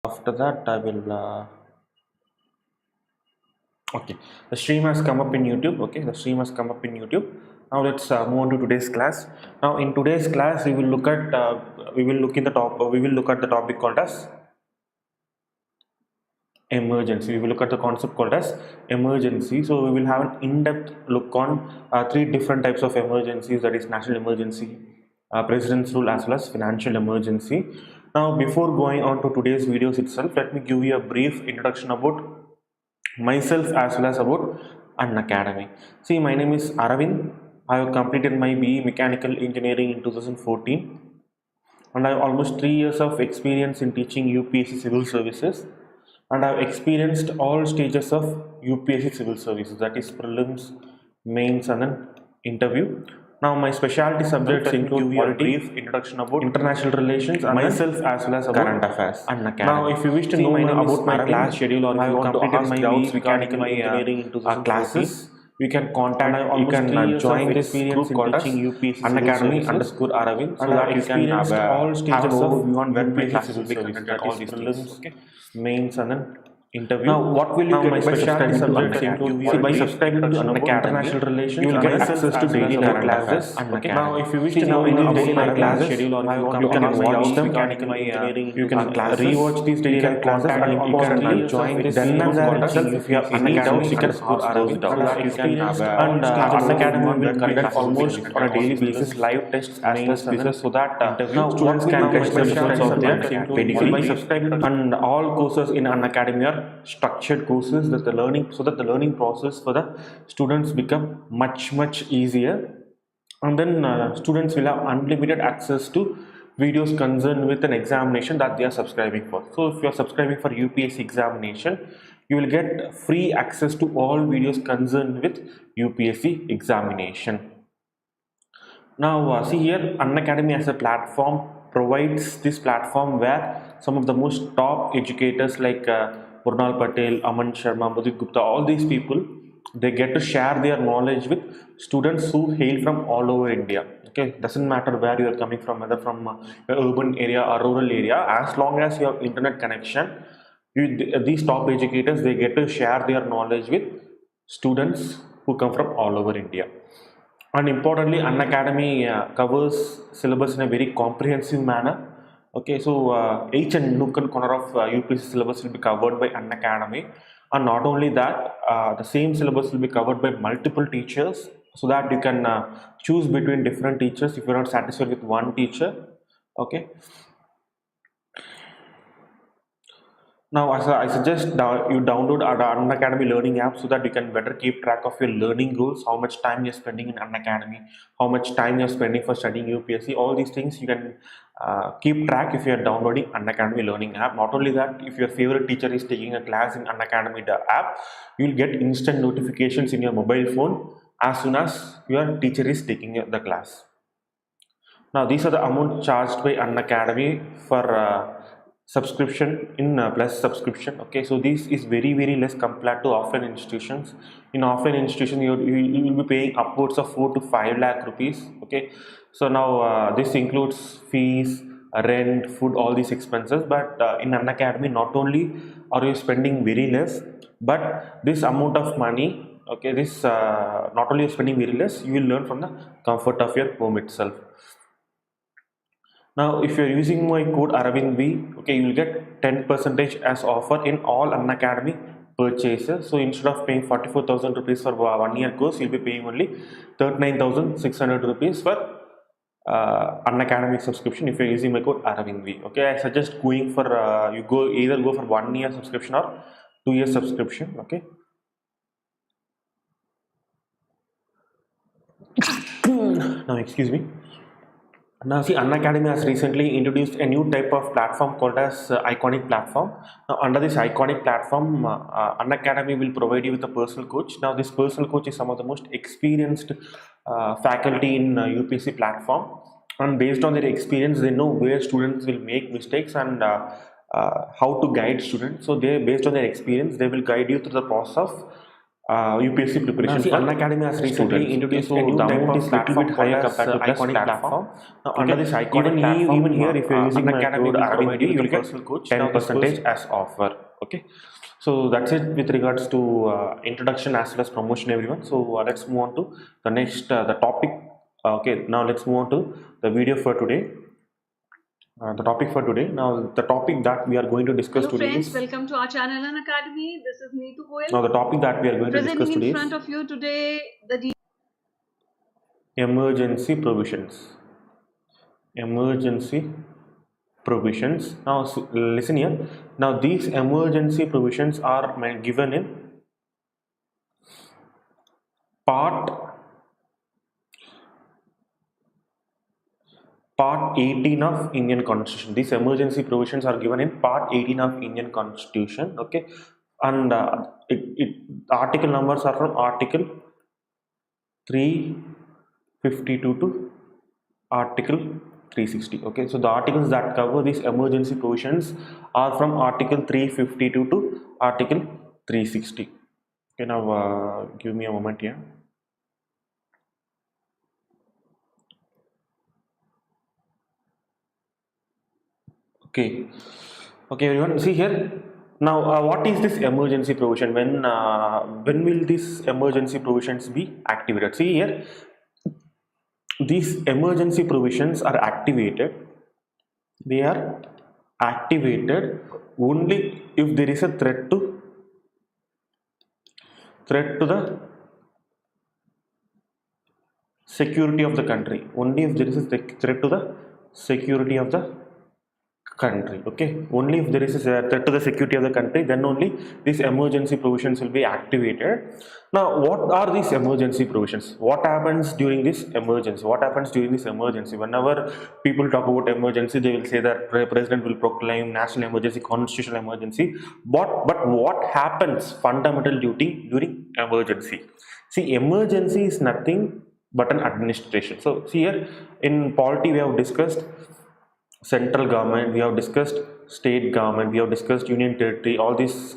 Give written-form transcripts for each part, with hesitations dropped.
After that I will okay, the stream has come up in YouTube. Okay, the stream has come up in YouTube. Now let's move on to today's class. Now in today's class we will look at we will look at the topic called as emergency. We will look at the concept called as emergency. So we will have an in-depth look on three different types of emergencies, that is national emergency, president's rule, as well as financial emergency. Now before going on to today's videos itself, let me give you a brief introduction about myself as well as about Unacademy. See, my name is Aravind. I have completed my BE Mechanical Engineering in 2014 and I have almost 3 years of experience in teaching UPSC Civil Services, and I have experienced all stages of UPSC Civil Services, that is prelims, mains and an interview. Now my specialty subjects include polity, brief introduction about international relations, and myself as well as about current affairs. Now if you wish to know about my class schedule, or if you want to ask my doubts regarding my engineering into classes, you can contact, you can join this group called as Unacademy _ Aravind, so that you can have all stages of overview on where my classes will be conducted, all these prelims, okay, mains and then interview. Now what will you get by subscribing to Unacademy? By subscribing to international relations, you will get access to daily live classes. Okay. Now if you wish to know any daily live class schedule, or you can watch them, you can rewatch these daily live classes, and you can join this group called as, if you have any doubts you can ask those doubts. And Unacademy will conduct almost on a daily basis live tests as well as quizzes, so that students can get the results of their pedigree. And all courses in Unacademy are structured courses, that the learning process for the students become much easier, and then students will have unlimited access to videos concerned with an examination that they are subscribing for. So if you are subscribing for UPSC examination, you will get free access to all videos concerned with UPSC examination. Now see here, Unacademy as a platform provides this platform where some of the most top educators like Murnal Patel, Aman Sharma, Mudit Gupta, all these people, they get to share their knowledge with students who hail from all over India. Okay, doesn't matter where you are coming from, whether from urban area or rural area, as long as you have internet connection, these top educators, they get to share their knowledge with students who come from all over India. And importantly, Unacademy covers syllabus in a very comprehensive manner. Okay, so each and nook and corner of UPSC syllabus will be covered by Unacademy, and not only that, the same syllabus will be covered by multiple teachers, so that you can choose between different teachers if you are not satisfied with one teacher. Okay. Now, I suggest you download our Unacademy learning app, so that you can better keep track of your learning goals, how much time you're spending in Unacademy, how much time you're spending for studying UPSC. All these things you can keep track if you are downloading Unacademy learning app. Not only that, if your favorite teacher is taking a class in Unacademy app, you will get instant notifications in your mobile phone as soon as your teacher is taking the class. Now these are the amount charged by Unacademy for subscription in plus subscription. Okay, so this is very less compared to offline institutions. In offline institution, you will be paying upwards of 4 to 5 lakh rupees. Okay, so now this includes fees, rent, food, all these expenses. But in Unacademy, not only are you spending very less, but this amount of money, okay, this not only you're spending very less, you will learn from the comfort of your home itself. Now if you are using my code Aravind V, okay, you will get 10% as offer in all Unacademy purchases. So instead of paying 44,000 rupees for 1 year course, you'll be paying only 39,600 rupees for Unacademy subscription if you're using my code Aravind V. Okay, I suggest going for either go for 1 year subscription or 2 year subscription. Okay. Now excuse me. Now see, Unacademy has recently introduced a new type of platform called as Iconic platform. Now under this Iconic platform, Unacademy will provide you with a personal coach. Now this personal coach is some of the most experienced faculty in UPSC platform, and based on their experience, they know where students will make mistakes and how to guide students. So they, based on their experience, they will guide you through the process of UPSC preparation. See, Unacademy has recently introduced a new type of platform higher compared to Iconic platform. Now, under this Iconic platform, even here, if you're using Unacademy Aravind V, you will get 10% as offer. Okay, so that's it with regards to introduction as well as promotion, everyone. So let's move on to the next the topic. Okay, now let's move on to the video for today. The topic for today. Now, the topic that we are going to discuss Hello today friends, is. welcome to our channel Unacademy. This is Neetu Goyal. Now, the topic that we are going to discuss Presenting today in front is of you today the emergency provisions. Emergency provisions. Now, listen here. Now, these emergency provisions are given in Part 18 of Indian Constitution. These emergency provisions are given in Part 18 of Indian Constitution. Okay, and article numbers are from Article 352 to Article 360. Okay, so the articles that cover these emergency provisions are from Article 352 to Article 360. Okay, now give me a moment here. Okay, everyone, see here. Now, what is this emergency provision? When will these emergency provisions be activated? See here, these emergency provisions are activated. They are activated only if there is a threat to the security of the country. Only if there is a threat to the security of the country. Okay, only if there is a threat to the security of the country, then only these emergency provisions will be activated. Now, what are these emergency provisions? What happens during this emergency? Whenever people talk about emergency, they will say that president will proclaim national emergency, constitutional emergency. But what happens fundamental during emergency? See, emergency is nothing but an administration. So see here, in polity we have discussed central government, we have discussed state government, we have discussed union territory, all these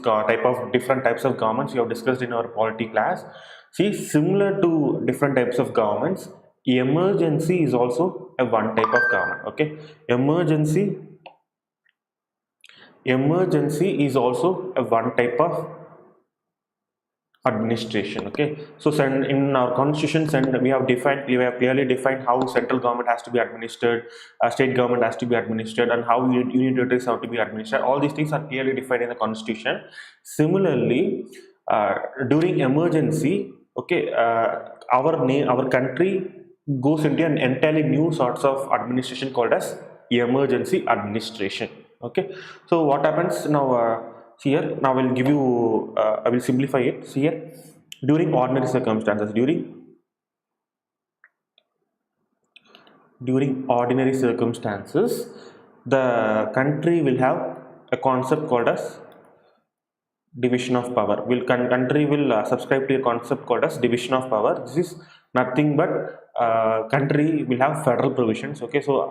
different types of governments we have discussed in our polity class. See, similar to different types of governments, emergency is also a one type of government. Okay, emergency is also a one type of administration. Okay, so in our constitution, we have clearly defined how central government has to be administered, state government has to be administered, and how union territories have to be administered. All these things are clearly defined in the constitution. Similarly, during emergency, okay, our country goes into an entirely new sorts of administration called as emergency administration. Okay, so what happens now? Here, now I will give you, I will simplify it. See here, during ordinary circumstances, the country will have a concept called as division of power. Country will subscribe to a concept called as division of power. This is nothing but country will have federal provisions. Okay, so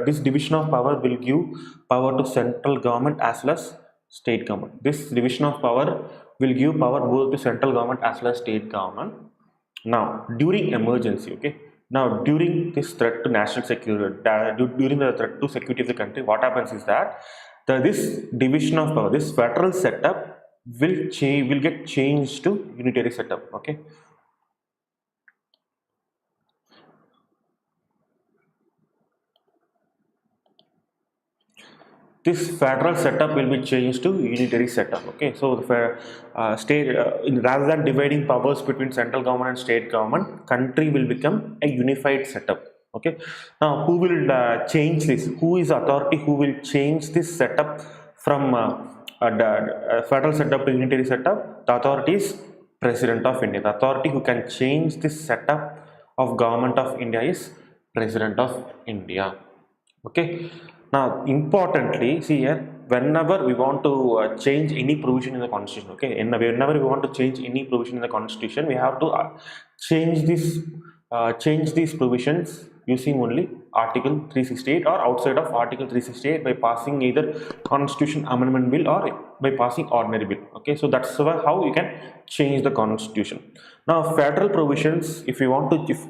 this division of power will give power to central government as well as state government. This division of power will give power both to central government as well as state government. Now, during emergency, okay, now during this threat to national security, during the threat to security of the country, what happens is that this division of power, this federal setup will get changed to unitary setup. Okay, this federal setup will be changed to unitary setup. Okay, so the rather than dividing powers between central government and state government, country will become a unified setup. Okay, now who will change this? Who is authority who will change this setup from federal setup to unitary setup? The authority is President of India. The authority who can change this setup of government of India is President of India. Okay, now importantly, see here, whenever we want to change any provision in the constitution, okay, whenever we want to change any provision in the constitution, we have to change these provisions using only Article 368 or outside of Article 368 by passing either Constitution Amendment Bill or by passing ordinary bill. Okay, so that's how you can change the Constitution. Now, federal provisions, if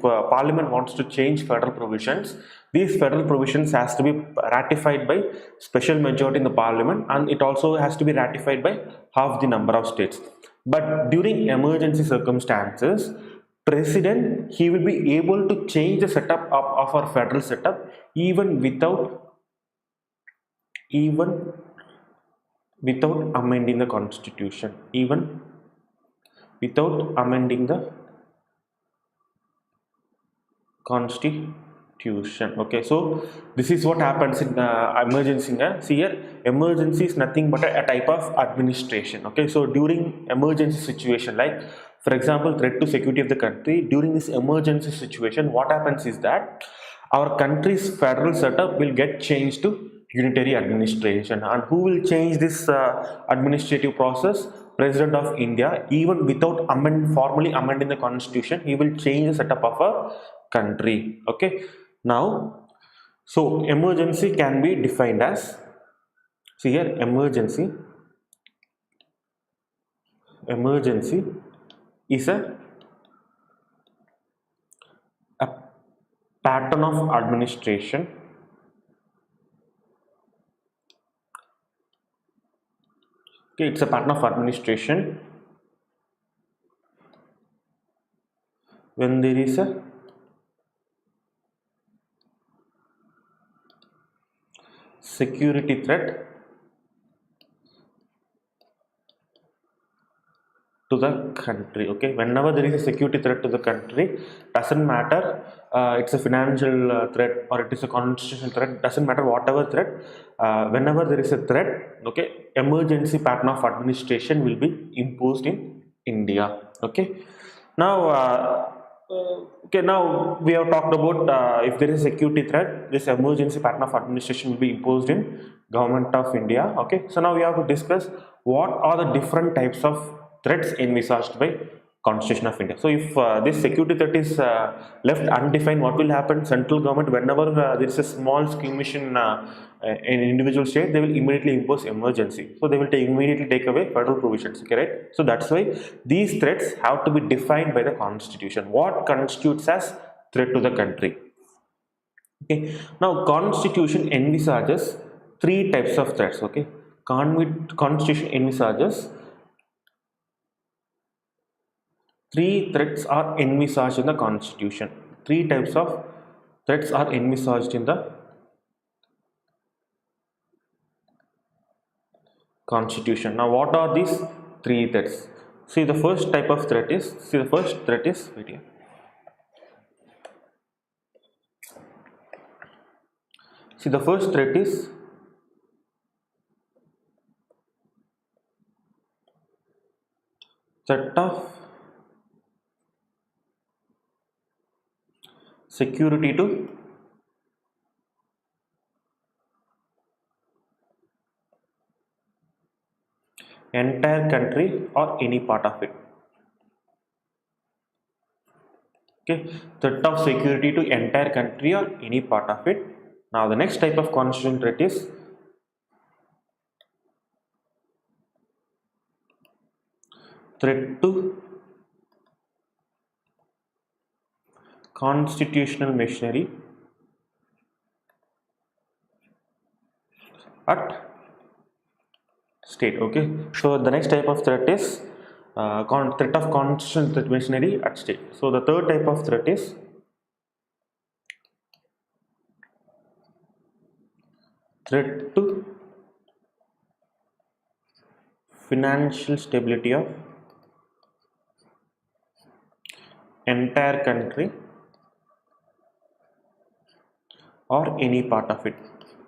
Parliament wants to change federal provisions, these federal provisions has to be ratified by special majority in the Parliament, and it also has to be ratified by half the number of states. But during emergency circumstances, President, he will be able to change the setup of our federal setup even without amending the Constitution, even without amending the Constitution. Okay, so this is what happens in emergency. See here, emergency is nothing but a type of administration. Okay, so during emergency situation, like for example, threat to security of the country, during this emergency situation, what happens is that our country's federal setup will get changed to unitary administration. And who will change this administrative process? President of India. Even without formally amending the Constitution, he will change the setup of a country. Okay, now, so emergency can be defined as, see here, emergency is a pattern of administration okay, it's a pattern of administration when there is a security threat to the country. Okay, whenever there is a security threat to the country, doesn't matter it's a financial threat or it is a constitutional threat, doesn't matter whatever threat, whenever there is a threat, okay, emergency pattern of administration will be imposed in India. Okay, now now we have talked about if there is a security threat, this emergency pattern of administration will be imposed in Government of India. Okay, so now we have to discuss what are the different types of threats envisaged by Constitution of India. So if this security threat is left undefined, what will happen? Central government, whenever there is a small skirmish in an individual state, they will immediately impose emergency. So they will immediately take away federal provisions. Okay, right? So that's why these threats have to be defined by the Constitution. What constitutes as threat to the country? Okay. Now Constitution envisages three types of threats. Okay, Constitution envisages three threats are envisaged in the Constitution. Three types of threats are envisaged in the Constitution. Now, what are these three threats? See, the first type of threat is, wait here. See, the first threat is threat of security to entire country or any part of it. Okay, threat of security to entire country or any part of it. Now the next type of constitutional threat is threat to constitutional machinery at state. Okay, so the next type of threat is threat of constitutional machinery at state. So the third type of threat is threat to financial stability of entire country or any part of it.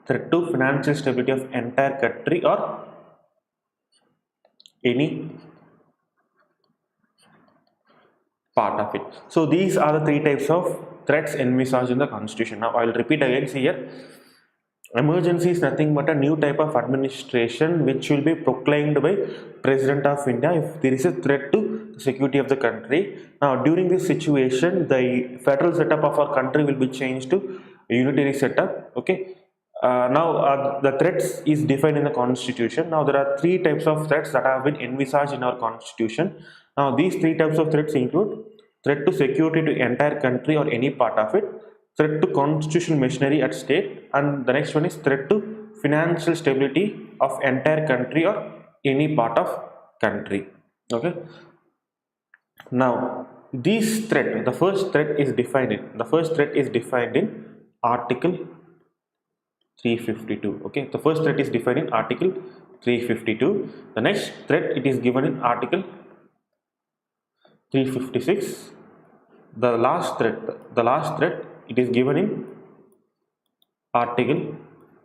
Threat to financial stability of entire country or any part of it. So these are the three types of threats envisaged in the Constitution. Now I will repeat again. See here, emergency is nothing but a new type of administration which will be proclaimed by President of India if there is a threat to the security of the country. Now during this situation, the federal setup of our country will be changed to a unitary setup. Okay. Now the threats is defined in the constitution. Now there are three types of threats that have been envisaged in our constitution. Now these three types of threats include threat to security to entire country or any part of it, threat to constitutional machinery at state, and the next one is threat to financial stability of entire country or any part of country. Okay. Now this threat, the first threat is defined in Article 352. Okay, the first threat is defined in Article 352. The next threat, it is given in Article 356. The last threat, it is given in Article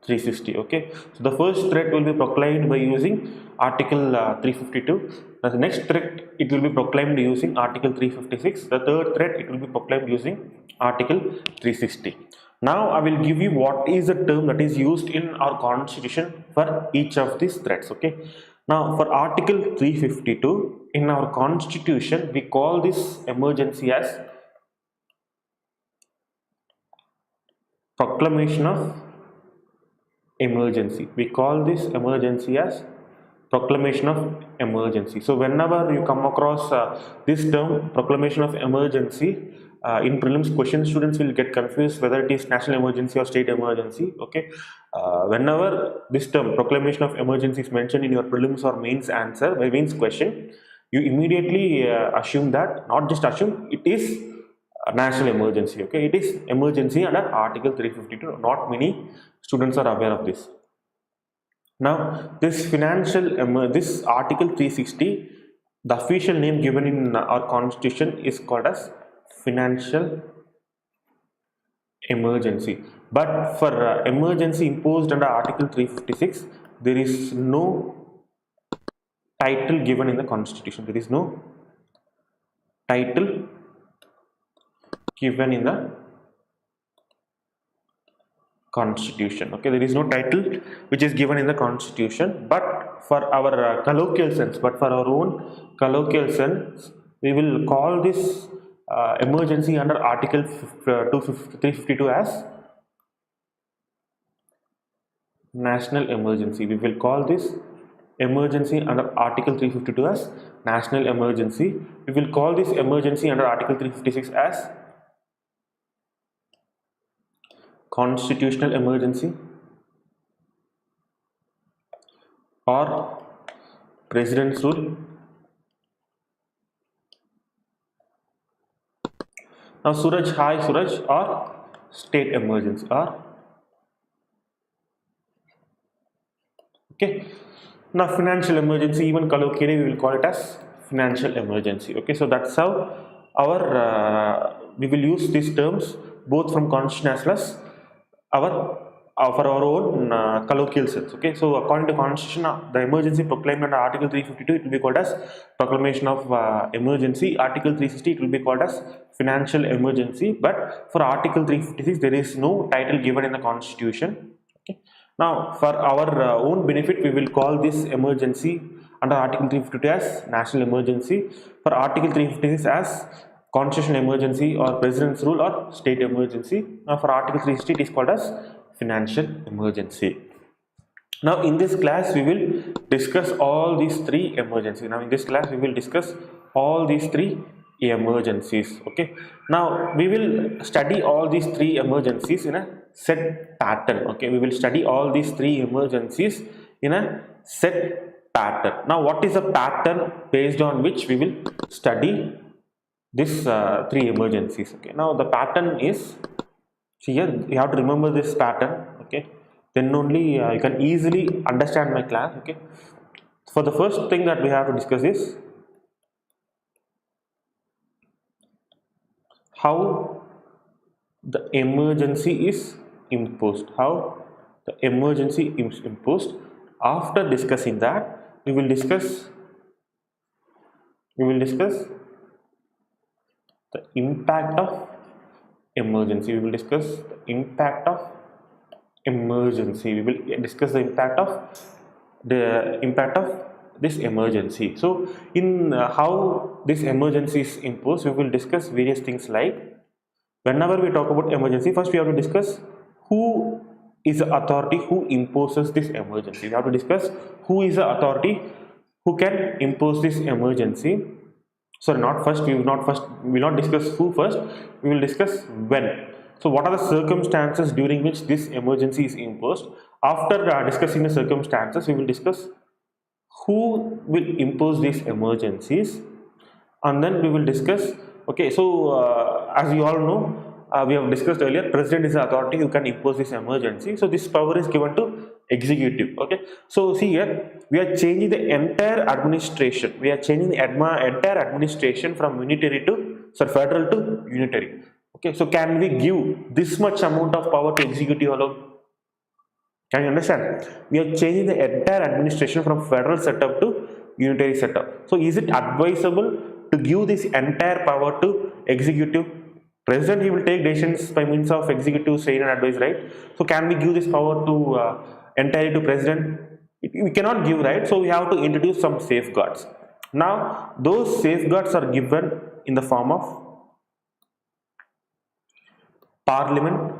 360. Okay, so the first threat will be proclaimed by using Article 352. The next threat, it will be proclaimed using Article 356. The third threat, it will be proclaimed using Article 360. Now I will give you what is the term that is used in our constitution for each of these threats. Okay, now for Article 352 in our constitution, we call this emergency as proclamation of emergency. We call this emergency as proclamation of emergency. So whenever you come across this term proclamation of emergency in prelims questions, students will get confused whether it is national emergency or state emergency. Okay, whenever this term proclamation of emergency is mentioned in your prelims or mains answer, mains question, you immediately assume that, not just assume, it is a national emergency. Okay, it is emergency under Article 352. Not many students are aware of this. Now this this Article 360, the official name given in our constitution is called as financial emergency. But for emergency imposed under Article 356, there is no title given in the constitution. There is no title given in the constitution. Okay, there is no title which is given in the constitution, but for our colloquial sense, we will call this emergency under Article 352 as national emergency. We will call this emergency under Article 352 as national emergency. We will call this emergency under Article 356 as constitutional emergency or president's rule. Now Suraj, hi Suraj, or state emergency, or okay. Now financial emergency, even colloquially we will call it as financial emergency. Okay, so that's how our we will use these terms both from constitution as well as for our own colloquial sense. Okay, so according to constitution, the emergency proclaimed under Article 352, it will be called as proclamation of emergency. Article 360, it will be called as financial emergency. But for Article 356, there is no title given in the constitution. Okay, now for our own benefit, we will call this emergency under Article 352 as national emergency, for Article 356 as constitutional emergency or president's rule or state emergency. Now for Article 360, it is called as financial emergency. Now in this class we will discuss all these three emergencies. Okay, now we will study all these three emergencies in a set pattern. Okay, we will study all these three emergencies in a set pattern. Now what is a pattern based on which we will study this three emergencies? Okay, now the pattern is, see here, you have to remember this pattern. Okay, then only you can easily understand my class. Okay, for the first thing that we have to discuss is how the emergency is imposed. After discussing that, we will discuss the impact of emergency. We will discuss the impact of this emergency. So in how this emergency is imposed, we will discuss various things like Whenever we talk about emergency, first we have to discuss who is the authority who imposes this emergency. We have to discuss who is the authority who can impose this emergency. Sorry, not first. We will not discuss who first. We will discuss when. So, what are the circumstances during which this emergency is imposed? After discussing the circumstances, we will discuss who will impose these emergencies, and then we will discuss. Okay, so as you all know, we have discussed earlier, president is the authority who can impose this emergency. So this power is given to executive. Okay, so see here, we are changing the entire administration. We are changing the entire administration from unitary to, sorry, federal to unitary. Okay, so can we give this much amount of power to executive alone? Can you understand? We are changing the entire administration from federal setup to unitary setup. So is it advisable to give this entire power to executive? President, he will take decisions by means of executive say and advise, right? So can we give this power to entirely to president? We cannot give, right? So we have to introduce some safeguards. Now those safeguards are given in the form of parliament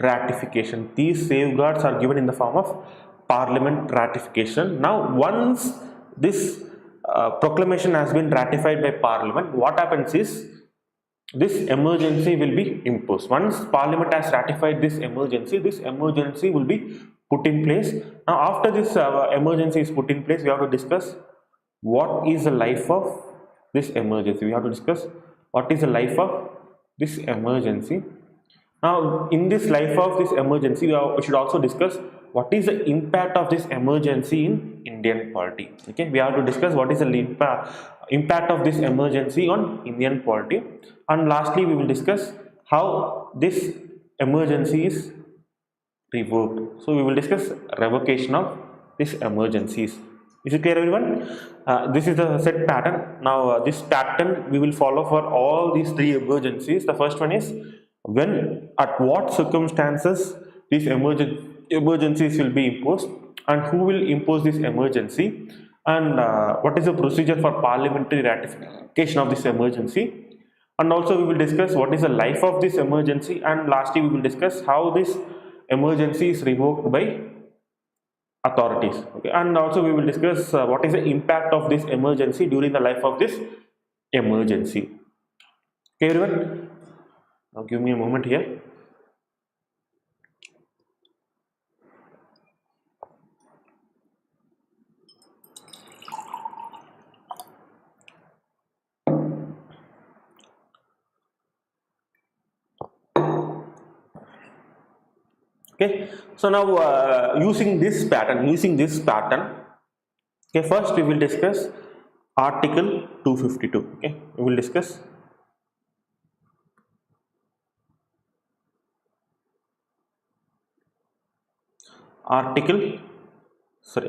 ratification. These safeguards are given in the form of parliament ratification. Now once this proclamation has been ratified by parliament, what happens is this emergency will be imposed. Once parliament has ratified this emergency will be put in place. Now after this emergency is put in place, we have to discuss what is the life of this emergency. We have to discuss what is the life of this emergency. Now in this life of this emergency, we should also discuss what is the impact of this emergency in Indian polity. Okay, we have to discuss what is the impact of this emergency on Indian polity, and lastly we will discuss how this emergency is revoked. So we will discuss revocation of these emergencies. Is it clear, everyone? This is the set pattern. Now this pattern we will follow for all these three emergencies. The first one is when, at what circumstances these emergencies will be imposed, and who will impose this emergency, and what is the procedure for parliamentary ratification of this emergency, and also we will discuss what is the life of this emergency, and lastly we will discuss how this emergency is revoked by authorities. Okay, and also we will discuss what is the impact of this emergency during the life of this emergency. Okay, everyone. Now give me a moment here. Okay, so now using this pattern, okay, first we will discuss article 252. Okay, we will discuss article sorry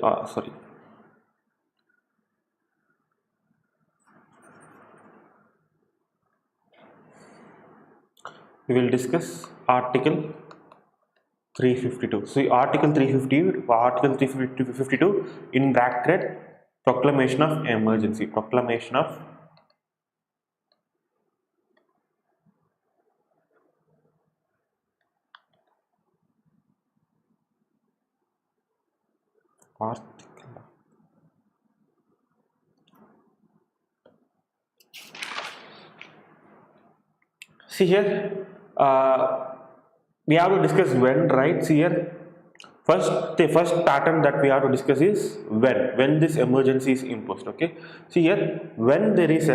we will discuss article 352. So article 352 in bracket, proclamation of emergency. Proclamation of article. See here, we have to discuss when, right? See here, the first pattern that we have to discuss is when this emergency is imposed. Okay, see here, when there is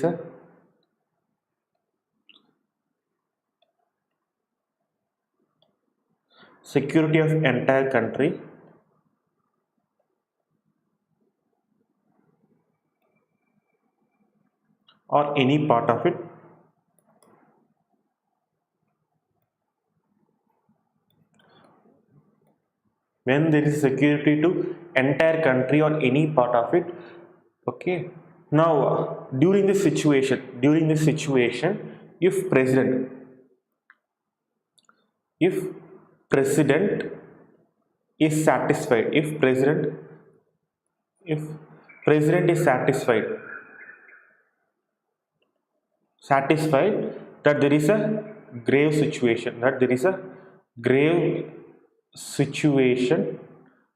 a security of entire country or any part of it, when there is security to entire country or any part of it. Okay, now during this situation, if president is satisfied, if president is satisfied that there is a grave situation,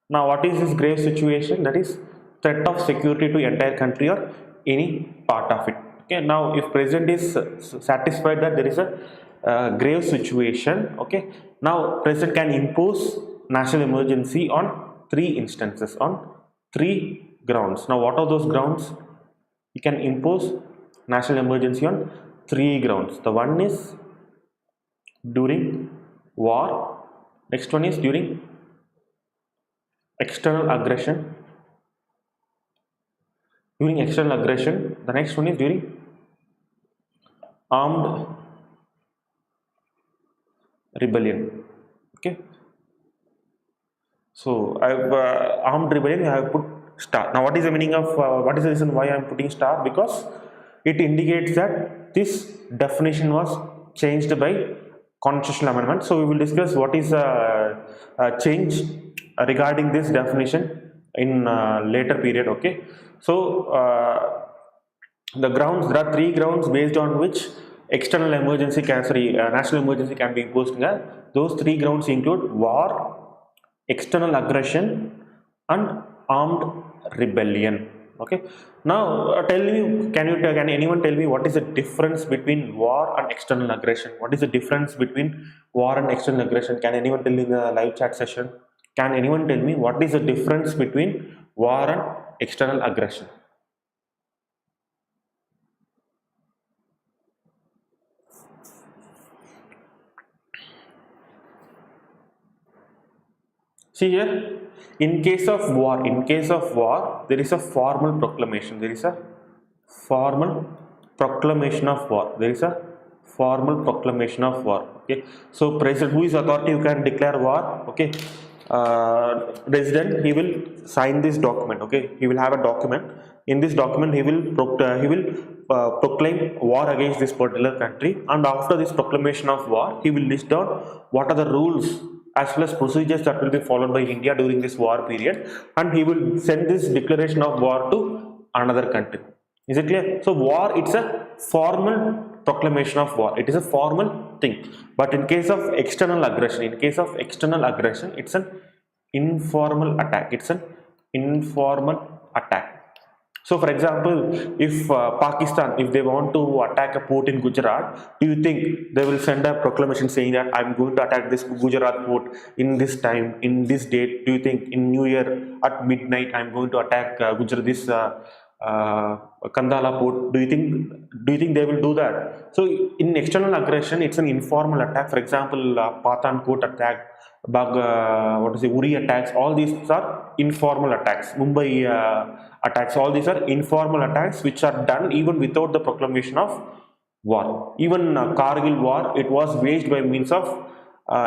now what is this grave situation? That is threat of security to entire country or any part of it. Okay, now if president is satisfied that there is a grave situation, okay, now president can impose national emergency on three instances, on three grounds. Now what are those grounds? You can impose national emergency on three grounds. The one is during war, next one is during external aggression, the next one is during armed rebellion. Okay, so I've armed rebellion, I have put star. Now what is the meaning of what is the reason why I am putting star? Because it indicates that this definition was changed by constitutional amendment. So we will discuss what is change regarding this definition in later period. Okay, so the grounds, there are three grounds based on which external emergency national emergency can be imposed. Those three grounds include war, external aggression and armed rebellion. Okay, now can anyone tell me what is the difference between war and external aggression? What is the difference between war and external aggression? Can anyone tell me in the live chat session? Can anyone tell me what is the difference between war and external aggression? See here, in case of war, there is a formal proclamation. Okay, so president, who is authority, who can declare war? Okay, president, he will sign this document. Okay, he will have a document. In this document, he will proclaim war against this particular country, and after this proclamation of war, he will list down what are the rules as well as procedures that will be followed by India during this war period, and he will send this declaration of war to another country. Is it clear? So war, it's a formal proclamation of war. It is a formal thing. But in case of external aggression, it's an informal attack. So for example, if Pakistan, if they want to attack a port in Gujarat, do you think they will send a proclamation saying that I'm going to attack this Gujarat port in this time, in this date? Do you think in New Year at midnight I'm going to attack Kandala port? Do you think they will do that? So in external aggression, it's an informal attack. For example, Pathankot attack, Uri attacks. All these are informal attacks. Mumbai attacks. All these are informal attacks which are done even without the proclamation of war. Even Kargil war, it was waged by means of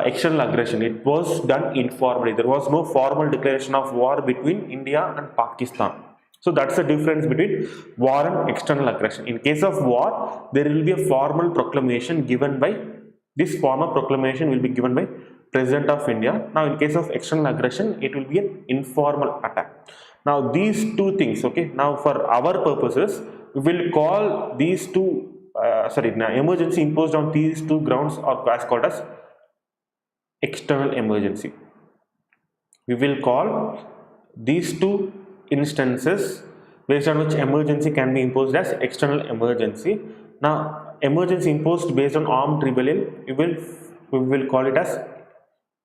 external aggression. It was done informally. There was no formal declaration of war between India and Pakistan. So that's the difference between war and external aggression. In case of war, there will be a formal proclamation given by, this formal proclamation will be given by President of India. Now in case of external aggression, it will be an informal attack. Now these two things, okay, now for our purposes, we will call these two, emergency imposed on these two grounds are as called as external emergency. We will call these two instances based on which emergency can be imposed as external emergency. Now emergency imposed based on armed rebellion, we will call it as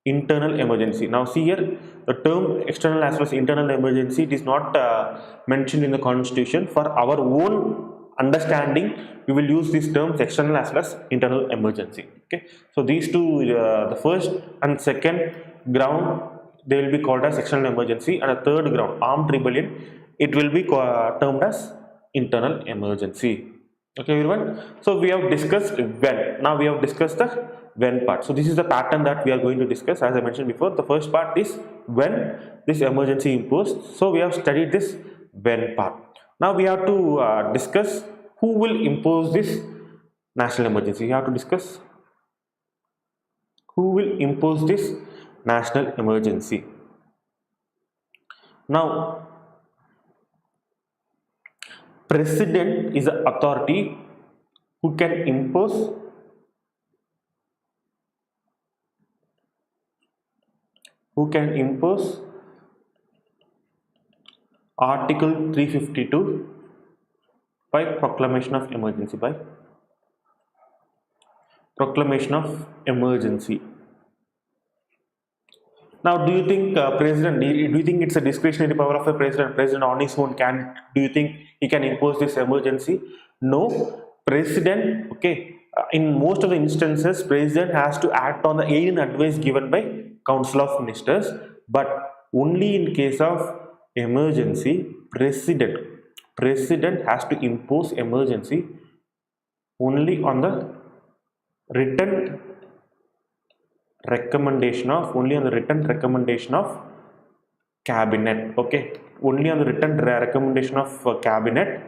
internal emergency. Now see here, the term external as well as internal emergency, it is not mentioned in the constitution. For our own understanding, we will use these terms external as well as internal emergency. Okay, so these two, the first and second ground, they will be called as external emergency, and a third ground, armed rebellion, it will be termed as internal emergency. Okay everyone, so we have discussed when. Now we have discussed the when part. So this is the pattern that we are going to discuss. As I mentioned before, the first part is when this emergency imposed. So we have studied this when part. Now we have to discuss who will impose this national emergency. We have to discuss who will impose this national emergency. Now, president is the authority who can impose Article 352 by proclamation of emergency. Now, do you think president? Do you think it's a discretionary power of a president? President on his own can? Do you think he can impose this emergency? No, president. Okay, in most of the instances, president has to act on the aid and advice given by Council of Ministers. But only in case of emergency, president has to impose emergency only on the written recommendation of cabinet. Okay, only on the written recommendation of cabinet,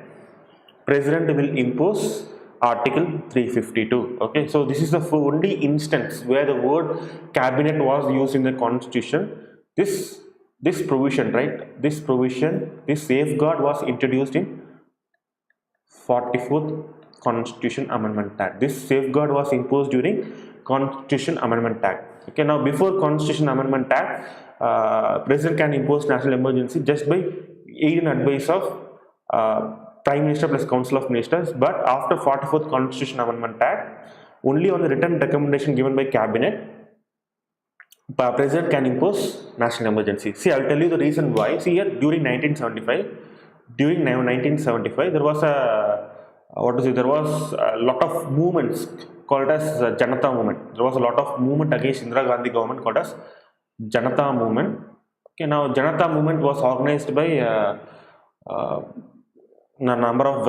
president will impose Article 352. Okay, so this is the only instance where the word cabinet was used in the constitution. This provision, right, this safeguard was introduced in 44th Constitution Amendment Act. This safeguard was imposed during Constitution Amendment Act. Okay, now before Constitution Amendment Act, president can impose national emergency just by aid and advice of Prime Minister plus Council of Ministers. But after 44th Constitution Amendment Act, only on the written recommendation given by cabinet, president can impose national emergency. See, I'll tell you the reason why. See here, during 1975, there was a there was a lot of movements called as Janata movement. There was a lot of movement against Indira Gandhi government called as Janata movement. Okay, now Janata movement was organized by a number of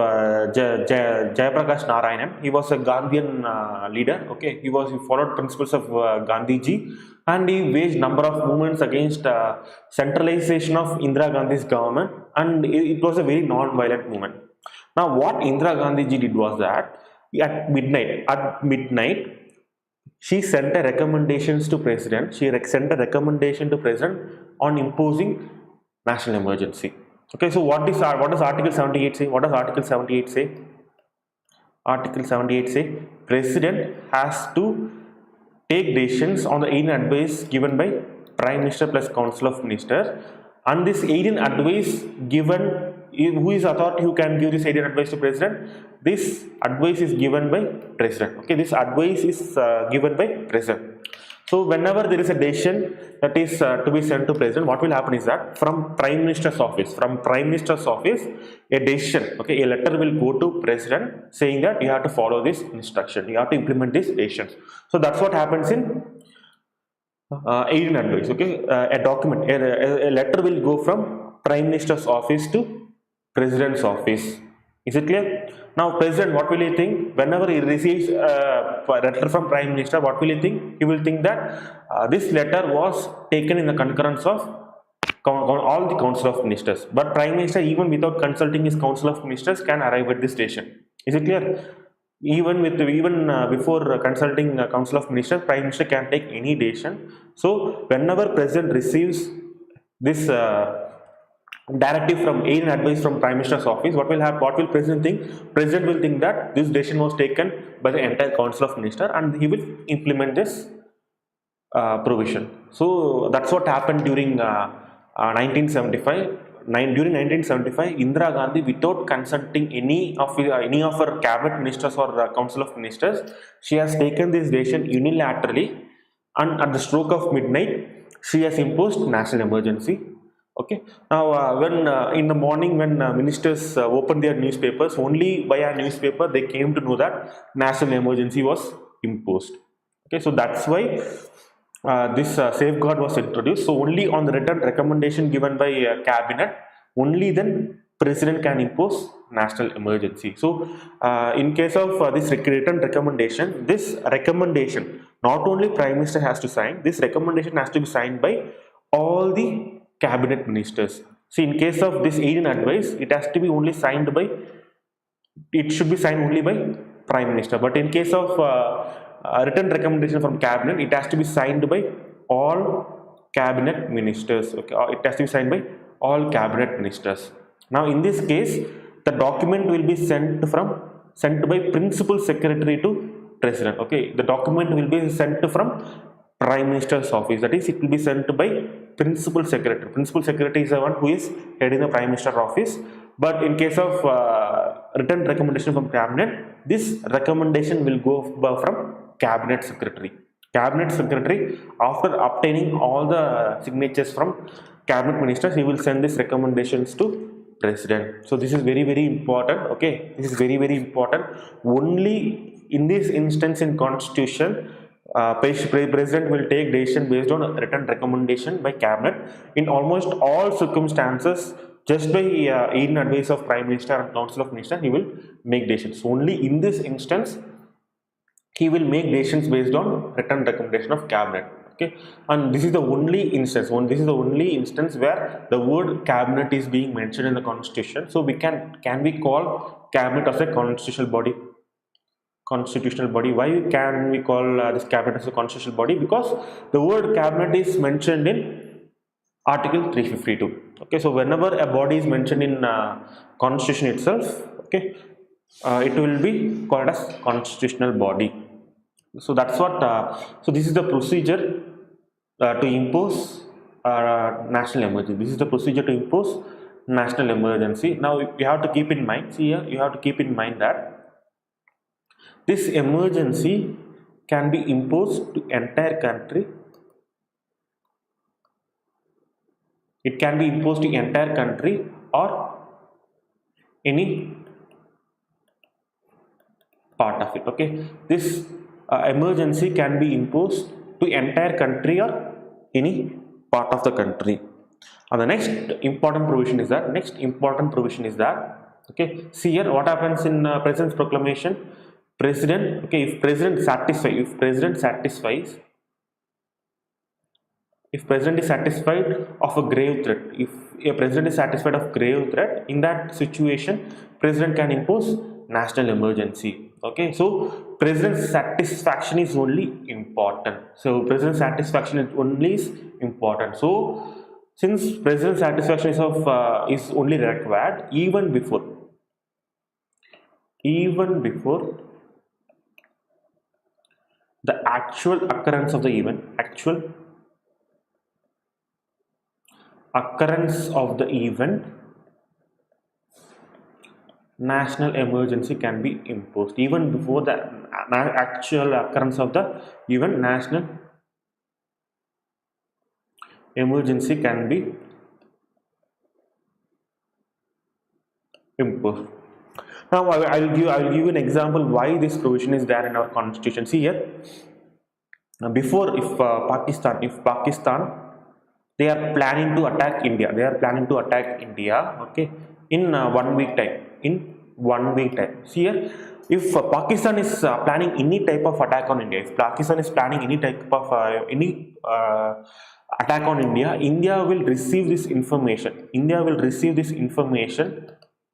Jayaprakash Narayanan. He was a Gandhian leader. Okay, he followed principles of Gandhiji, and he waged number of movements against centralization of Indira Gandhi's government, and it was a very non-violent movement. Now, what Indira Gandhiji did was that at midnight, she sent a recommendations to president. She sent a recommendation to president on imposing national emergency. Okay, so what does Article 78 say? What does Article 78 say? Article 78 say president has to take decisions on the aid and advice given by Prime Minister plus Council of Ministers, and this aid and advice given, who is authority who can give this aid and advice to president? This advice is given by president. Okay, this advice is given by president. So whenever there is a decision that is to be sent to president, what will happen is that from Prime Minister's office, a decision, okay, a letter will go to president saying that you have to follow this instruction, you have to implement these decisions. So that's what happens in aid and advice. Okay, a document, a letter will go from Prime Minister's office to president's office. Is it clear? Now, president, what will he think? Whenever he receives a letter from Prime Minister, what will he think? He will think that this letter was taken in the concurrence of all the Council of Ministers. But Prime Minister, even without consulting his Council of Ministers, can arrive at this decision. Is it clear? Even before consulting Council of Ministers, Prime Minister can take any decision. So, whenever president receives this directive from aid and advice from Prime Minister's office, what will happen? What will president think? President will think that this decision was taken by the entire Council of Ministers, and he will implement this provision. So that's what happened during 1975. During 1975, Indira Gandhi, without consulting any of her cabinet ministers or Council of Ministers, she has taken this decision unilaterally, and at the stroke of midnight, she has imposed national emergency. Okay. Now, when in the morning, when ministers opened their newspapers, only by a newspaper they came to know that national emergency was imposed. Okay, so that's why this safeguard was introduced. So only on the written recommendation given by cabinet, only then president can impose national emergency. So in case of this written recommendation, not only Prime Minister has to sign, this recommendation has to be signed by all the cabinet ministers. See, in case of this aid and advice, it should be signed only by Prime Minister. But in case of written recommendation from cabinet, it has to be signed by all cabinet ministers. Okay, it has to be signed by all cabinet ministers. Now in this case, the document will be sent by principal secretary to president. Okay, the document will be sent from prime minister's office, that is, it will be sent by principal secretary. Principal secretary is the one who is heading the prime minister office. But in case of written recommendation from cabinet, this recommendation will go from cabinet secretary. Cabinet secretary, after obtaining all the signatures from cabinet ministers, he will send these recommendations to president. So this is very very important. Okay, this is very very important. Only in this instance in constitution, president will take decision based on written recommendation by cabinet. In almost all circumstances, just by in advice of prime minister and council of ministers, he will make decisions. Only in this instance he will make decisions based on written recommendation of cabinet. Okay, and this is the only instance, where the word cabinet is being mentioned in the constitution. So we can we call cabinet as a constitutional body? Why can we call this cabinet as a constitutional body? Because the word cabinet is mentioned in article 352. Okay, so whenever a body is mentioned in constitution itself, okay, it will be called as constitutional body. So that's what so this is the procedure to impose national emergency. This is the procedure to impose national emergency. Now you have to keep in mind, see here, you have to keep in mind that this emergency can be imposed to entire country. It can be imposed to entire country or any part of it. Okay, this emergency can be imposed to entire country or any part of the country. And the next important provision is that, okay, see here what happens in president's proclamation. President, okay, if president is satisfied of a grave threat, if a president is satisfied of grave threat, in that situation president can impose national emergency. Okay, so president's satisfaction is only important. So president's satisfaction is important. So since president's satisfaction is only required even before the actual occurrence of the event, national emergency can be imposed. Even before the actual occurrence of the event, national emergency can be imposed. Now I will give you an example why this provision is there in our constitution. See here, before, if Pakistan they are planning to attack India, okay, in 1 week time. See here, if Pakistan is planning any type of attack on India, attack on India, India will receive this information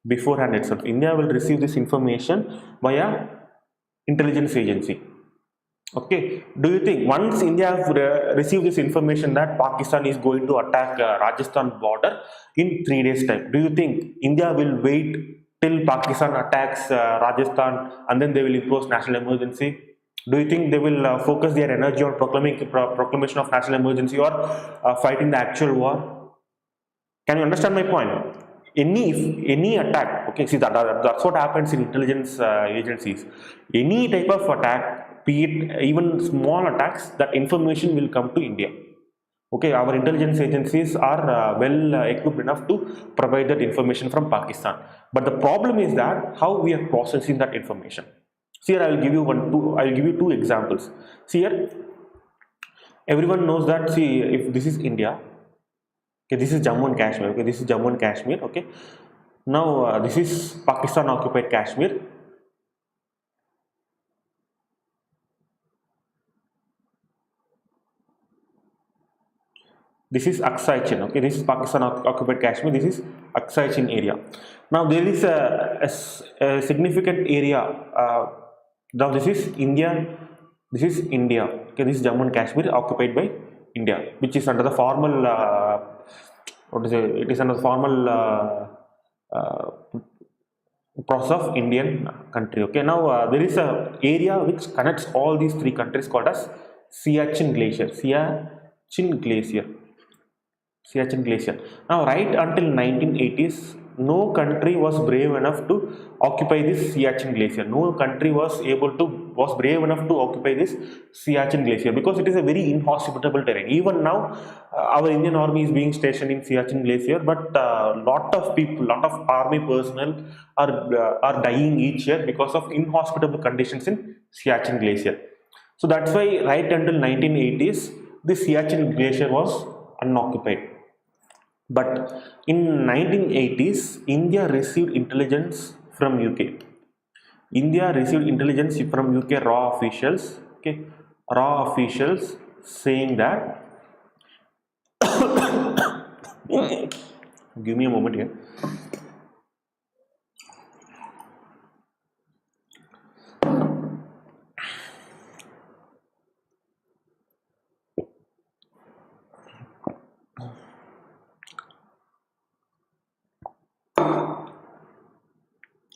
beforehand itself. India will receive this information via intelligence agency. Okay, do you think once India receive this information that Pakistan is going to attack Rajasthan border in 3 days time, do you think India will wait till Pakistan attacks Rajasthan and then they will impose national emergency? Do you think they will focus their energy on proclamation of national emergency or fighting the actual war? Can you understand my point? Any attack, okay, see that's what happens in intelligence agencies. Any type of attack, be it even small attacks, that information will come to India. Okay, our intelligence agencies are well equipped enough to provide that information from Pakistan. But the problem is that how we are processing that information. See here, I will give you two examples. See here, everyone knows that, see, if this is India, okay, this is Jammu and Kashmir, okay, this is Jammu and Kashmir, okay. Now this is Pakistan occupied Kashmir. This is Aksai Chin, okay, this is Pakistan occupied Kashmir, this is Aksai Chin area. Now there is a significant area, now this is India, okay, this is Jammu and Kashmir occupied by India, which is under the formal what is it? It is under formal uh, process of Indian country. Okay, now there is a area which connects all these three countries called as Siachen Glacier. Siachen Glacier. Siachen Glacier. Now, right until 1980s, no country was brave enough to occupy this Siachen Glacier. No country was brave enough to occupy this Siachen Glacier because it is a very inhospitable terrain. Even now, our Indian Army is being stationed in Siachen Glacier, but lot of people, lot of army personnel are dying each year because of inhospitable conditions in Siachen Glacier. So that's why right until 1980s, the Siachen Glacier was unoccupied. But in 1980s, India received intelligence from UK. India received intelligence from UK raw officials. Okay, raw officials saying that. Give me a moment here.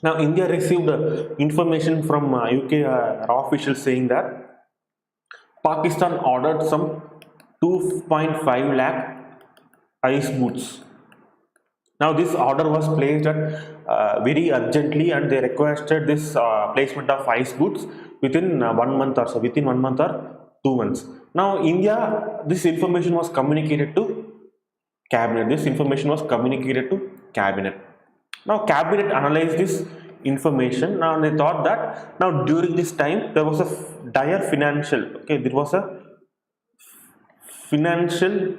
Now, India received information from UK raw officials saying that Pakistan ordered some 2.5 lakh ice boots. Now, this order was placed at very urgently, and they requested this placement of ice boots within 1 month or so, within 1 month or 2 months. Now, India, this information was communicated to cabinet. This information was communicated to cabinet. Now, cabinet analyzed this information. Now, they thought that now during this time there was a dire financial. Okay, there was a financial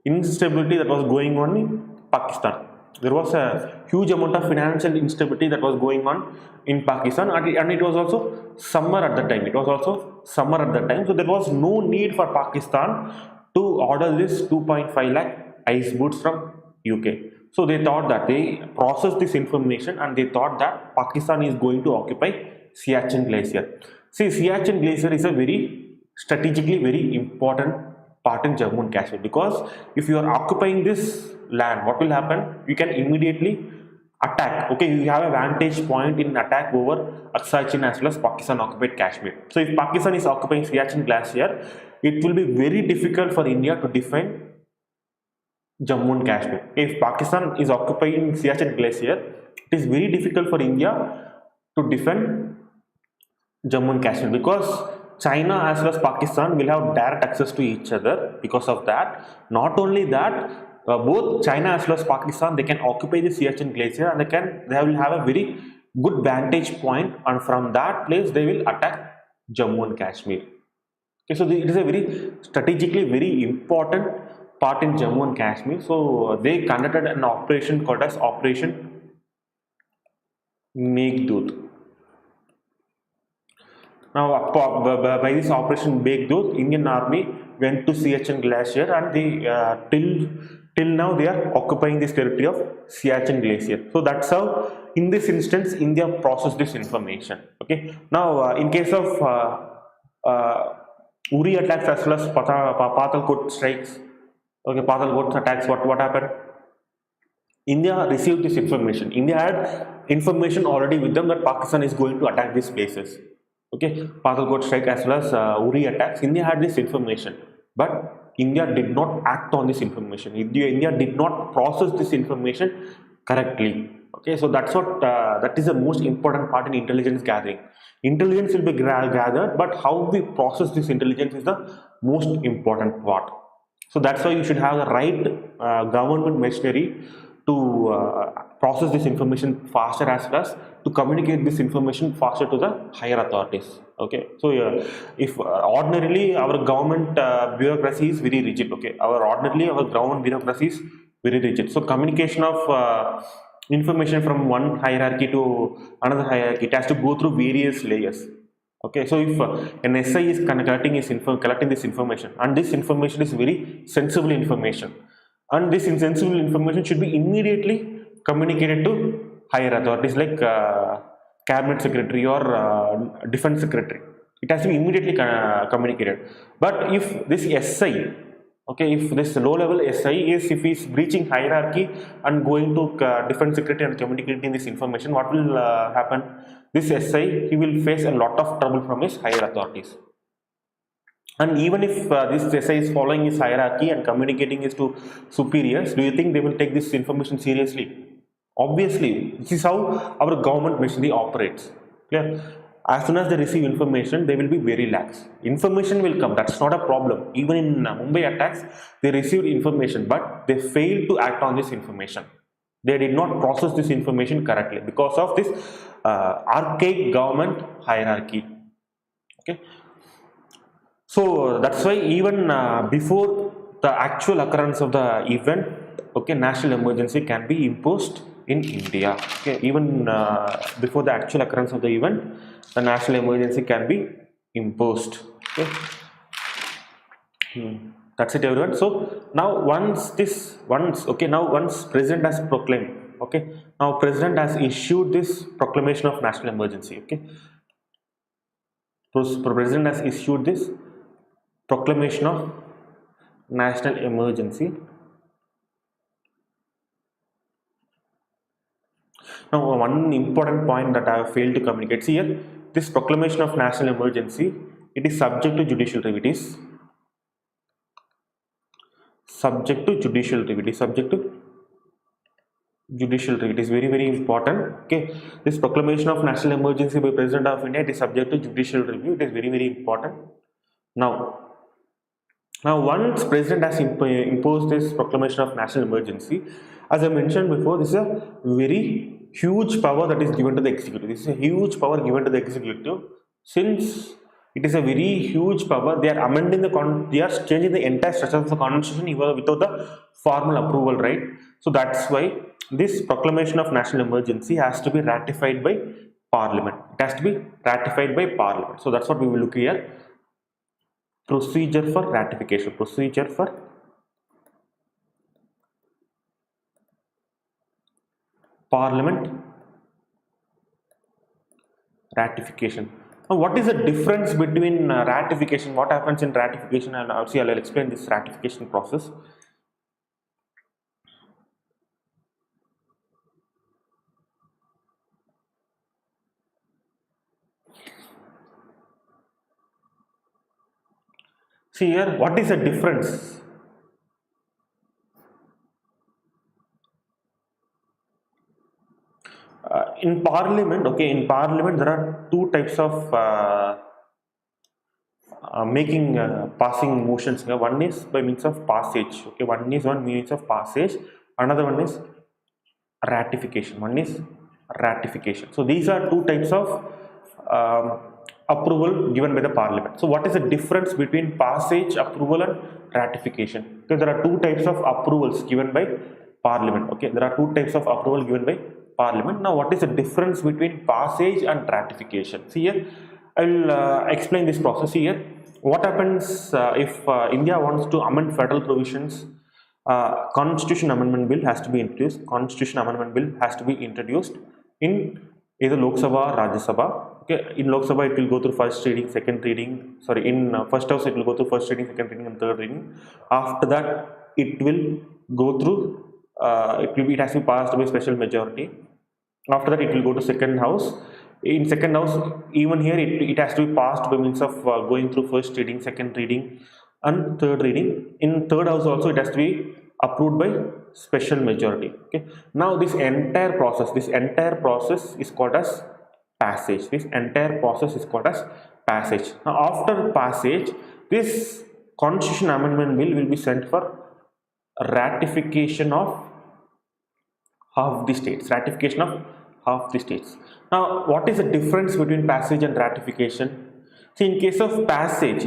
instability that was going on in Pakistan. There was a huge amount of financial instability that was going on in Pakistan, and it was also summer at the time. It was also summer at the time, so there was no need for Pakistan to order this 2.5 lakh ice boots from UK. So they thought that they processed this information and they thought that Pakistan is going to occupy Siachen Glacier. See, Siachen Glacier is a very strategically very important part in Jammu and Kashmir, because if you are occupying this land, what will happen? You can immediately attack. Okay, you have a vantage point in attack over Aksai Chin as well as Pakistan occupied Kashmir. So if Pakistan is occupying Siachen Glacier, it will be very difficult for India to defend Jammu and Kashmir. If Pakistan is occupying Siachen Glacier, it is very difficult for India to defend Jammu and Kashmir, because China as well as Pakistan will have direct access to each other because of that. Not only that, both China as well as Pakistan, they can occupy the Siachen Glacier, and they will have a very good vantage point, and from that place they will attack Jammu and Kashmir. Okay, so it is a very strategically very important part in Jammu and Kashmir. So they conducted an operation called as Operation Meghdoot. Now, by this Operation Meghdoot, Indian Army went to Siachen Glacier, and they till now they are occupying this territory of Siachen Glacier. So that's how, in this instance, India processed this information. Okay. Now, in case of Uri attacks as well as Patalkot strikes, okay, Patalkot attacks, what happened? India received this information. India had information already with them that Pakistan is going to attack these places. Okay, Patalkot strike as well as Uri attacks. India had this information, but India did not act on this information. India did not process this information correctly. Okay, so that's what that is the most important part in intelligence gathering. Intelligence will be gathered, but how we process this intelligence is the most important part. So that's why you should have the right government machinery to process this information faster, as well as to communicate this information faster to the higher authorities. Okay, so if ordinarily our government bureaucracy is very rigid. Okay, our government bureaucracy is very rigid. So communication of information from one hierarchy to another hierarchy, it has to go through various layers. Okay, so if an SI is collecting this information, and this information is very sensible information, and this sensible information should be immediately communicated to higher authorities like cabinet secretary or defense secretary. It has to be immediately communicated. But if this SI, Okay, if this low level SI is, if he is breaching hierarchy and going to defense secretary and communicating this information, what will happen? This SI, he will face a lot of trouble from his higher authorities. And even if this SI is following his hierarchy and communicating it to superiors, do you think they will take this information seriously? Obviously, this is how our government machinery operates. Clear? As soon as they receive information, they will be very lax. Information will come, that's not a problem. Even in Mumbai attacks, they received information, but they failed to act on this information. They did not process this information correctly because of this archaic government hierarchy. Okay. So that's why even before the actual occurrence of the event, okay, national emergency can be imposed in India. Okay, even before the actual occurrence of the event, the national emergency can be imposed. Okay. That's it, everyone. So now once president has proclaimed, okay, now president has issued this proclamation of national emergency. Okay, so president has issued this proclamation of national emergency. Now one important point that I have failed to communicate, see here, this proclamation of national emergency, it is subject to judicial review. It is subject to judicial review. It is subject to judicial review. It is very, very important. Okay, this proclamation of national emergency by President of India, it is subject to judicial review. It is very, very important. Now once president has imposed this proclamation of national emergency, as I mentioned before, this is a very huge power that is given to the executive. This is a huge power given to the executive. Since it is a very huge power, they are amending they are changing the entire structure of the constitution even without the formal approval, right? So that's why this proclamation of national emergency has to be ratified by parliament. It has to be ratified by parliament. So that's what we will look here. Procedure for ratification. Procedure for parliament ratification. Now, what is the difference between ratification? What happens in ratification? And I'll explain this ratification process. See here, what is the difference? In parliament, okay, in parliament there are two types of passing motions. One is by means of passage. Okay, one means of passage. Another one is ratification. One is ratification. So these are two types of approval given by the parliament. So what is the difference between passage approval and ratification? Okay, there are two types of approvals given by parliament. Okay, there are two types of approval given by parliament. Now what is the difference between passage and ratification? See here, I will explain this process here. What happens if India wants to amend federal provisions? Constitution amendment bill has to be introduced. Constitution amendment bill has to be introduced in either Lok Sabha or Rajya Sabha. Okay, in Lok Sabha it will go through first reading, second reading. Sorry, in first house it will go through first reading, second reading, and third reading. After that, it will go through. It has to be passed by special majority. After that, it will go to second house. In second house, even here it has to be passed by means of going through first reading, second reading, and third reading. In third house also it has to be approved by special majority. Okay. Now this entire process is called as passage. This entire process is called as passage. Now after passage, this constitution amendment bill will be sent for ratification of half the states. Ratification of half the states. Now what is the difference between passage and ratification? See, in case of passage,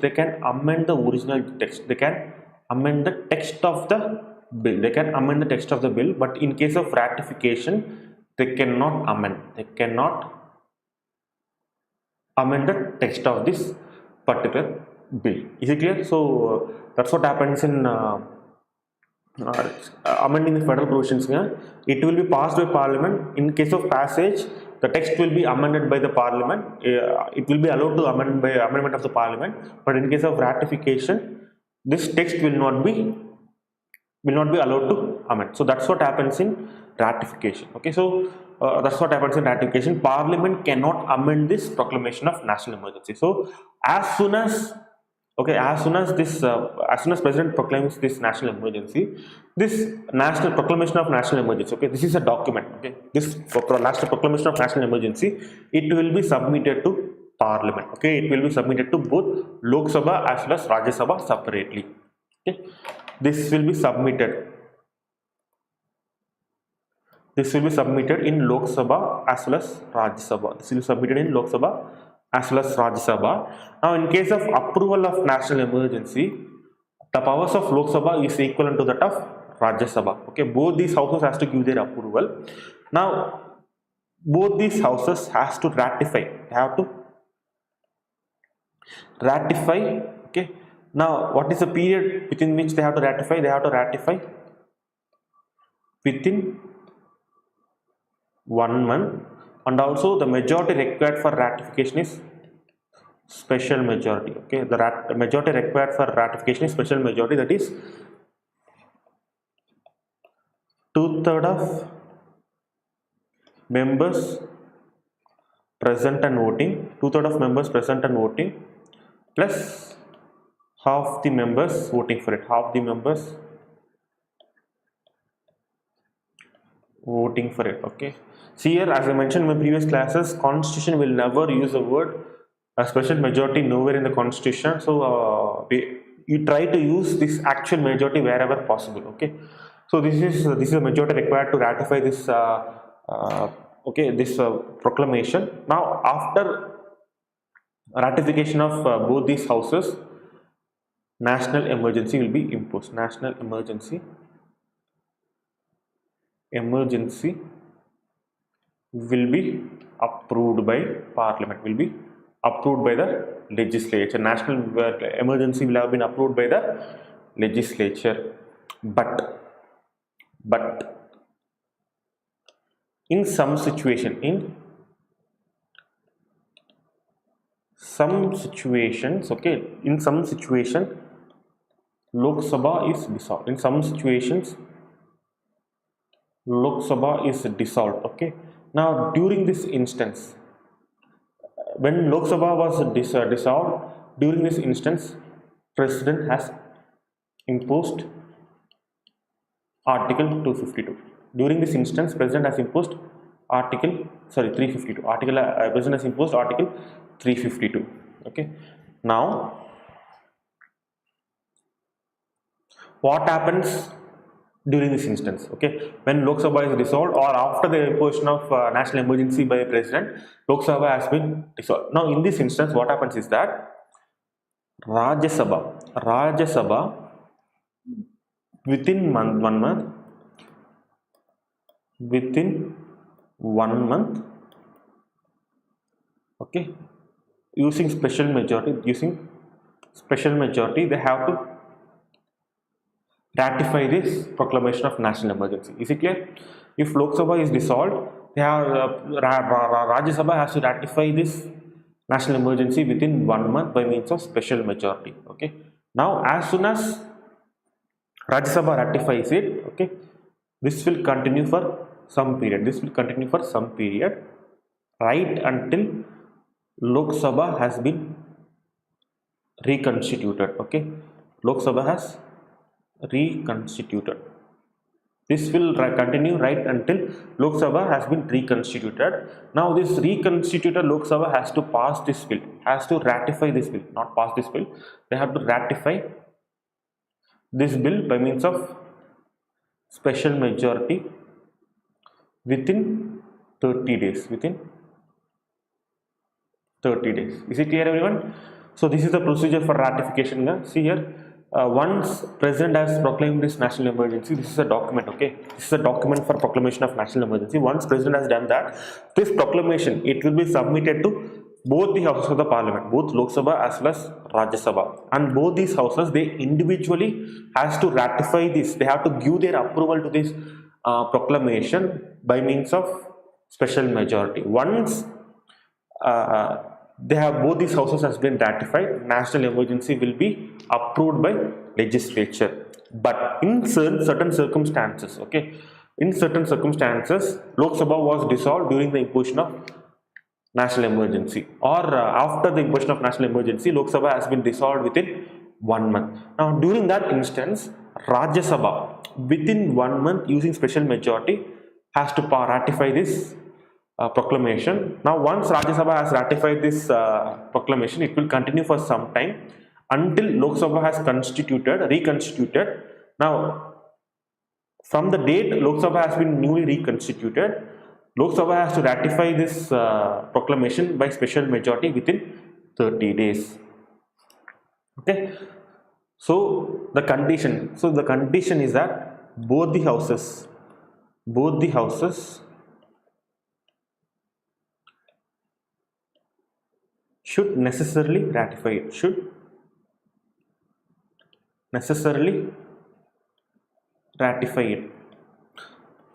they can amend the original text. They can amend the text of the bill. But in case of ratification, they cannot amend. They cannot amend the text of this particular bill. Is it clear? So that's what happens in amending the federal provisions. It will be passed by parliament. In case of passage, the text will be amended by the parliament. It will be allowed to amend by amendment of the parliament. But in case of ratification, this text will not be allowed to amend. So that's what happens in ratification. Okay, so that's what happens in ratification. Parliament cannot amend this proclamation of national emergency. So as soon as as soon as president proclaims this national emergency, this national proclamation of national emergency, okay, this is a document. Okay, this national proclamation of national emergency, it will be submitted to parliament. Okay, it will be submitted to both Lok Sabha as well as Rajya Sabha separately. Okay, this will be submitted. This will be submitted in Lok Sabha as well as Rajya Sabha. This will be submitted in Lok Sabha as well as Rajya Sabha. Now, in case of approval of national emergency, the powers of Lok Sabha is equivalent to that of Rajya Sabha. Okay, both these houses has to give their approval. Now, both these houses has to ratify. They have to ratify. Okay. Now, what is the period within which they have to ratify? They have to ratify within 1 month, and also the majority required for ratification is special majority. Okay, the majority required for ratification is special majority, that is 2/3 of members present and voting, 2/3 of members present and voting, plus half the members voting for it, half the members voting for it. Okay, see here, as I mentioned in my previous classes, constitution will never use the word a special majority nowhere in the constitution. So you try to use this actual majority wherever possible. Okay, so this is a majority required to ratify this proclamation. Now, after ratification of both these houses, national emergency will be imposed. National emergency will be approved by parliament, will be approved by the legislature. National emergency will have been approved by the legislature, but in some situations, okay, in some situation Lok Sabha is dissolved. In some situations Lok Sabha is dissolved. Okay, now during this instance, when Lok Sabha was dissolved, during this instance, President has imposed Article 252. During this instance, President has imposed Article 352. President has imposed Article 352. Okay, now what happens during this instance? Okay, when Lok Sabha is dissolved or after the imposition of national emergency by President, Lok Sabha has been dissolved. Now, in this instance, what happens is that Rajya Sabha within 1 month, okay, using special majority, they have to ratify this proclamation of national emergency. Is it clear? If Lok Sabha is dissolved, they have Rajya Sabha has to ratify this national emergency within 1 month by means of special majority. Okay, now as soon as Rajya Sabha ratifies it, okay, this will continue for some period. Right until Lok Sabha has been reconstituted. Okay, Lok Sabha has reconstituted. This will continue right until Lok Sabha has been reconstituted. Now, this reconstituted Lok Sabha has to pass this bill, has to ratify this bill, not pass this bill. They have to ratify this bill by means of special majority within 30 days. Within 30 days. Is it clear, everyone? So this is the procedure for ratification. See here, once President has proclaimed this national emergency, this is a document. Okay, this is a document for proclamation of national emergency. Once President has done that, this proclamation, it will be submitted to both the houses of the parliament, both Lok Sabha as well as Rajya Sabha, and both these houses, they individually has to ratify this. They have to give their approval to this proclamation by means of special majority. Once they have both these houses has been ratified, national emergency will be approved by legislature. But in certain circumstances, okay, in certain circumstances, Lok Sabha was dissolved during the imposition of national emergency, or after the imposition of national emergency, Lok Sabha has been dissolved within 1 month. Now, during that instance, Rajya Sabha within 1 month using special majority has to ratify this proclamation. Now, once Rajya Sabha has ratified this proclamation, it will continue for some time until Lok Sabha has reconstituted. Now, from the date Lok Sabha has been newly reconstituted, Lok Sabha has to ratify this proclamation by special majority within 30 days. Okay. So the condition is that both the houses should necessarily ratify it. Should necessarily ratify it.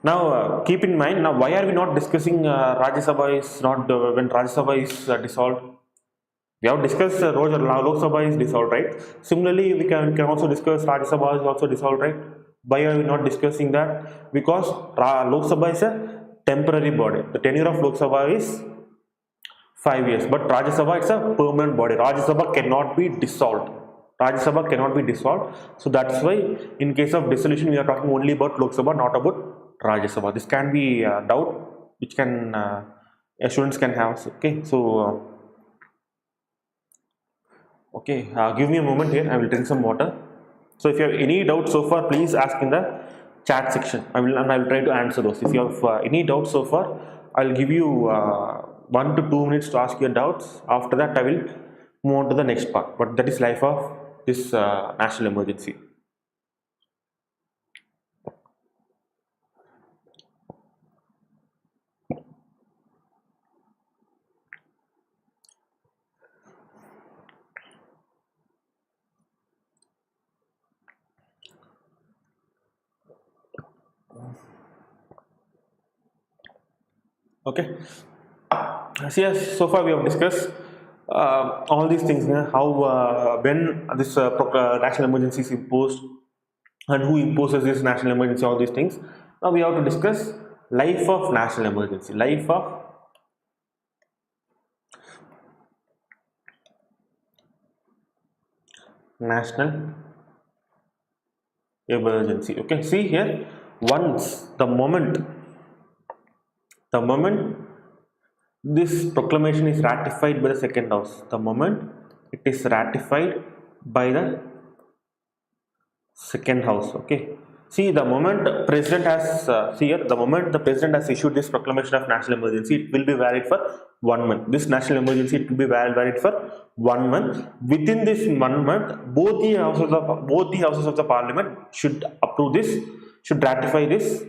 Now, keep in mind. Now, why are we not discussing Rajya Sabha is not when Rajya Sabha is dissolved? We have discussed Lok Sabha is dissolved, right? Similarly, we can also discuss Rajya Sabha is also dissolved, right? Why are we not discussing that? Because Lok Sabha is a temporary body. The tenure of Lok Sabha is 5 years, but Rajya Sabha is a permanent body. Rajya Sabha cannot be dissolved. Rajya Sabha cannot be dissolved. So that's why, in case of dissolution, we are talking only about Lok Sabha, not about Rajya Sabha. This can be a doubt which can students can have. Okay, so. Okay, give me a moment here. I will drink some water. So if you have any doubts so far, please ask in the chat section. I will try to answer those. If you have any doubts so far, I will give you 1 to 2 minutes to ask your doubts. After that, I will move on to the next part. But that is life of this national emergency. Okay. So yes, so far we have discussed all these things. How when this national emergency is imposed and who imposes this national emergency. All these things. Now we have to discuss life of national emergency. Life of national emergency. Okay. See here. Once the moment this proclamation is ratified by the second house, the moment it is ratified by the second house. Okay, see, the moment president has the moment the president has issued this proclamation of national emergency, it will be valid for 1 month. This national emergency, it will be valid for 1 month. Within this 1 month, both the houses of the parliament should approve this, should ratify this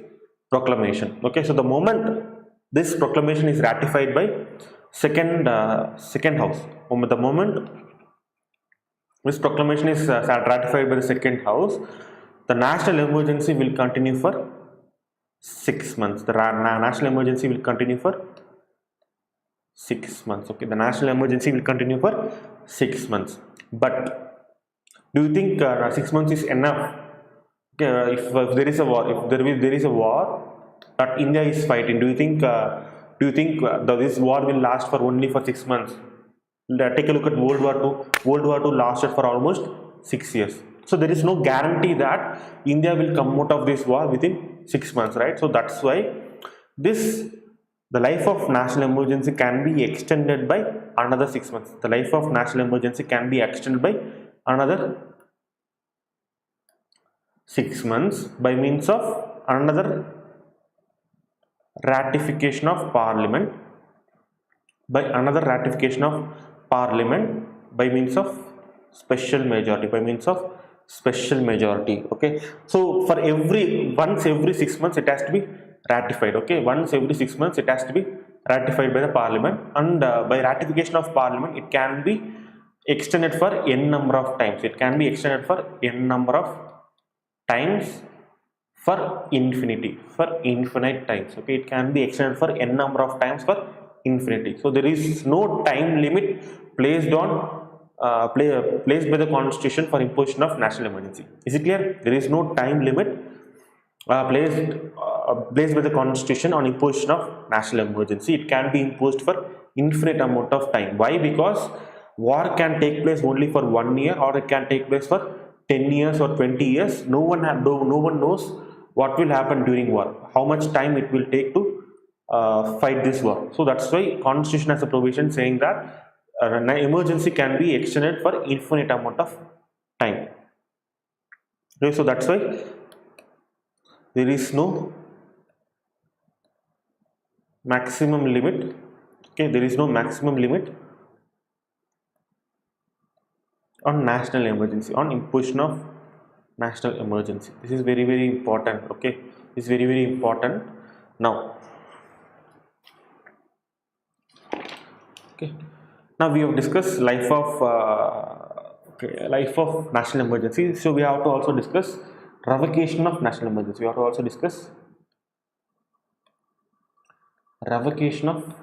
proclamation. Okay, so the moment this proclamation is ratified by second house, the moment this proclamation is ratified by the second house, the national emergency will continue for 6 months. The national emergency will continue for 6 months. Okay, the national emergency will continue for 6 months. But do you think 6 months is enough? Okay, if there is a war, if there is a war that India is fighting, do you think this war will last for only for 6 months? Take a look at World War II. World War II lasted for almost 6 years. So there is no guarantee that India will come out of this war within 6 months, right? So that's why the life of national emergency can be extended by another 6 months. The life of national emergency can be extended by another 6 months by means of another ratification of parliament, by means of special majority. Okay, so for once every 6 months it has to be ratified. Okay, once every 6 months it has to be ratified by the parliament, and by ratification of parliament it can be extended for n number of times. It can be extended for n number of times for infinite times. Okay, it can be extended for n number of times for infinity. So there is no time limit placed on placed by the constitution for imposition of national emergency. Is it clear? There is no time limit placed by the constitution on imposition of national emergency. It can be imposed for infinite amount of time. Why? Because war can take place only for 1 year, or it can take place for 10 years or 20 years. No one knows what will happen during war, how much time it will take to fight this war. So that's why constitution has a provision saying that an emergency can be extended for infinite amount of time. Okay, so that's why there is no maximum limit. Okay, there is no maximum limit on national emergency, on imposition of national emergency. This is very important. Okay, this is very important. Now, okay, now we have discussed life of life of national emergency. So we have to also discuss revocation of national emergency. We have to also discuss revocation of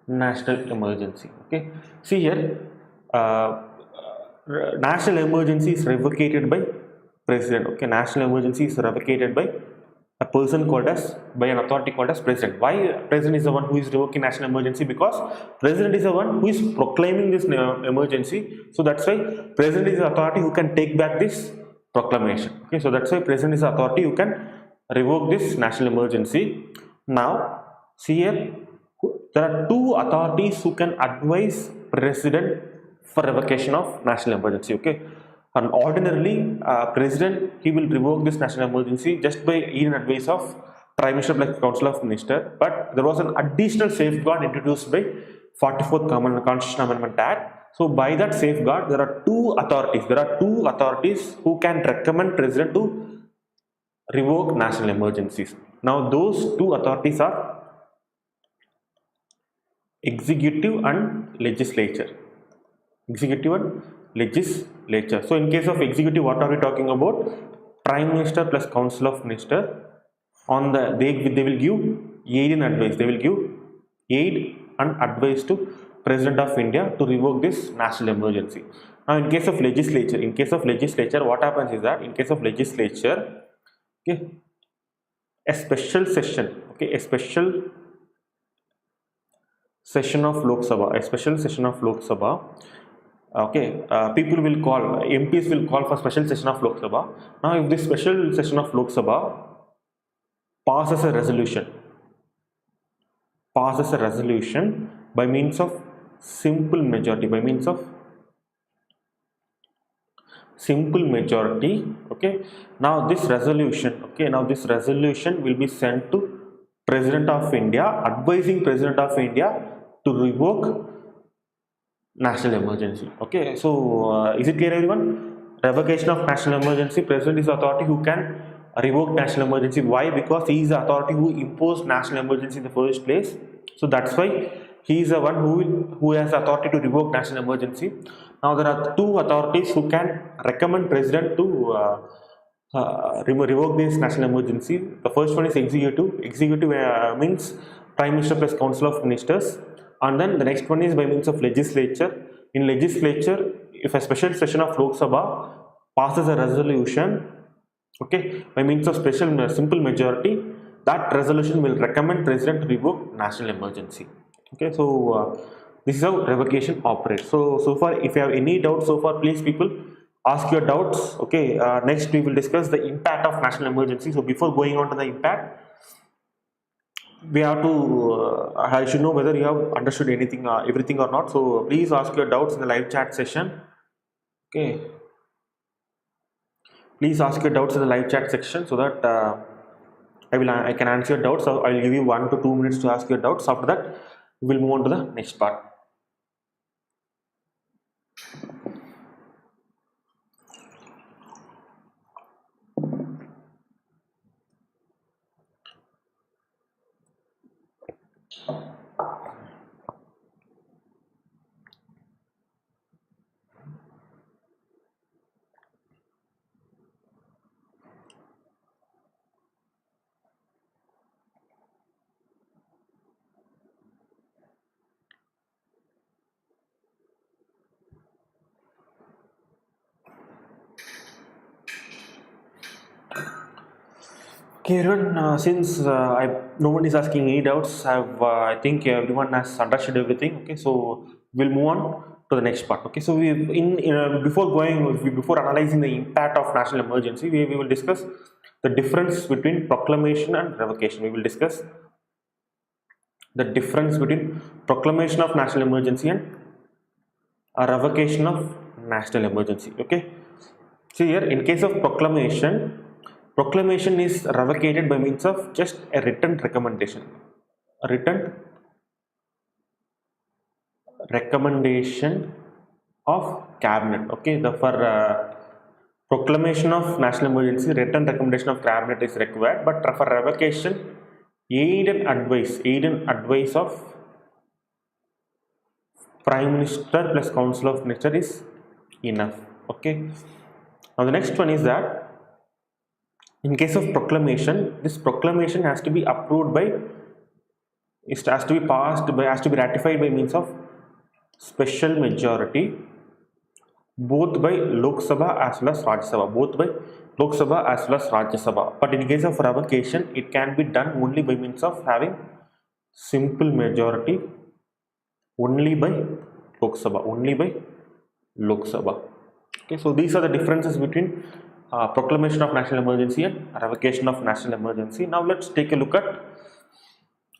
national emergency. Okay, see here, national emergency is revocated by president. Okay, national emergency is revocated by a person called as, by an authority called as president. Why president is the one who is revoking national emergency? Because president is the one who is proclaiming this emergency. So that's why president is the authority who can take back this proclamation. Okay, so that's why president is the authority who can revoke this national emergency. Now see here, there are two authorities who can advise president for revocation of national emergency. Okay, and ordinarily president, he will revoke this national emergency just by in advice of prime minister plus council of minister. But there was an additional safeguard introduced by 44th Constitution Amendment Act. So by that safeguard, there are two authorities who can recommend president to revoke national emergencies. Now those two authorities are executive and legislature. Executive and legislature. So in case of executive, what are we talking about? Prime minister plus council of minister. On the they will give aid and advice. They will give aid and advice to president of India to revoke this national emergency. Now in case of legislature, what happens is that in case of legislature, okay, a special session, okay, a special session of Lok Sabha, okay, people will call, MPs will call for special session of Lok Sabha. Now if this special session of Lok Sabha passes a resolution by means of simple majority, okay, now this resolution will be sent to president of India, advising president of India to revoke national emergency. Okay, so is it clear, everyone? Revocation of national emergency, president is the authority who can revoke national emergency. Why? Because he is the authority who imposed national emergency in the first place. So that's why he is the one who has authority to revoke national emergency. Now there are two authorities who can recommend president to revoke this national emergency. The first one is executive. Means prime minister plus council of ministers, and then the next one is by means of legislature. In legislature, if a special session of Lok Sabha passes a resolution, okay, by means of simple majority, that resolution will recommend president to revoke national emergency. Okay, so this is how revocation operates. So far, if you have any doubts so far, please people ask your doubts. Okay, next we will discuss the impact of national emergency. So before going on to the impact, we have to I should know whether you have understood anything, everything or not. So please ask your doubts in the live chat session. Okay, please ask your doubts in the live chat section so that I can answer your doubts. So I'll give you 1 to 2 minutes to ask your doubts. After that, we will move on to the next part. Okay, everyone, since no one is asking any doubts, I think everyone has understood everything. Okay, so we'll move on to the next part. Okay, so before analyzing the impact of national emergency, we will discuss the difference between proclamation and revocation. We will discuss the difference between proclamation of national emergency and a revocation of national emergency. Okay, so here in case of proclamation is revocated by means of just a written recommendation, a written recommendation of cabinet. Okay, the for proclamation of national emergency, written recommendation of cabinet is required, but for revocation, aid and advice of prime minister plus council of minister is enough. Okay, now the next one is that in case of proclamation, this proclamation has to be approved by, it has to be passed by, has to be ratified by means of special majority, both by Lok Sabha as well as Rajya Sabha, both by Lok Sabha as well as Rajya Sabha. But in case of revocation, it can be done only by means of having simple majority, only by Lok Sabha, only by Lok Sabha. Okay, so these are the differences between proclamation of national emergency and revocation of national emergency. Now let's take a look at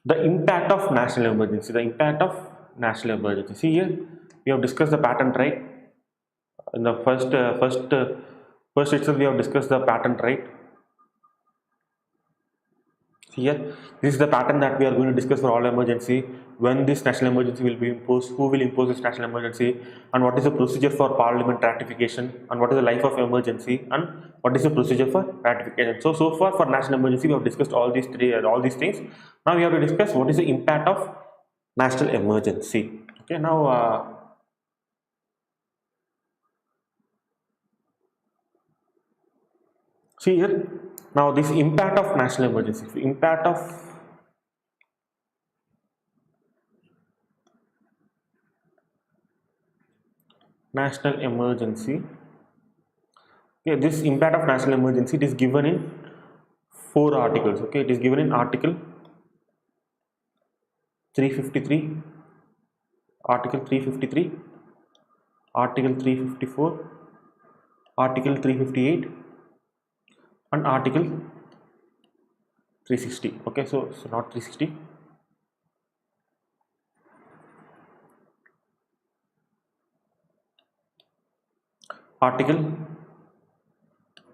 the impact of national emergency. The impact of national emergency. See here, we have discussed the pattern, right? In the first itself, we have discussed the pattern, right? Here, this is the pattern that we are going to discuss for all emergency. When this national emergency will be imposed, who will impose this national emergency, and what is the procedure for parliament ratification, and what is the life of emergency, and what is the procedure for ratification. So far for national emergency, we have discussed all these things. Now we have to discuss what is the impact of national emergency. Okay, now see here. Now this impact of national emergency, impact of national emergency. Okay, this impact of national emergency, it is given in 4 articles. Okay, it is given in Article 353, Article 353, Article 354, Article 358, and Article 360. Okay, so not 360. Article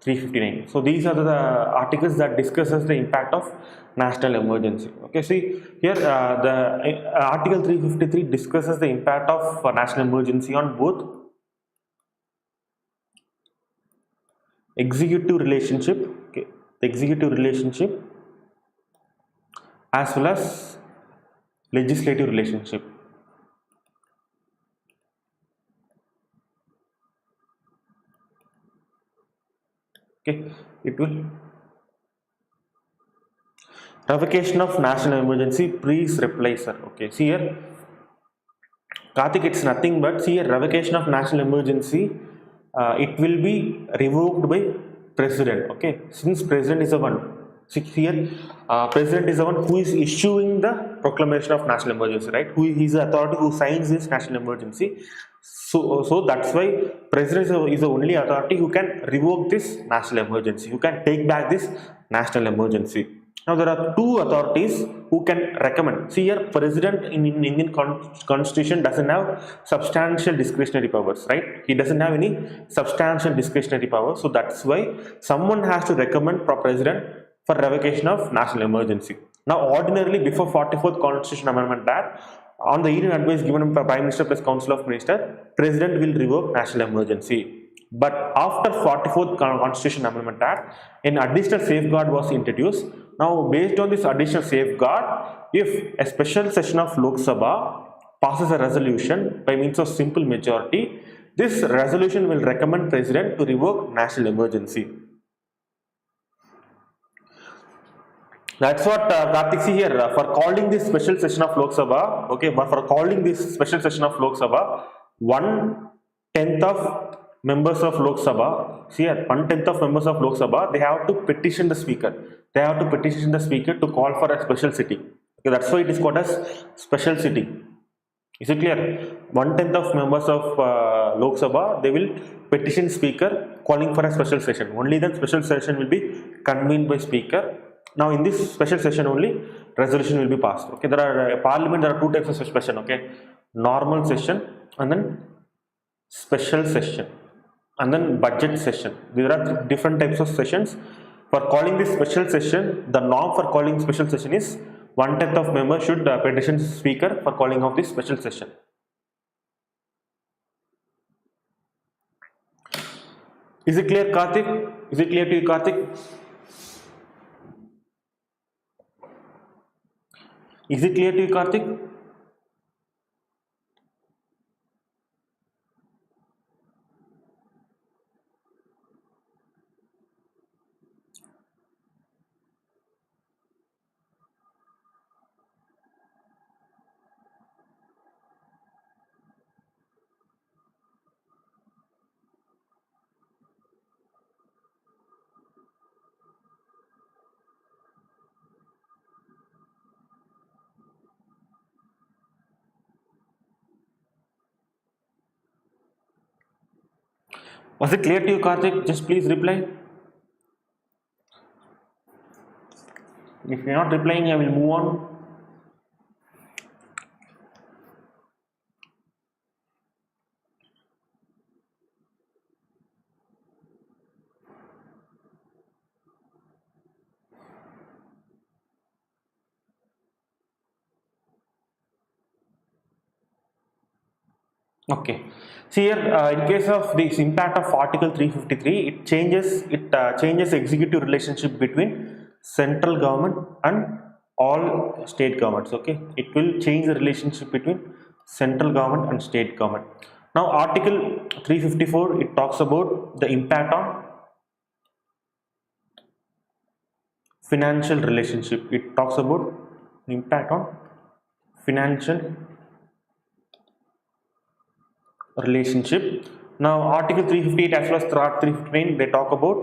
359. So these are the articles that discusses the impact of national emergency. Okay, see here the Article 353 discusses the impact of national emergency on both executive relationship, okay, executive relationship as well as legislative relationship. Okay, it will revocation of national emergency, please reply sir. Okay, see here Karthik, it's nothing but, see here, revocation of national emergency, it will be revoked by president. Okay, since president is the one, see here president is the one who is issuing the proclamation of national emergency, right? Who is the authority who signs this national emergency. So that's why president is the only authority who can revoke this national emergency, who can take back this national emergency. Now there are 2 authorities who can recommend. See here, president in Indian constitution doesn't have substantial discretionary powers, right? He doesn't have any substantial discretionary powers. So that's why someone has to recommend president for revocation of national emergency. Now ordinarily before 44th Constitution Amendment Act, on the Indian advice given by Prime Minister plus Council of Ministers, President will revoke national emergency. But after 44th Constitution Amendment Act, an additional safeguard was introduced. Now, based on this additional safeguard, if a special session of Lok Sabha passes a resolution by means of simple majority, this resolution will recommend President to revoke national emergency. That's what Karthik, see here, for calling this special session of Lok Sabha, okay, but for calling this special session of Lok Sabha, 1/10 of members of Lok Sabha, see here, 1/10 of members of Lok Sabha, they have to petition the speaker. they have to petition the speaker to call for a special sitting. Okay, that's why it is called as special sitting. Is it clear? 1/10 of members of Lok Sabha, they will petition speaker calling for a special session. Only then special session will be convened by speaker. Now in this special session only resolution will be passed. Okay, there are parliament, there are two types of session. Okay, normal session and then special session and then budget session. There are different types of sessions. For calling this special session, the norm for calling special session is 1/10 of members should petition speaker for calling of this special session. Is it clear, Karthik? Is it clear to you, Karthik? Is it clear to you, Karthik? Was it clear to you, Karthik? Just please reply. If you are not replying, I will move on. Okay. See here, in case of this impact of Article 353, it changes executive relationship between central government and all state governments. Okay, it will change the relationship between central government and state government. Now, Article 354, it talks about the impact on financial relationship. It talks about impact on financial relationship. Now, Article 358 as well as Article 359, they talk about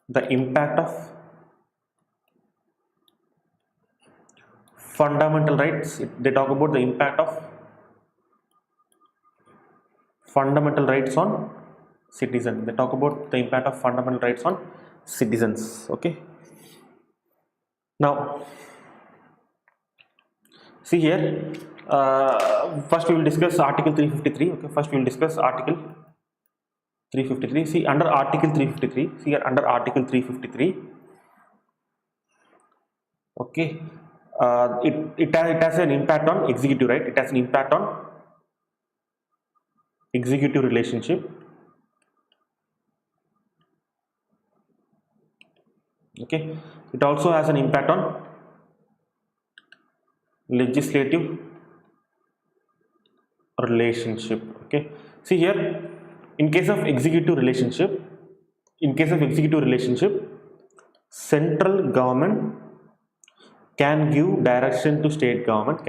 the impact of fundamental rights. They talk about the impact of fundamental rights on citizens. They talk about the impact of fundamental rights on citizens. Okay. Now, see here. First we will discuss Article 353. Okay, first we will discuss Article 353. See, under Article 353, see here under Article 353, okay, it has an impact on executive, right? It has an impact on executive relationship. Okay, it also has an impact on legislative relationship. Okay, see here, in case of executive relationship, central government can give direction to state government,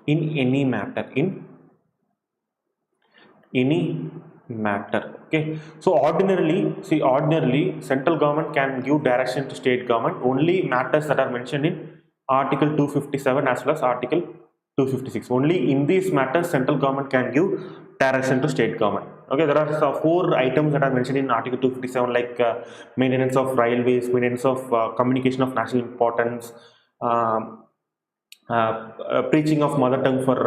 in any matter, Okay, so ordinarily central government can give direction to state government only matters that are mentioned in Article 257 as well as Article 256. Only in these matters central government can give direction to state government. Okay, there are 4 items that are mentioned in Article 257, like maintenance of railways, maintenance of communication of national importance, preaching of mother tongue for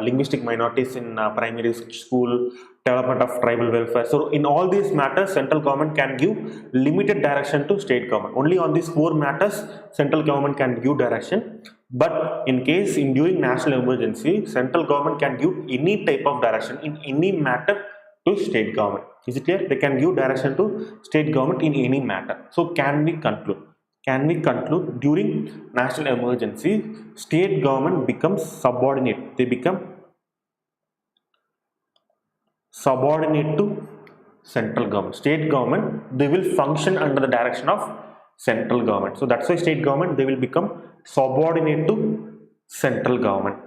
linguistic minorities in primary school, development of tribal welfare. So in all these matters central government can give limited direction to state government. Only on these 4 matters central government can give direction, but in case during national emergency central government can give any type of direction in any matter to state government. Is it clear? They can give direction to state government in any matter. So can we conclude during national emergency state government becomes subordinate, they become subordinate to central government. State government, they will function under the direction of central government. So that's why state government, they will become subordinate to central government.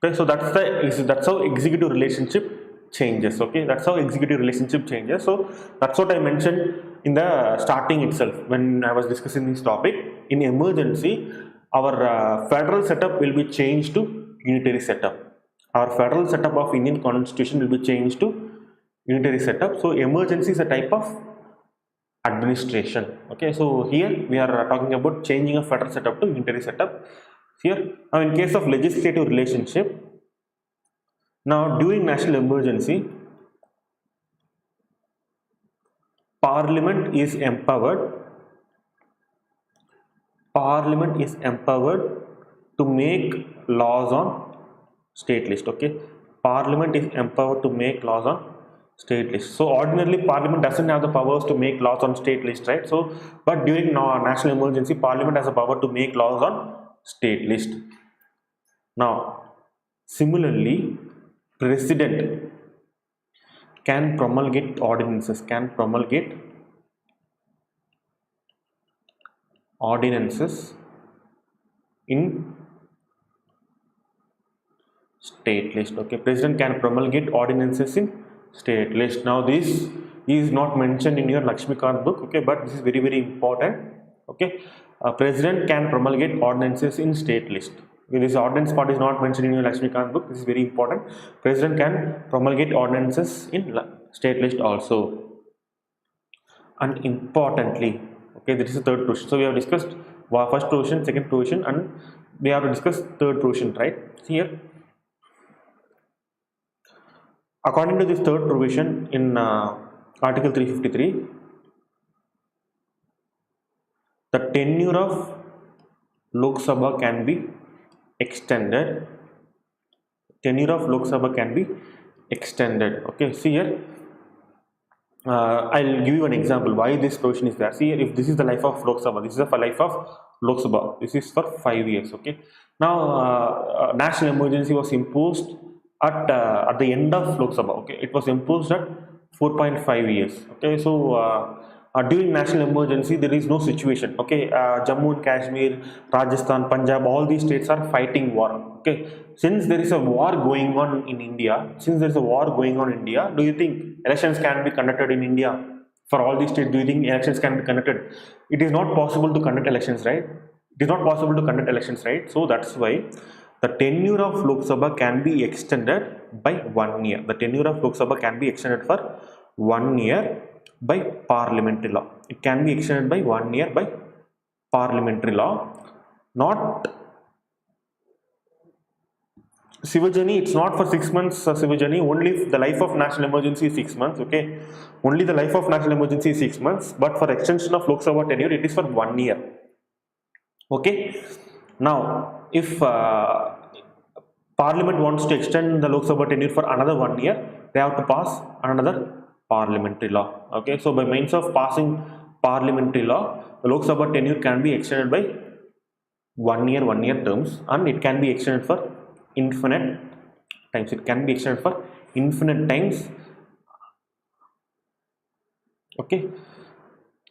Okay, so that's how executive relationship changes. Okay, that's how executive relationship changes. So that's what I mentioned in the starting itself when I was discussing this topic. In emergency, our federal setup will be changed to unitary setup. Our federal setup of Indian constitution will be changed to unitary setup. So emergency is a type of administration. Okay, so here we are talking about changing a federal setup to unitary setup. Here, now in case of legislative relationship, now during national emergency, Parliament is empowered. Parliament is empowered to make laws on state list. Okay, Parliament is empowered to make laws on state list. So ordinarily, Parliament doesn't have the powers to make laws on state list, right? So, but during national emergency, Parliament has the power to make laws on state list. Now, similarly, President can promulgate ordinances. In state list. Okay, President can promulgate ordinances in state list. Now this is not mentioned in your Lakshmikant book. Okay, but this is very, very important. Okay, President can promulgate ordinances in state list. This ordinance part is not mentioned in your Lakshmikant book. This is very important. President can promulgate ordinances in state list also. And importantly, okay, this is the third provision. So we have discussed first provision, second provision, and we have to discuss third provision, right? Here, according to this third provision in Article 353, the tenure of Lok Sabha can be extended. Okay, see here, I'll give you an example why this provision is there. See here, if this is the life of Lok Sabha, this is the life of Lok Sabha, this is for 5 years. Okay, now national emergency was imposed at the end of Lok Sabha. Okay, it was imposed at 4.5 years. Okay, so during national emergency there is no situation. Okay, Jammu and Kashmir, Rajasthan, Punjab, all these states are fighting war. Okay, since there is a war going on in India, do you think elections can be conducted in India for all these states? Do you think elections can be conducted? It is not possible to conduct elections, right? So that's why the tenure of Lok Sabha can be extended by 1 year. The tenure of Lok Sabha can be extended for 1 year by parliamentary law. It can be extended by 1 year by parliamentary law. Not Sivajani, it's not for 6 months, Sivajani. Only if the life of national emergency is 6 months. Okay, only the life of national emergency is 6 months, but for extension of Lok Sabha tenure, it is for 1 year. Okay, now if Parliament wants to extend the Lok Sabha tenure for another 1 year, they have to pass another parliamentary law. Okay, so by means of passing parliamentary law, the Lok Sabha tenure can be extended by 1 year terms, and it can be extended for infinite times. Okay,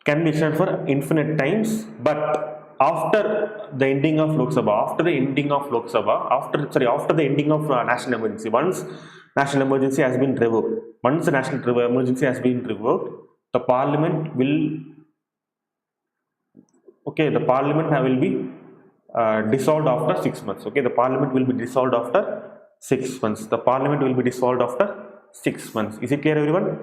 can be extended for infinite times, but after the ending of Lok Sabha, after the ending of national emergency, once national emergency has been revoked, the parliament will be dissolved after 6 months. Okay, the parliament will be dissolved after 6 months. Is it clear, everyone?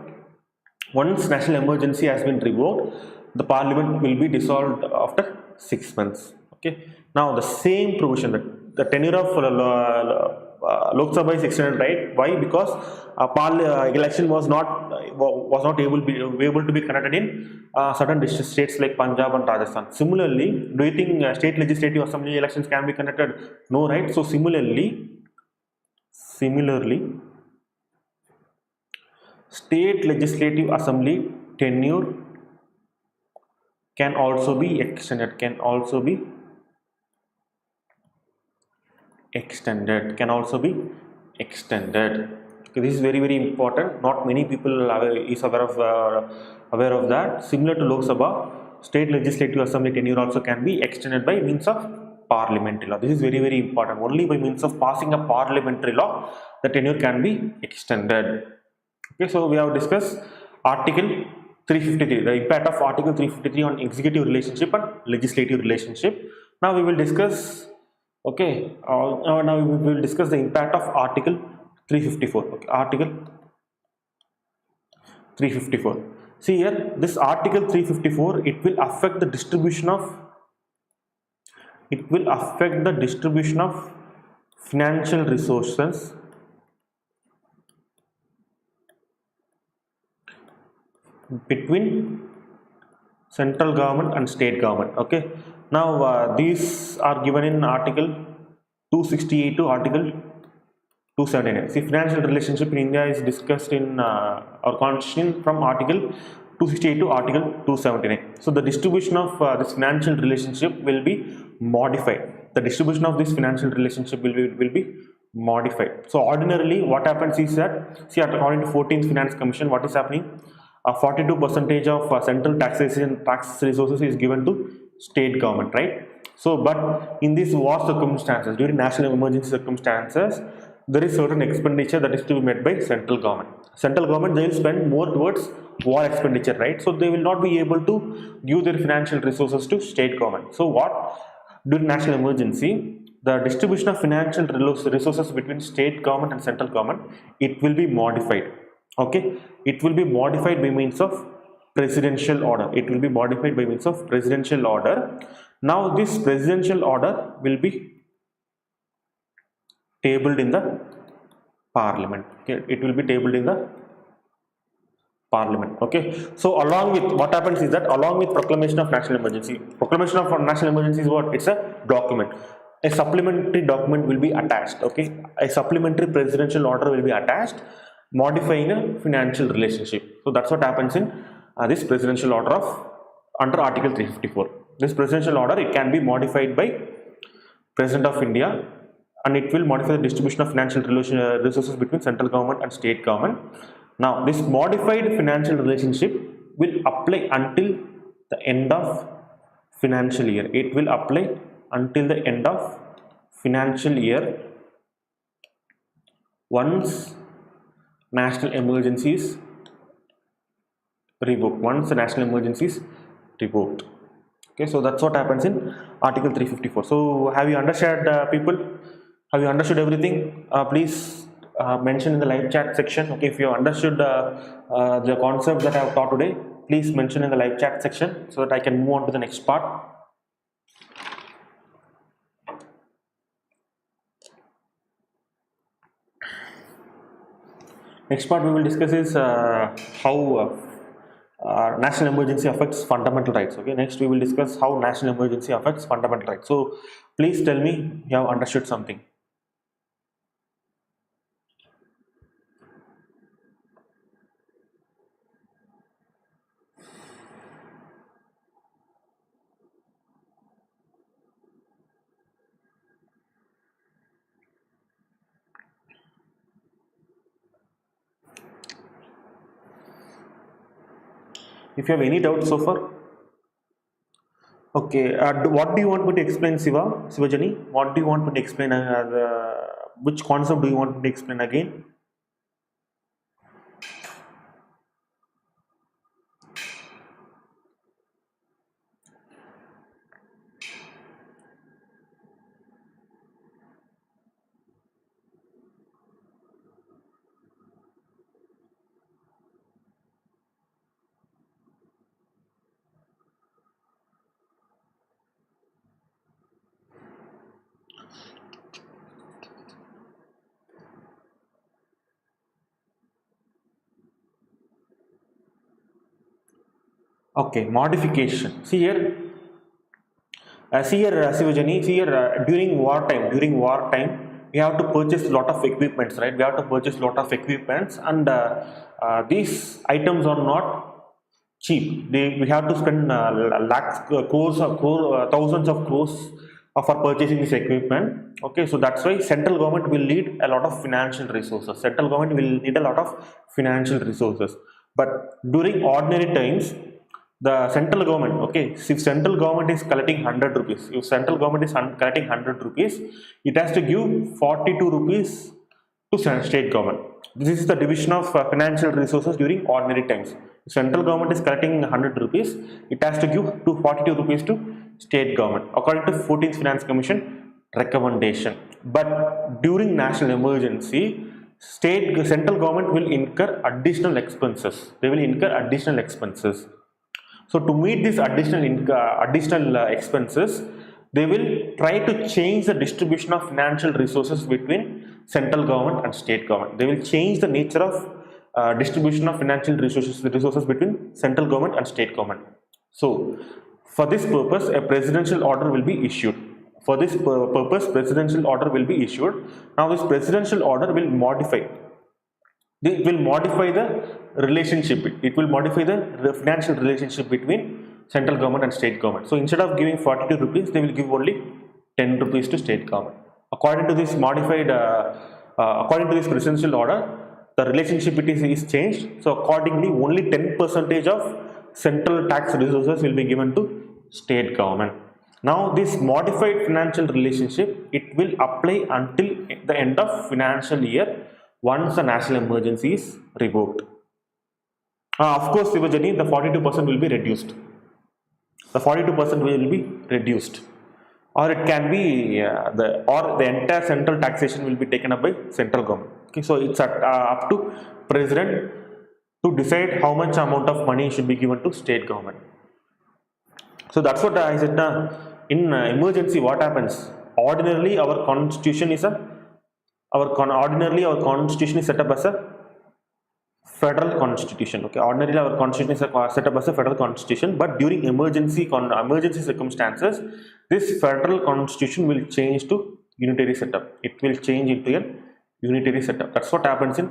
Once national emergency has been revoked, the parliament will be dissolved after 6 months. Okay, now the same provision, the tenure of Lok Sabha is extended, right? Why? Because election was not able to be conducted in certain states like Punjab and Rajasthan. Similarly, do you think state legislative assembly elections can be conducted? No, right? So similarly, state legislative assembly tenure can also be extended. Okay, this is very, very important. Not many people is aware of that. Similar to Lok Sabha, state legislative assembly tenure also can be extended by means of parliamentary law. This is very, very important. Only by means of passing a parliamentary law, the tenure can be extended. Okay, so we have discussed Article 353, the impact of Article 353 on executive relationship and legislative relationship. Now we will discuss, okay, now we will discuss the impact of Article 354. Okay, Article 354. See here, this Article 354, it will affect the distribution of financial resources between central government and state government. Okay, now these are given in Article 268 to Article 279. See, financial relationship in India is discussed in our constitution from Article 268 to Article 279. So the distribution of this financial relationship will be modified. The distribution of this financial relationship will be modified. So ordinarily what happens is that, see, according to 14th Finance Commission, what is happening? 42% of central tax resources is given to state government, right? So but in these war circumstances, during national emergency circumstances, there is certain expenditure that is to be met by central government. Central government, they will spend more towards war expenditure, right? So they will not be able to give their financial resources to state government. So what, during national emergency, the distribution of financial resources between state government and central government, it will be modified. Okay, it will be modified by means of presidential order. It will be modified by means of presidential order. Now this presidential order will be tabled in the parliament. Okay, it will be tabled in the parliament. Okay, so along with, what happens is that along with proclamation of national emergency, proclamation of national emergency is what? It's a document. A supplementary document will be attached. Okay, a supplementary presidential order will be attached, modifying a financial relationship. So that's what happens in this presidential order of under Article 354. This presidential order, it can be modified by President of India, and it will modify the distribution of financial resources between central government and state government. Now this modified financial relationship will apply until the end of financial year. It will apply until the end of financial year once national emergencies revoked. Once the national emergencies revoked. Okay, so that's what happens in Article 354. So have you understood, people? Have you understood everything? Please mention in the live chat section. Okay, if you understood the concepts that I have taught today, please mention in the live chat section so that I can move on to the next part. Next part we will discuss is how national emergency affects fundamental rights. Okay, next we will discuss how national emergency affects fundamental rights. So please tell me you have understood something. If you have any doubts so far, okay. What do you want me to explain, Sivajani? What do you want me to explain? Which concept do you want me to explain again? Okay, modification. See here, Sivajani. See here, during wartime, we have to purchase a lot of equipments, right? We have to purchase a lot of equipments, and these items are not cheap. We have to spend lakhs, thousands of crores for purchasing this equipment. Okay, so that's why central government will need a lot of financial resources. Central government will need a lot of financial resources. But during ordinary times, the central government, okay, if central government is collecting 100 rupees, if central government is collecting 100 rupees, it has to give 42 rupees to state government. This is the division of financial resources during ordinary times. Central government is collecting 100 rupees, it has to give 242 rupees to state government according to 14th Finance Commission recommendation. But during national emergency, central government will incur additional expenses. They will incur additional expenses. So to meet these additional expenses, they will try to change the distribution of financial resources between central government and state government. They will change the nature of distribution of financial resources between central government and state government. So for this purpose, a presidential order will be issued. For this purpose, presidential order will be issued. Now this presidential order will modify the relationship. It will modify the financial relationship between central government and state government. So instead of giving 42 rupees, they will give only 10 rupees to state government. According to this presidential order, the relationship is changed. So accordingly, only 10% of central tax resources will be given to state government. Now this modified financial relationship, it will apply until the end of financial year once the national emergency is revoked. Of course, Sivajani, the 42% will be reduced. The 42% will be reduced, or it can be the entire central taxation will be taken up by central government. Okay, so it's up to president to decide how much amount of money should be given to state government. So that's what I said. In emergency, what happens? Ordinarily, our constitution is set up as a federal constitution. Okay, ordinarily our constitution is set up as a federal constitution, but during emergency circumstances, this federal constitution will change to unitary setup. It will change into a unitary setup. That's what happens in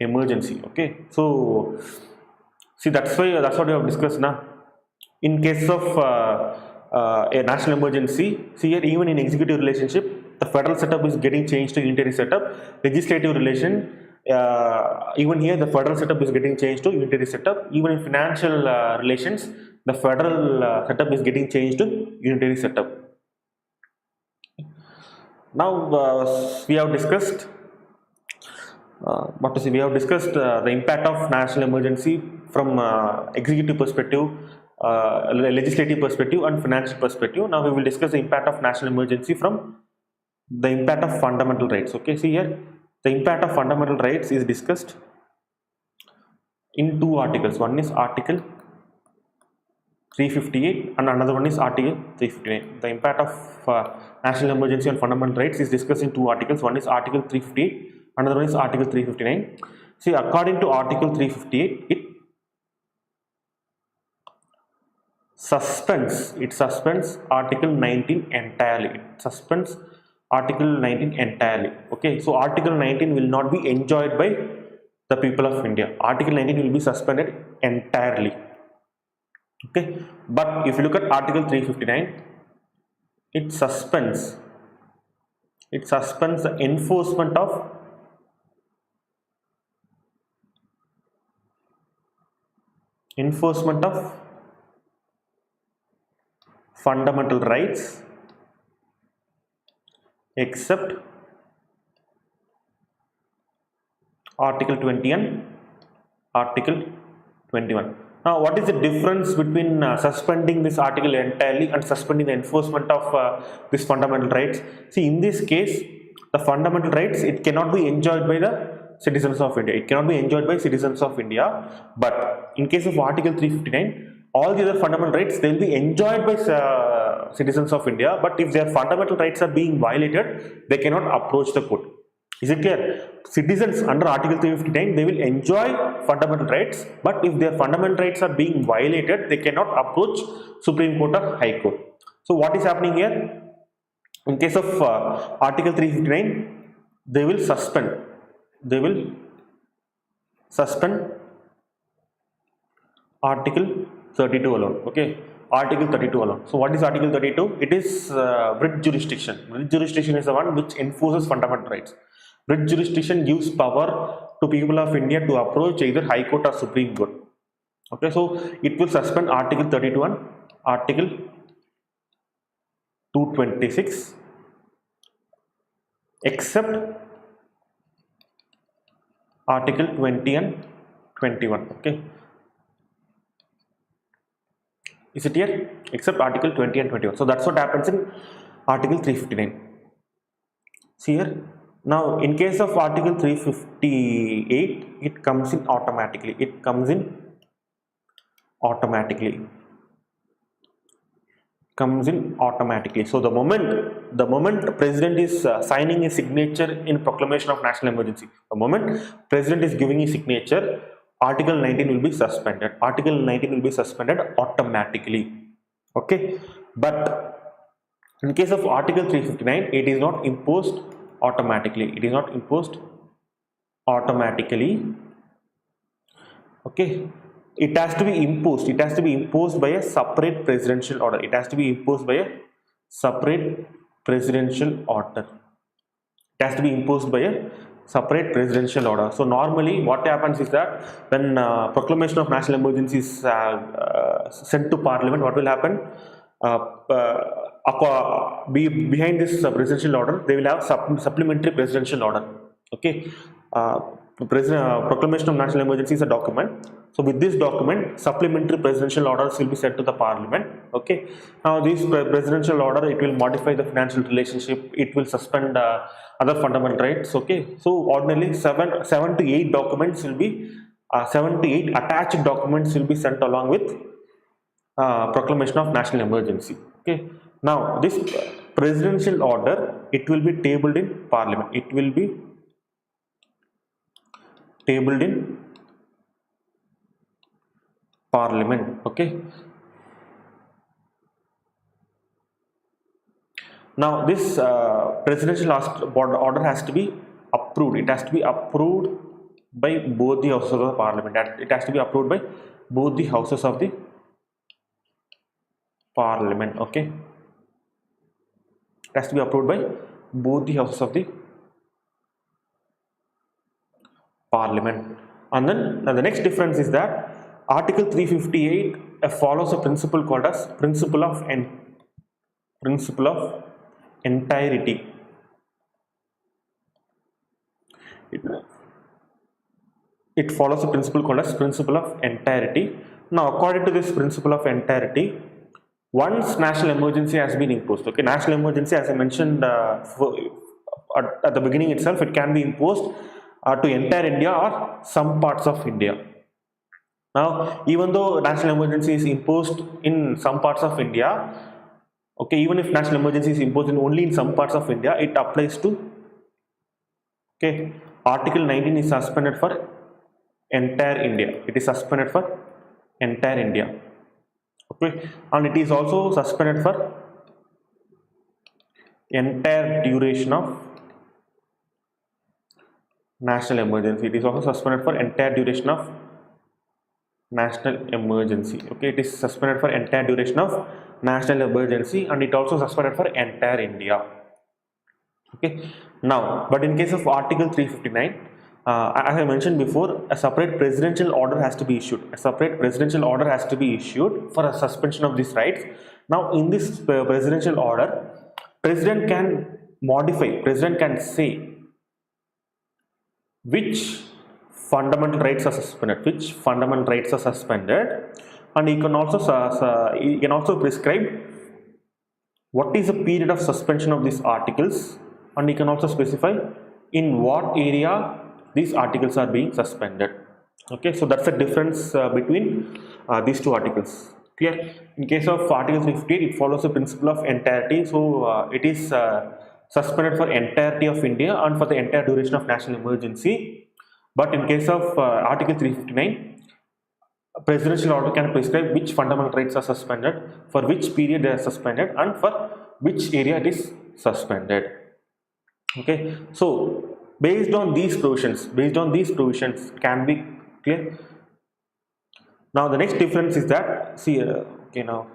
emergency. Okay, so see, that's what we have discussed now. In case of a national emergency, see here, even in executive relationship, the federal setup is getting changed to unitary setup. Legislative relation, even here the federal setup is getting changed to unitary setup. Even in financial relations, the federal setup is getting changed to unitary setup. Now we have discussed the impact of national emergency from executive perspective, legislative perspective, and financial perspective. Now we will discuss the impact of national emergency from the impact of fundamental rights. Okay, see here, the impact of fundamental rights is discussed in two articles. One is Article 358 and another one is Article 359. The impact of national emergency on fundamental rights is discussed in two articles. One is Article 358, another one is Article 359. See, according to Article 358, it suspends Article 19 entirely. It suspends Article 19 entirely. Okay, so Article 19 will not be enjoyed by the people of India. Article 19 will be suspended entirely. Okay, but if you look at Article 359, it suspends the enforcement of fundamental rights except Article 20 and Article 21. Now, what is the difference between suspending this article entirely and suspending the enforcement of this fundamental rights? See, in this case, the fundamental rights, it cannot be enjoyed by the citizens of India. It cannot be enjoyed by citizens of India. But in case of Article 359, all the other fundamental rights, they will be enjoyed by citizens of India. But if their fundamental rights are being violated, they cannot approach the court. Is it clear? Citizens under Article 359, they will enjoy fundamental rights, but if their fundamental rights are being violated, they cannot approach Supreme Court or High Court. So what is happening here? In case of Article 359, they will suspend Article 32 alone. Okay, Article 32 alone. So what is Article 32? It is writ jurisdiction. Writ jurisdiction is the one which enforces fundamental rights. Writ jurisdiction gives power to people of India to approach either High Court or Supreme Court. Okay, so it will suspend Article 32 and Article 226 except Article 20 and 21. Okay, is it here? Except Article 20 and 21. So that's what happens in Article 359. See here. Now, in case of Article 358, it comes in automatically. It comes in automatically. So the moment President is signing a signature in proclamation of national emergency, the moment President is giving a signature, Article 19 will be suspended. Article 19 will be suspended automatically. Okay, but in case of Article 359, it is not imposed automatically. It is not imposed automatically. Okay, it has to be imposed. It has to be imposed by a separate presidential order. It has to be imposed by a separate presidential order. It has to be imposed by a separate presidential order. So normally what happens is that when proclamation of national emergency is sent to parliament, what will happen? Behind this presidential order, they will have supplementary presidential order. Okay, proclamation of national emergency is a document. So with this document, supplementary presidential orders will be sent to the parliament. Okay, now this presidential order, it will modify the financial relationship. It will suspend other fundamental rights. Okay, so ordinarily seven to eight documents will be 7 to 8 attached documents will be sent along with proclamation of national emergency. Okay, now this presidential order, it will be tabled in parliament. It will be tabled in parliament. Okay, now this presidential order has to be approved. It has to be approved by both the houses of the parliament. It has to be approved by both the houses of the parliament. Okay, it has to be approved by both the houses of the parliament. And then the next difference is that Article 358 follows a principle called as principle of entirety. It follows a principle called as principle of entirety. Now, according to this principle of entirety, once national emergency has been imposed, okay, national emergency, as I mentioned at the beginning itself, it can be imposed to entire India or some parts of India. Now, even though national emergency is imposed in some parts of India, okay, even if national emergency is imposed only in some parts of India, it applies to, okay, Article 19 is suspended for entire India. It is suspended for entire India. Okay, and it is also suspended for entire duration of national emergency. It is also suspended for entire duration of national emergency. Okay, it is suspended for entire duration of national emergency, and it also suspended for entire India. Okay, now, but in case of Article 359, as I mentioned before, a separate presidential order has to be issued. A separate presidential order has to be issued for a suspension of these rights. Now, in this presidential order, president can modify, president can say which fundamental rights are suspended, and he can also prescribe what is the period of suspension of these articles, and he can also specify in what area these articles are being suspended. Okay, so that's the difference between these two articles. Clear? In case of Article 358, it follows the principle of entirety, so it is suspended for entirety of India and for the entire duration of national emergency. But in case of Article 359, a presidential order can prescribe which fundamental rights are suspended, for which period they are suspended, and for which area it is suspended. Okay, so based on these provisions can be clear. Now the next difference is that, see, okay, now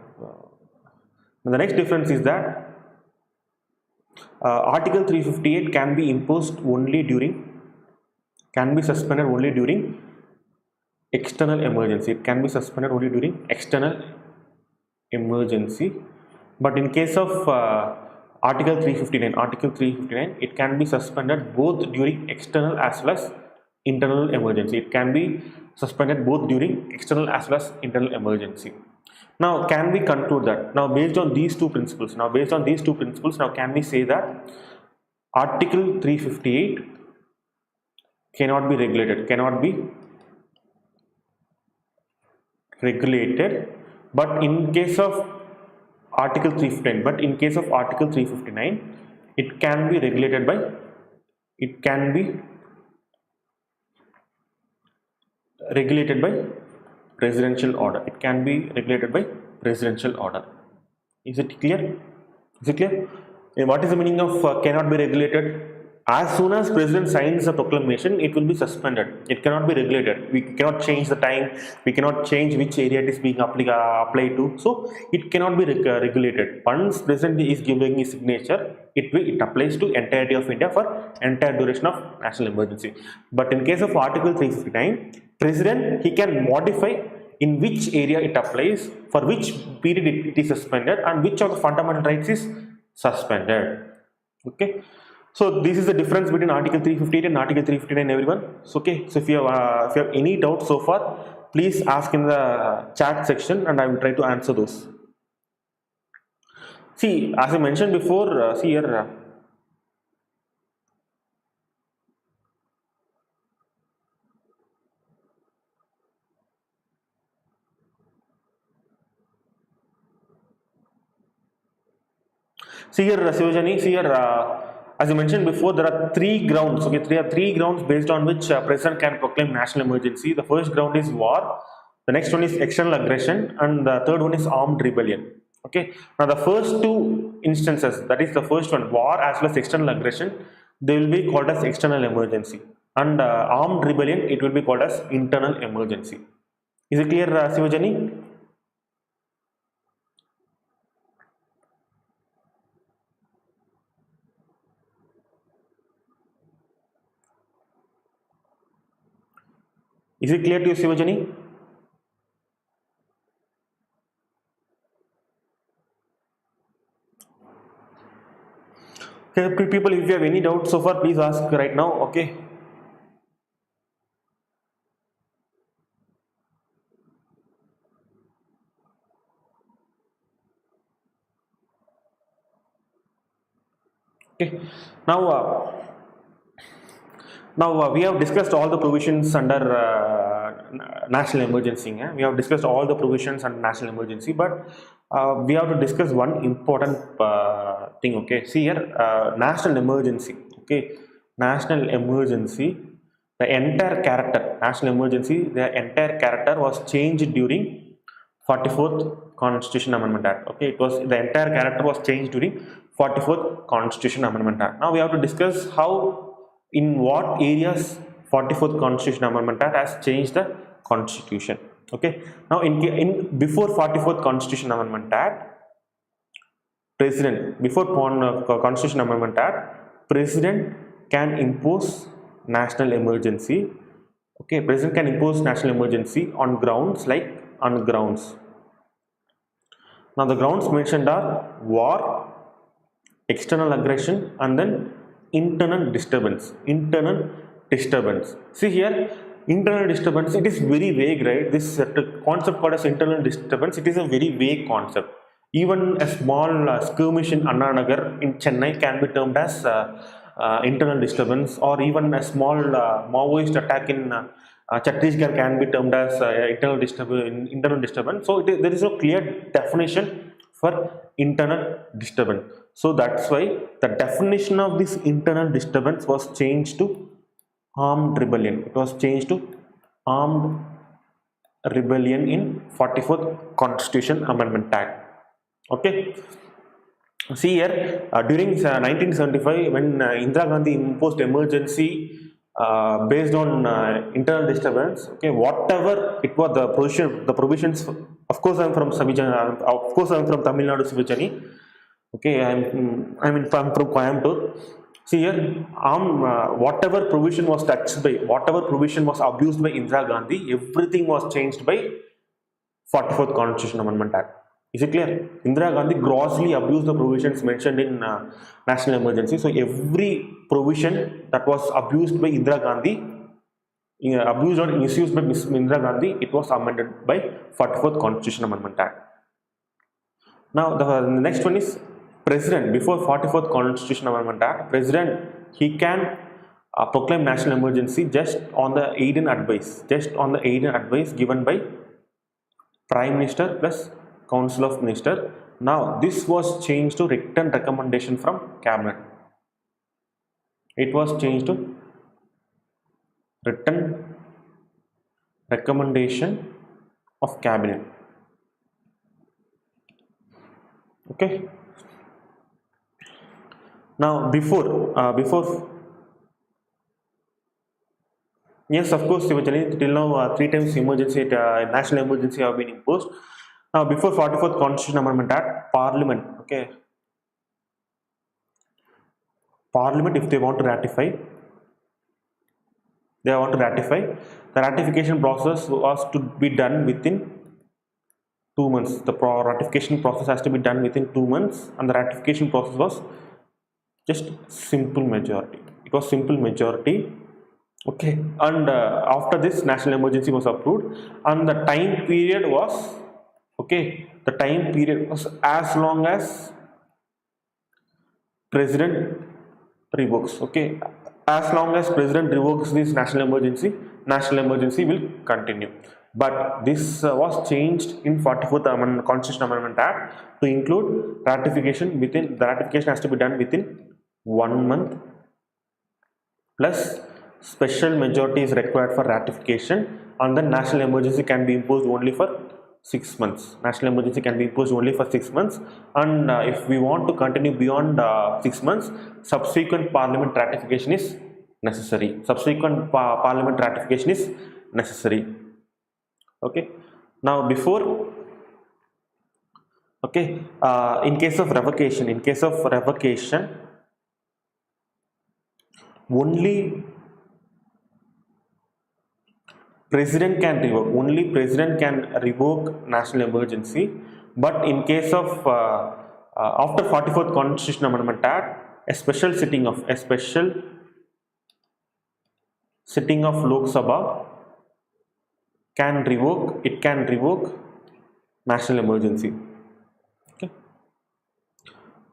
the next difference is that Article 358 can be imposed only during, can be suspended only during external emergency. It can be suspended only during external emergency. But in case of Article 359, it can be suspended both during external as well as internal emergency. It can be suspended both during external as well as internal emergency. Now, can we conclude that? Now, based on these two principles, can we say that Article 358 cannot be regulated, but in case of Article 359, it can be regulated by presidential order. It can be regulated by presidential order. Is it clear? And what is the meaning of cannot be regulated? As soon as president signs a proclamation, it will be suspended. It cannot be regulated. We cannot change the time. We cannot change which area it is being applied to. So it cannot be regulated. Once president is giving his signature, it applies to entirety of India for entire duration of national emergency. But in case of Article 359, president, he can modify in which area it applies, for which period it is suspended, and which of the fundamental rights is suspended. Okay. So this is the difference between Article 358 and Article 359, everyone. So, okay. So if you have any doubts so far, please ask in the chat section, and I will try to answer those. See, as I mentioned before, see here. See here, Sivajani, as I mentioned before, there are three grounds. Okay, there are three grounds based on which president can proclaim national emergency. The first ground is war, the next one is external aggression, and the third one is armed rebellion. Okay, now the first two instances, that is the first one, war as well as external aggression, they will be called as external emergency, and armed rebellion, it will be called as internal emergency. Is it clear, Sivajani? Is it clear to you, Sivajani? Okay, people, if you have any doubts so far, please ask right now. Okay. Okay. Now we have discussed all the provisions under national emergency. We have discussed all the provisions under national emergency, but we have to discuss one important thing. Okay, see here, national emergency. Okay, national emergency. The entire character, national emergency, the entire character was changed during 44th Constitution Amendment Act. Okay, it was the entire character was changed during 44th Constitution Amendment Act. Now we have to discuss how, in what areas 44th Constitution Amendment Act has changed the Constitution. Okay, now in before 44th Constitution Amendment Act, president, before Constitution Amendment Act, president can impose national emergency. Okay, president can impose national emergency on grounds Now the grounds mentioned are war, external aggression, and then internal disturbance. See here, internal disturbance, it is very vague, right? This concept called as internal disturbance, it is a very vague concept. Even a small skirmish in Anna Nagar in Chennai can be termed as internal disturbance, or even a small Maoist attack in Chhattisgarh can be termed as internal disturbance. So there is no clear definition for internal disturbance. So that's why the definition of this internal disturbance was changed to armed rebellion. It was changed to armed rebellion in 44th Constitution Amendment Act. Okay. See here, during 1975, when Indira Gandhi imposed emergency based on internal disturbance, okay, whatever it was, the provisions. Of course, I am from Tamil Nadu, Sivijani. Okay, I'm from Coimbatore. See here, whatever provision was abused by Indira Gandhi, everything was changed by 44th Constitution Amendment Act. Is it clear? Indira Gandhi grossly abused the provisions mentioned in national emergency. So every provision that was abused by Indira Gandhi, abused or misused by Ms. Indira Gandhi, it was amended by 44th Constitution Amendment Act. Now the next one is President. Before 44th Constitution Amendment Act, President, he can proclaim national emergency just on the aid and advice, given by Prime Minister plus Council of Ministers. Now this was changed to written recommendation from Cabinet. It was changed to written recommendation of Cabinet. Okay. Now before yes, of course, Sivajani, till now 3 times emergency, national emergency have been imposed. Now before 44th Constitution Amendment Act, Parliament, okay, Parliament, if they want to ratify, the ratification process was to be done within 2 months. The ratification process has to be done within 2 months, and the ratification process was just simple majority. It was simple majority. Okay, and after this national emergency was approved, and the time period was, okay, the time period was as long as President revokes. Okay, as long as President revokes this national emergency will continue. But this was changed in 44th Constitution Amendment Act to include ratification within, the ratification has to be done within 1 month, plus special majority is required for ratification, and then national emergency can be imposed only for 6 months. National emergency can be imposed only for 6 months, and if we want to continue beyond 6 months, subsequent Parliament ratification is necessary. Parliament ratification is necessary. Okay. Now before, okay, in case of revocation, only President can revoke. Only President can revoke national emergency. But in case of after 44th Constitution Amendment Act, a special sitting of Lok Sabha can revoke. It can revoke national emergency. Okay.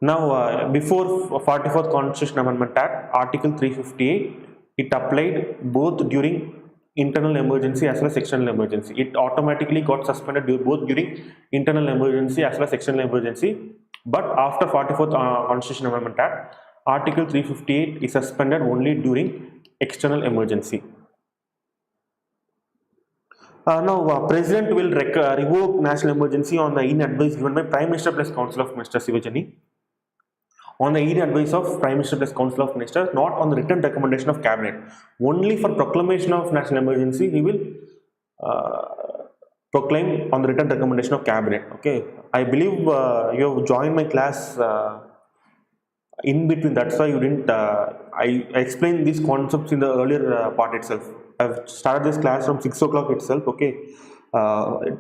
Now before 44th Constitution Amendment Act, Article 358, it applied both during internal emergency as well as external emergency. It automatically got suspended both during internal emergency as well as external emergency. But after 44th Constitution Amendment Act, Article 358 is suspended only during external emergency. Now President will revoke national emergency on the advice given by Prime Minister plus Council of Ministers, Sivajani. On the advice of Prime Minister plus Council of Ministers, not on the written recommendation of Cabinet. Only for proclamation of national emergency, he will proclaim on the written recommendation of Cabinet. Okay, I believe you have joined my class in between. That's why you didn't. I explained these concepts in the earlier part itself. I've started this class from 6 o'clock itself. Okay,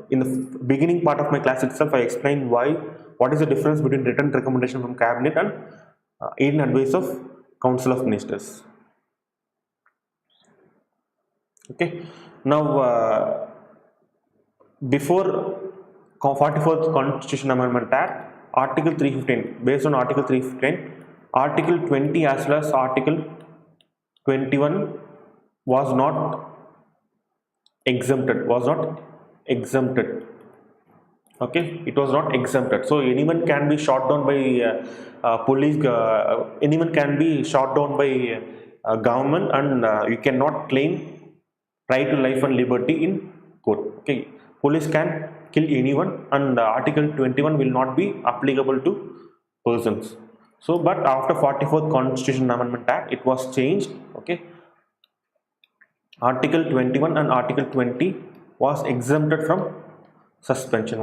in the beginning part of my class itself, I explained what is the difference between written recommendation from Cabinet and aid and advice of Council of Ministers. Okay, now before 44th Constitution Amendment Act, Article 315, based on Article 315, Article 20 as well as Article 21 was not exempted. Okay, it was not exempted. So anyone can be shot down by police. Anyone can be shot down by government, and you cannot claim right to life and liberty in court. Okay, police can kill anyone, and Article 21 will not be applicable to persons. So, but after 44th Constitution Amendment Act, it was changed. Okay, Article 21 and Article 20 was exempted from suspension.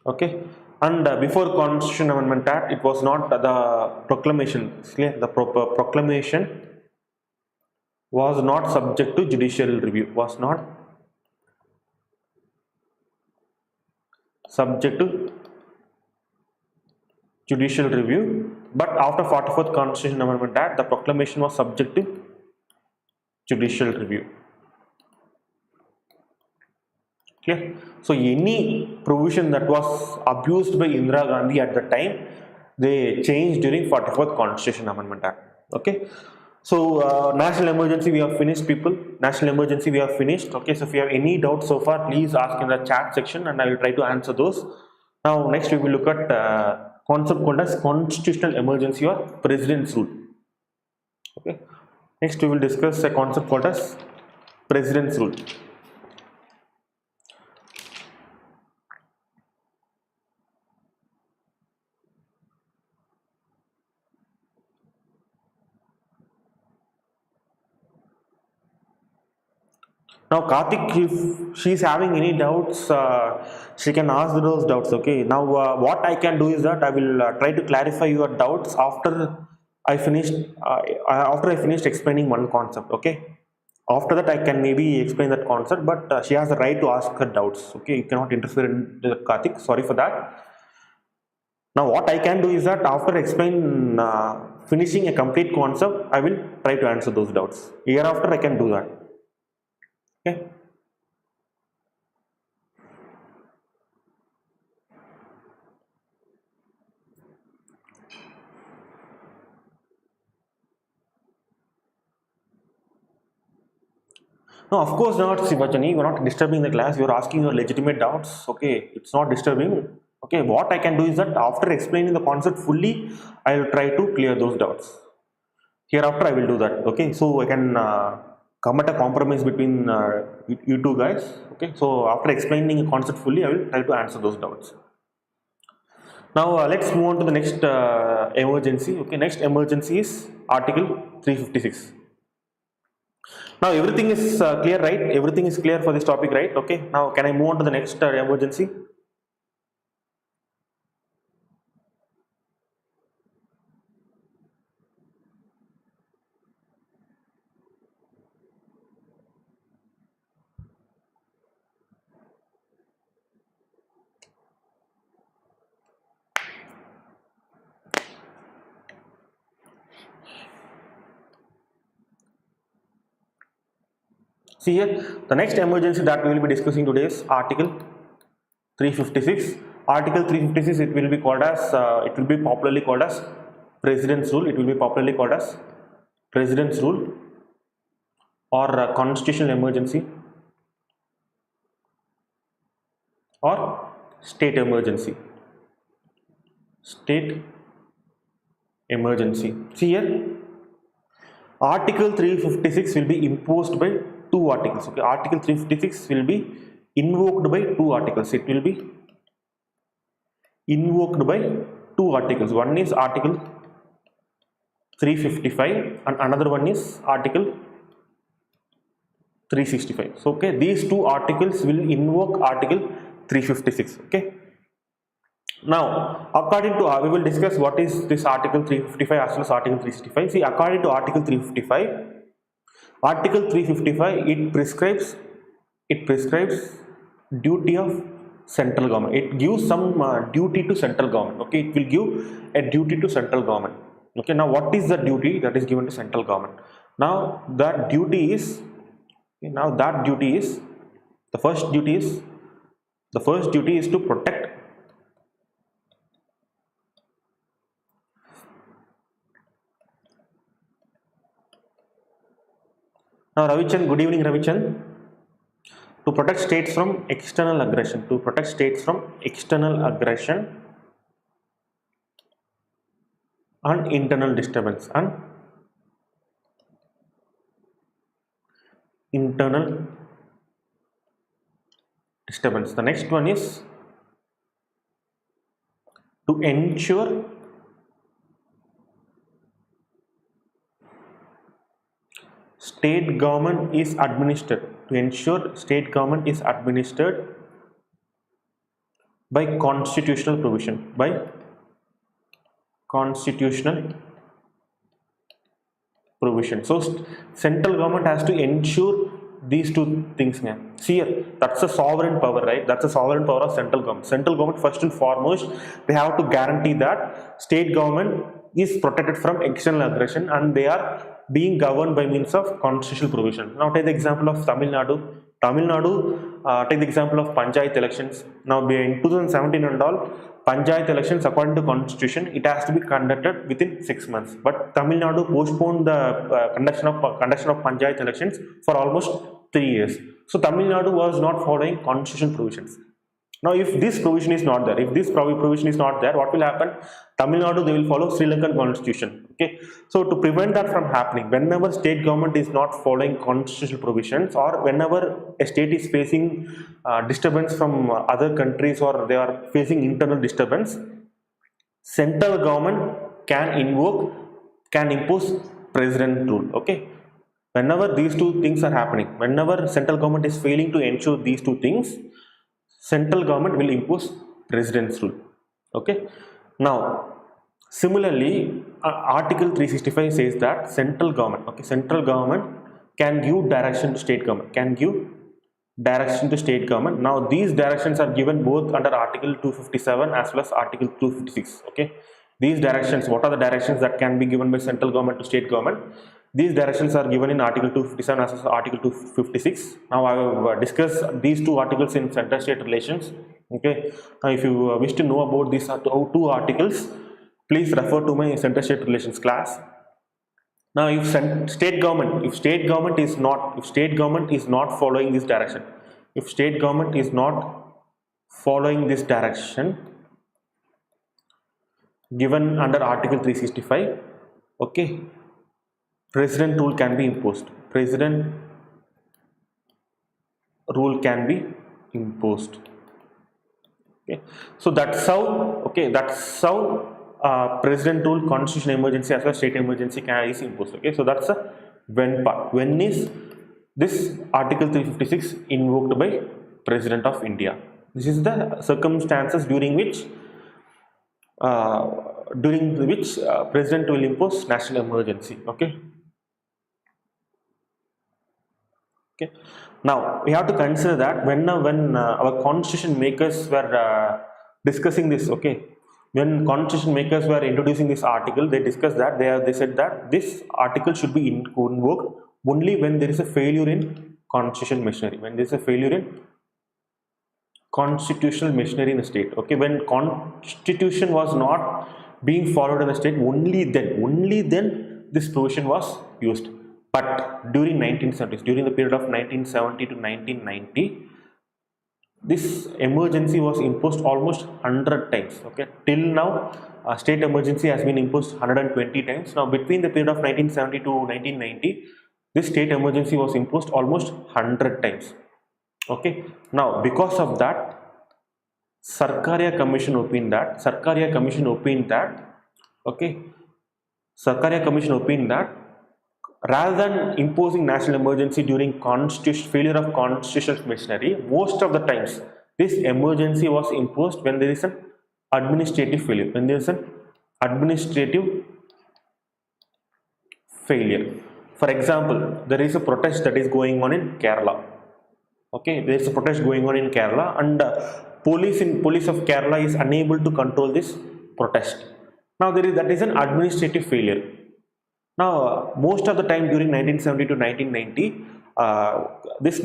Okay, and before Constitution Amendment Act, it was not the proclamation. Clear? The proclamation was not subject to judicial review. subject to judicial review, but after 44th Constitution Amendment Act, the proclamation was subject to judicial review. Clear? So any provision that was abused by Indira Gandhi at the time, they changed during 44th Constitution Amendment Act. Okay. So national emergency we have finished, people. National emergency we have finished. Okay. So if you have any doubts so far, please ask in the chat section and I will try to answer those. Now next we will look at concept called as constitutional emergency or president's rule. Okay. Next we will discuss a concept called as president's rule. Now Karthik, if she is having any doubts, she can ask those doubts. Okay. Now what I can do is that I will try to clarify your doubts after I finished explaining one concept. Okay. After that I can maybe explain that concept, but she has the right to ask her doubts. Okay. You cannot interfere in the Karthik. Sorry for that. Now what I can do is that after finishing a complete concept, I will try to answer those doubts. Hereafter I can do that. Okay. No, of course not, Sivajani. You are not disturbing the class. You are asking your legitimate doubts. Okay, it's not disturbing. Okay, what I can do is that after explaining the concept fully, I will try to clear those doubts. Hereafter, I will do that. Okay, so I can come at a compromise between you two guys. Okay, so after explaining the concept fully, I will try to answer those doubts. Now let's move on to the next emergency. Okay, next emergency is Article 356. Now everything is clear, right? Everything is clear for this topic, right? Okay. Now can I move on to the next emergency? See here, the next emergency that we will be discussing today is Article 356. Article 356, it will be called as, it will be popularly called as President's Rule. It will be popularly called as President's Rule or Constitutional Emergency or State Emergency. State Emergency. See here, Article 356 will be imposed by two articles. Okay, Article 356 will be invoked by two articles. It will be invoked by two articles. One is Article 355 and another one is Article 365. So okay, these two articles will invoke Article 356. Okay. Now, according to we will discuss what is this Article 355 as well as Article 365. See, according to Article 355. Article 355 it prescribes duty of central government. It gives some duty to central government. Okay, it will give a duty to central government. Okay, now what is the duty that is given to central government? Now that duty is the first duty is to protect Now, Ravichan, good evening, Ravichan. To protect states from external aggression, and internal disturbance and internal disturbance. The next one is to ensure state government is administered by constitutional provision, So central government has to ensure these two things. See here, that's a sovereign power, right? That's a sovereign power of central government. Central government, first and foremost, they have to guarantee that state government is protected from external aggression and they are being governed by means of constitutional provision. Now take the example of Tamil Nadu. Take the example of Panchayat elections. Now in 2017 and all, Panchayat elections according to constitution, it has to be conducted within 6 months. But Tamil Nadu postponed the conduction of Panchayat elections for almost 3 years. So Tamil Nadu was not following constitutional provisions. Now, if this provision is not there, if this provision is not there, what will happen? Tamil Nadu, they will follow Sri Lankan constitution. Okay, so to prevent that from happening, whenever state government is not following constitutional provisions, or whenever a state is facing disturbance from other countries, or they are facing internal disturbance, central government can impose president rule. Okay, whenever these two things are happening, whenever central government is failing to ensure these two things, central government will impose president's rule. Okay, now similarly, article 365 says that central government can give direction to state government, now these directions are given both under article 257 as well as article 256. Okay, these directions, what are the directions that can be given by central government to state government? These directions are given in article 257 as well as article 256. Now I have discussed these two articles in center-state relations. Okay, now if you wish to know about these two articles, please refer to my center-state relations class. Now if state government is not following this direction, given under article 365, okay, president rule can be imposed. Okay, so that's how president rule, constitutional emergency as well as state emergency is imposed. Okay, so that's the when part. When is this article 356 invoked by President of India? This is the circumstances during which president will impose national emergency. Okay, now we have to consider that when our constitution makers were discussing this, okay, when constitution makers were introducing this article, they discussed that they said that this article should be invoked only when there is a failure in constitutional machinery, in the state. Okay, when constitution was not being followed in the state, only then this provision was used. But during 1970s, during the period of 1970 to 1990, this emergency was imposed almost 100 times. Okay, till now state emergency has been imposed 120 times. Now between the period of 1970 to 1990, this state emergency was imposed almost 100 times. Okay, now because of that, Sarkaria Commission opined that rather than imposing national emergency during failure of constitutional machinery, most of the times this emergency was imposed when there is an administrative failure. For example, there is a protest that is going on in Kerala. Okay, there is a protest going on in Kerala, and police of Kerala is unable to control this protest. Now that is an administrative failure. Now most of the time during 1970 to 1990, this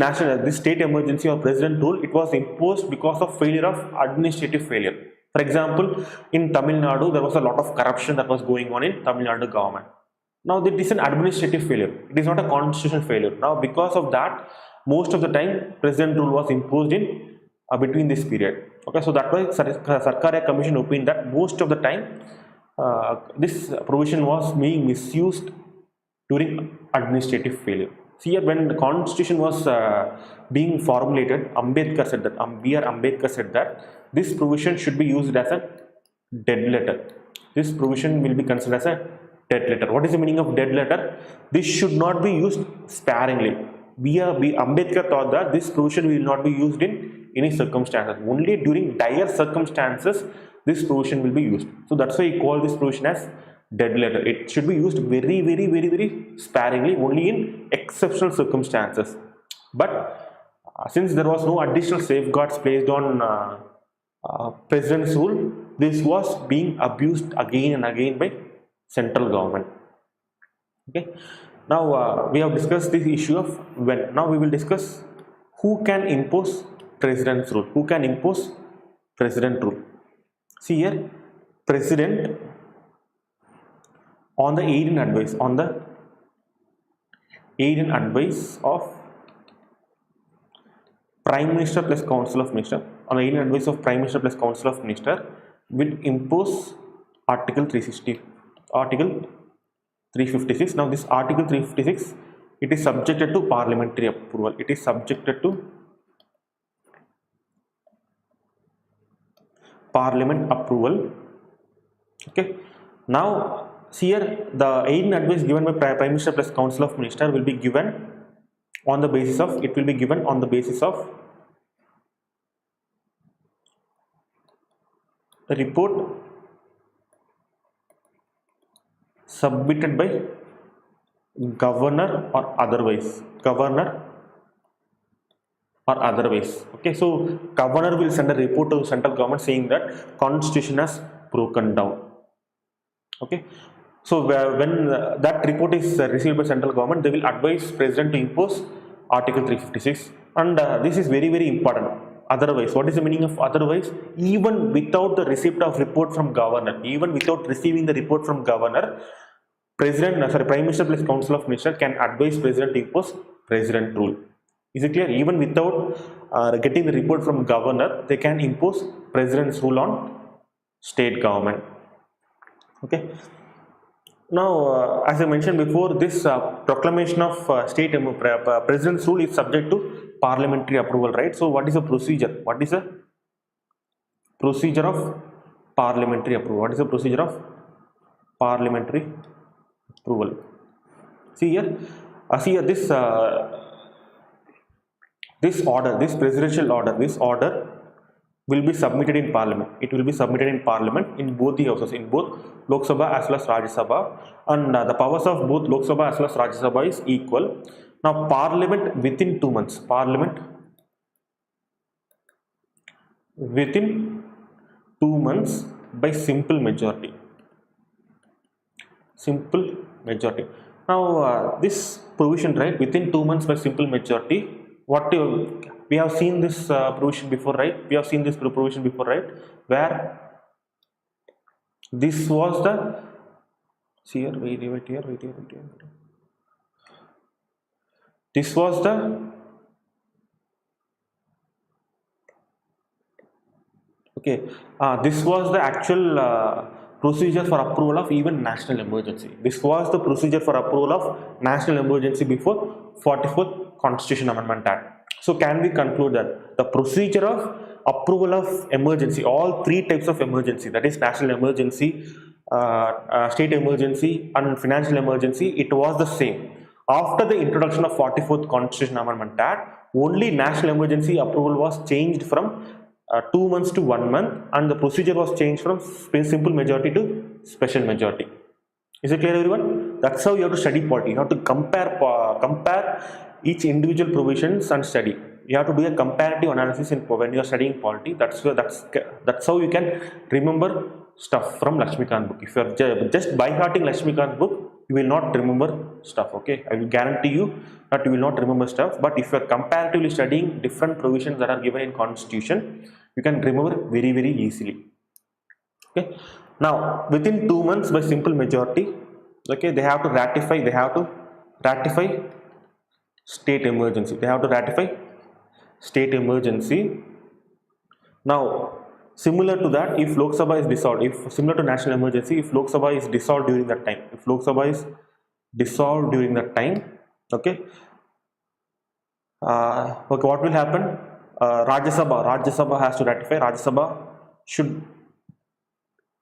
state emergency or president rule, it was imposed because of failure of administrative failure. For example, in Tamil Nadu, there was a lot of corruption that was going on in Tamil Nadu government. Now that is an administrative failure, it is not a constitutional failure. Now because of that, most of the time president rule was imposed in between this period. Okay, so that was Sarkaria Commission opined that most of the time this provision was being misused during administrative failure. See here, when the constitution was being formulated, Ambedkar said that this provision should be used as a dead letter. This provision will be considered as a dead letter. What is the meaning of dead letter? This should not be used sparingly. Ambedkar thought that this provision will not be used in any circumstances. Only during dire circumstances this provision will be used. So that's why he called this provision as dead letter. It should be used very sparingly, only in exceptional circumstances. But since there was no additional safeguards placed on president's rule, this was being abused again and again by central government. Okay, now we have discussed this issue of when. Now we will discuss who can impose president's rule. Who can impose president rule? See here, president on the aid and advice, of Prime Minister plus Council of Minister, on the aid and advice of Prime Minister plus Council of Minister, will impose Article 360, Article 356. Now this Article 356, it is subjected to parliamentary approval. It is subjected to parliament approval. Okay. Now see here, the aid and advice given by Prime Minister plus Council of Minister will be given on the basis of, it will be given on the basis of the report submitted by governor or otherwise. Okay, so governor will send a report to central government saying that constitution has broken down. Okay, so when that report is received by central government, they will advise president to impose Article 356, and this is very, very important. Otherwise, what is the meaning of otherwise? Even without the receipt of report from governor, even without receiving the report from governor, Prime Minister plus Council of Minister can advise president to impose president rule. Is it clear? Even without getting the report from governor, they can impose president's rule on state government. Okay. Now, as I mentioned before, this proclamation of president's rule is subject to parliamentary approval, right? So, what is the procedure? What is the procedure of parliamentary approval? What is the procedure of parliamentary approval? See here, this presidential order, this order will be submitted in parliament. It will be submitted in parliament in both the houses, in both Lok Sabha as well as Rajya Sabha, and the powers of both Lok Sabha as well as Rajya Sabha is equal. Now parliament within 2 months, by simple majority. Now this provision, right, within 2 months by simple majority, we have seen this provision before, right? Where this was the, see here, wait here. This was the, okay, this was the actual procedure for approval of even national emergency. This was the procedure for approval of national emergency before 44th Constitution Amendment Act. So can we conclude that the procedure of approval of emergency, all three types of emergency, that is national emergency, state emergency and financial emergency, it was the same. After the introduction of 44th Constitution Amendment Act, only national emergency approval was changed from 2 months to 1 month, and the procedure was changed from simple majority to special majority. Is it clear, everyone? That's how you have to study polity. You have to compare each individual provisions and study. You have to do a comparative analysis when you are studying polity. That's how you can remember stuff from Lakshmikant book. If you are just by hearting Lakshmikant book, you will not remember stuff. Okay, I will guarantee you that you will not remember stuff. But if you are comparatively studying different provisions that are given in Constitution, you can remember very, very easily. Okay. Now within 2 months by simple majority, okay, they have to ratify state emergency. Now similar to that, if Lok Sabha is dissolved, if similar to national emergency, if Lok Sabha is dissolved during that time, okay, what will happen? Rajya Sabha has to ratify. Rajya Sabha should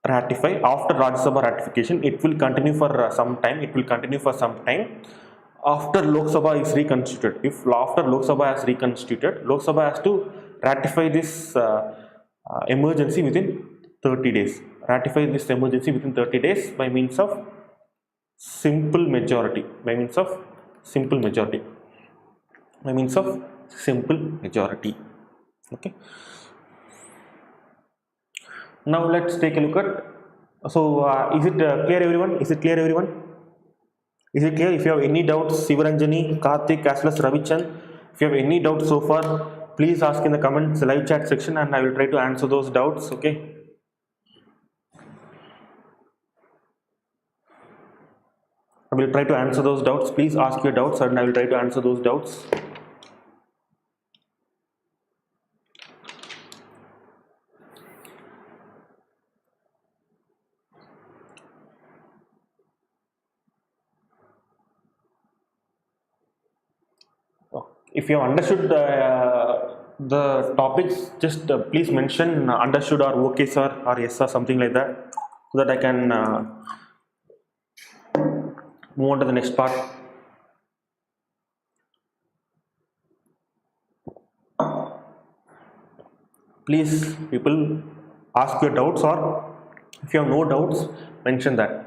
ratify. After Rajya Sabha ratification, it will continue for some time. After Lok Sabha is reconstituted, if after Lok Sabha has reconstituted, Lok Sabha has to ratify this emergency within 30 days. By means of simple majority. by means of simple majority. Okay, now let's take a look at, so is it clear everyone? Is it clear everyone? Is it clear? If you have any doubts, Sivaranjani, Karthik as well as Ravichan, if you have any doubts so far, please ask in the comments live chat section and I will try to answer those doubts. Okay, I will try to answer those doubts. Please ask your doubts and I will try to answer those doubts. If you have understood the topics, just please mention understood or okay sir or yes sir, something like that, so that I can move on to the next part. Please people ask your doubts, or if you have no doubts, mention that.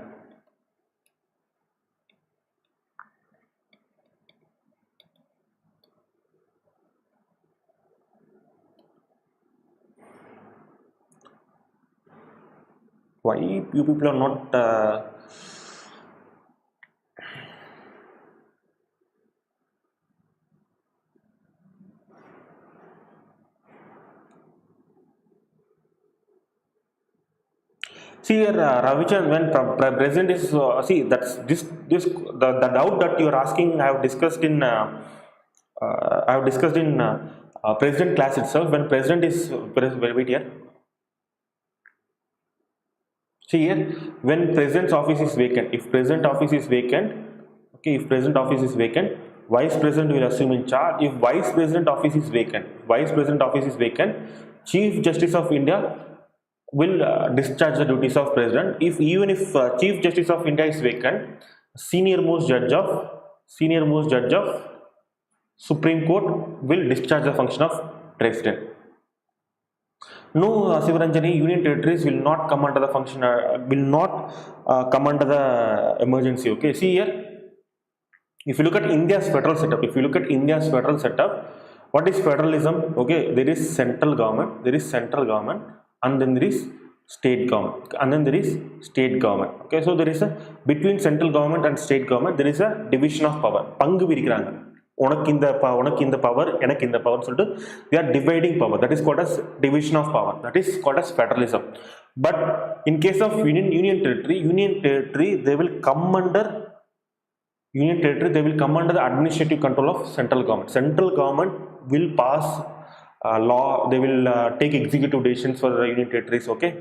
Why you people are not see here, Ravichan, when present is see, that's the doubt that you are asking. I have discussed in president class itself. When president is wait here. See here, when president's office is vacant, if president office is vacant, okay, if president office is vacant, vice president will assume in charge. If vice president office is vacant, Chief Justice of India will discharge the duties of president. If even if Chief Justice of India is vacant, senior most judge of Supreme Court will discharge the function of president. No, Sivaranjani, union territories will not come under the function, come under the emergency. Okay, see here, if you look at India's federal setup, what is federalism? Okay, there is central government, and then there is state government, Okay, so there is a, between central government and state government, there is a division of power. பங்கு பிரிக்கிறாங்க. உனக்கு இந்த power, எனக்கு இந்த power சொல்லிட்டு they are dividing power. That is called as division of power. That is called as federalism. But in case of union territory, they will come under the administrative control of central government. Central government will pass law. They will take executive decisions for the union territories. Okay.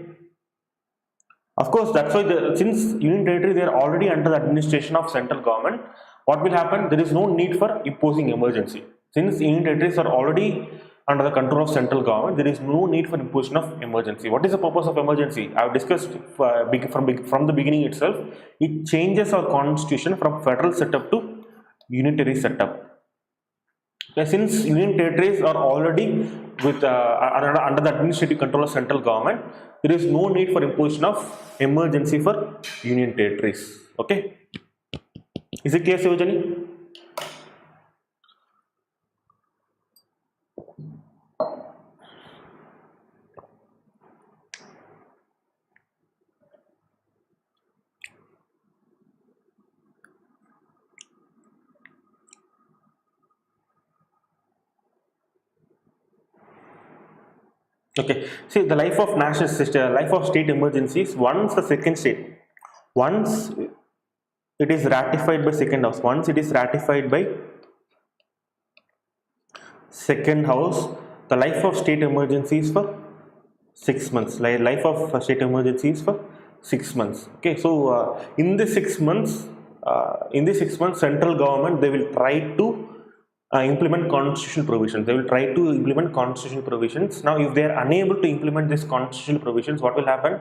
Of course, that's why since union territory, they are already under the administration of central government. What will happen? There is no need for imposing emergency. Since union territories are already under the control of central government, there is no need for imposition of emergency. What is the purpose of emergency? I have discussed from the beginning itself. It changes our constitution from federal setup to unitary setup. Okay, since union territories are already with under the administrative control of central government, there is no need for imposition of emergency for union territories. Okay. Is it clear, Sivajani? Okay. See, the life of national system, life of state emergencies. Once the second state, once it is ratified by second house, second house, the life of state emergency is for 6 months. Life of state emergency is for 6 months. Okay, so in this 6 months, central government, they will try to implement constitutional provisions. Now, if they are unable to implement these constitutional provisions, what will happen?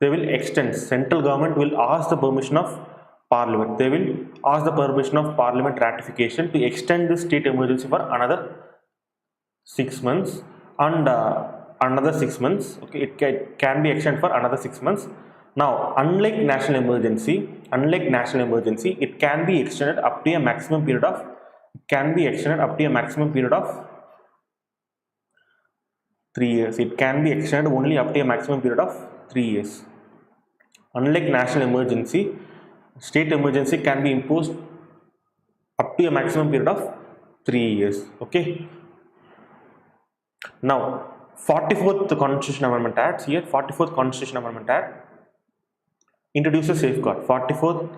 They will extend. Central government will ask the permission of Parliament. They will ask the permission of Parliament ratification to extend the state emergency for another 6 months and another 6 months. Okay, it can be extended for another 6 months. Now, unlike national emergency, it can be extended up to a maximum period of can be extended up to a maximum period of 3 years. It can be extended only up to a maximum period of 3 years. Unlike national emergency, state emergency can be imposed up to a maximum period of 3 years. Okay. Now, 44th Constitution Amendment Act, here 44th Constitution Amendment Act introduces safeguard. 44th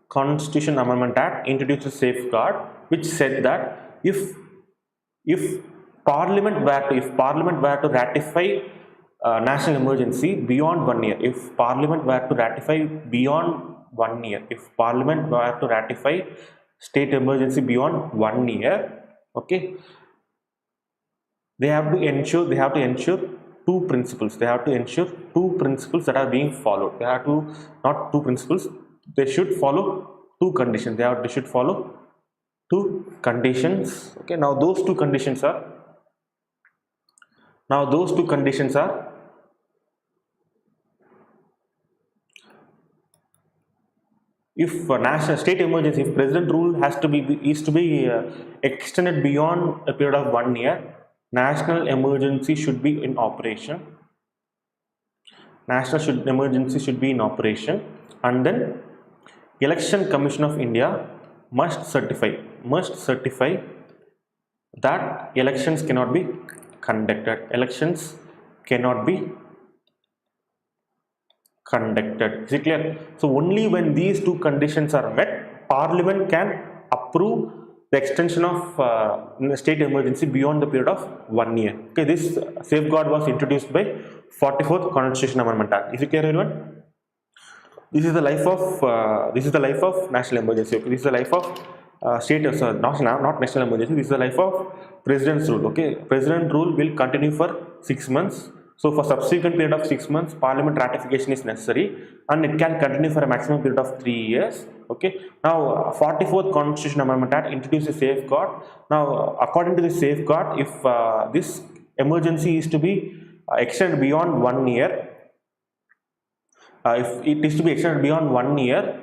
Constitution Amendment Act introduces safeguard which said that if Parliament were to ratify national emergency beyond 1 year, if Parliament were to ratify beyond 1 year, if Parliament were to ratify state emergency beyond 1 year, okay, they have to ensure two principles. They have to ensure two principles that are being followed. They have to, not two principles, they should follow two conditions. They should follow two conditions. Okay, now those two conditions are if national state emergency, if president rule is to be extended beyond a period of 1 year, national emergency should be in operation. Emergency should be in operation, and then Election Commission of India must certify that elections cannot be conducted. Elections cannot be conducted. Is it clear? So only when these two conditions are met, Parliament can approve the extension of state emergency beyond the period of 1 year. Okay, this safeguard was introduced by 44th Constitution Amendment Act. Is it clear, everyone? This is the life of national emergency. Okay, this is the life of not national emergency. This is the life of president's rule. Okay, president rule will continue for 6 months. So for subsequent period of 6 months, Parliament ratification is necessary, and it can continue for a maximum period of 3 years. Okay. Now 44th Constitution Amendment Act introduces safeguard. Now according to this safeguard, if this emergency is to be extended beyond 1 year, if it is to be extended beyond 1 year,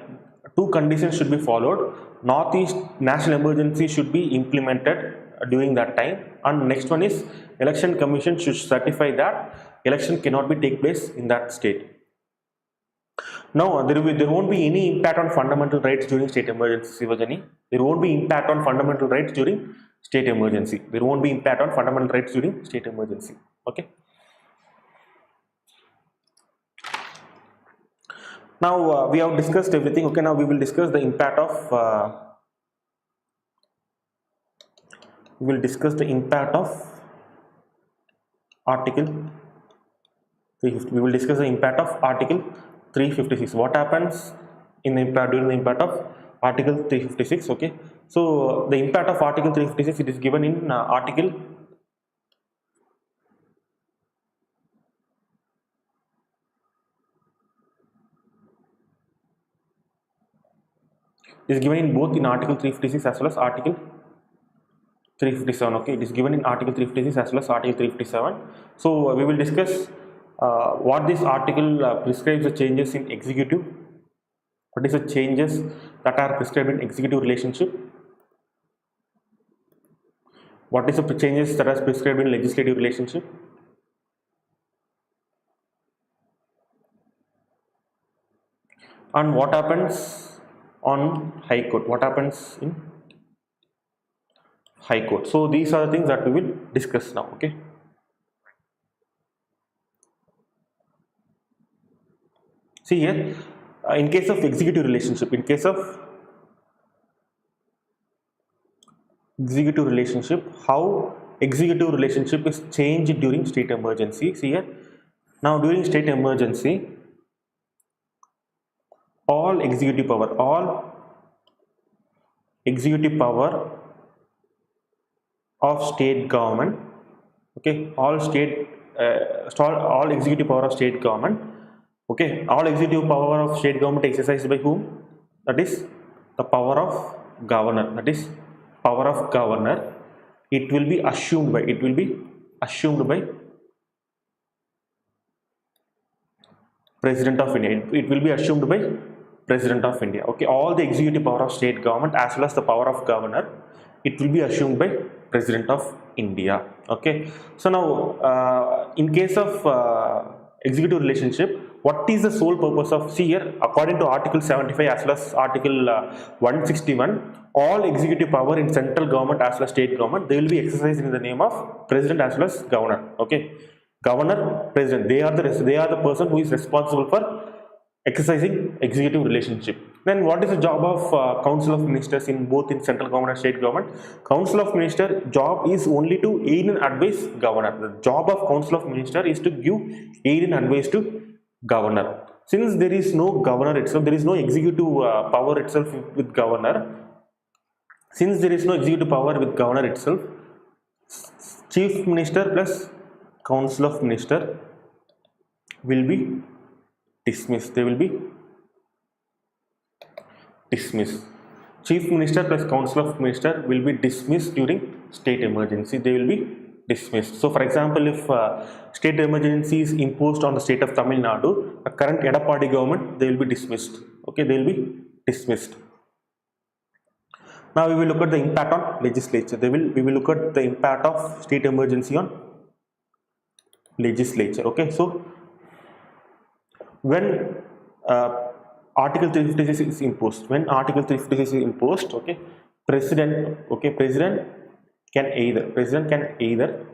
two conditions should be followed. Northeast national emergency should be implemented during that time, and next one is Election Commission should certify that election cannot be take place in that state. Now there won't be any impact on fundamental rights during state emergency, Sivajani. There won't be impact on fundamental rights during state emergency. There won't be impact on fundamental rights during state emergency. Okay. Now we have discussed everything. Okay, now we will discuss the impact of Article 350. We will discuss the impact of Article 356. What happens in the impact during the impact of Article 356? Okay, so the impact of Article 356, it is given in Article is given in both in Article 356 as well as Article 357. Okay, it is given in Article 356 as well as Article 357. So we will discuss what this article prescribes the changes in executive. What is the changes that are prescribed in executive relationship? What is the changes that are prescribed in legislative relationship? And what happens on High Court? What happens in High Court? So these are the things that we will discuss now. Okay. See here, in case of executive relationship, how executive relationship is changed during state emergency. See here, now during state emergency, all executive power of state government, okay, all executive power of state government, okay, all executive power of state government exercised by whom? That is the power of governor. It will be assumed by President of India. It will be assumed by President of India. Okay, all the executive power of state government as well as the power of governor it will be assumed by President of India. Okay, so now in case of executive relationship, what is the sole purpose of, see here, according to Article 75 as well as Article 161, all executive power in central government as well as state government, they will be exercised in the name of President as well as Governor. Okay, Governor, President, they are the person who is responsible for exercising executive relationship. Then what is the job of Council of Ministers in both in central government and state government? Council of Minister job is only to aid and advise governor. The job of Council of Minister is to give aid and advice to governor. Since there is no governor itself, there is no executive power itself with governor. Since there is no executive power with governor itself, Chief Minister plus Council of Minister will be dismissed. They will be dismissed. Chief Minister plus Council of Minister will be dismissed during state emergency. They will be dismissed. So, for example, if state emergency is imposed on the state of Tamil Nadu, the current Edappadi government, they will be dismissed. Okay, they will be dismissed. Now we will look at the impact on legislature. We will look at the impact of state emergency on legislature. Okay, so when Article 356 is imposed, okay, President can either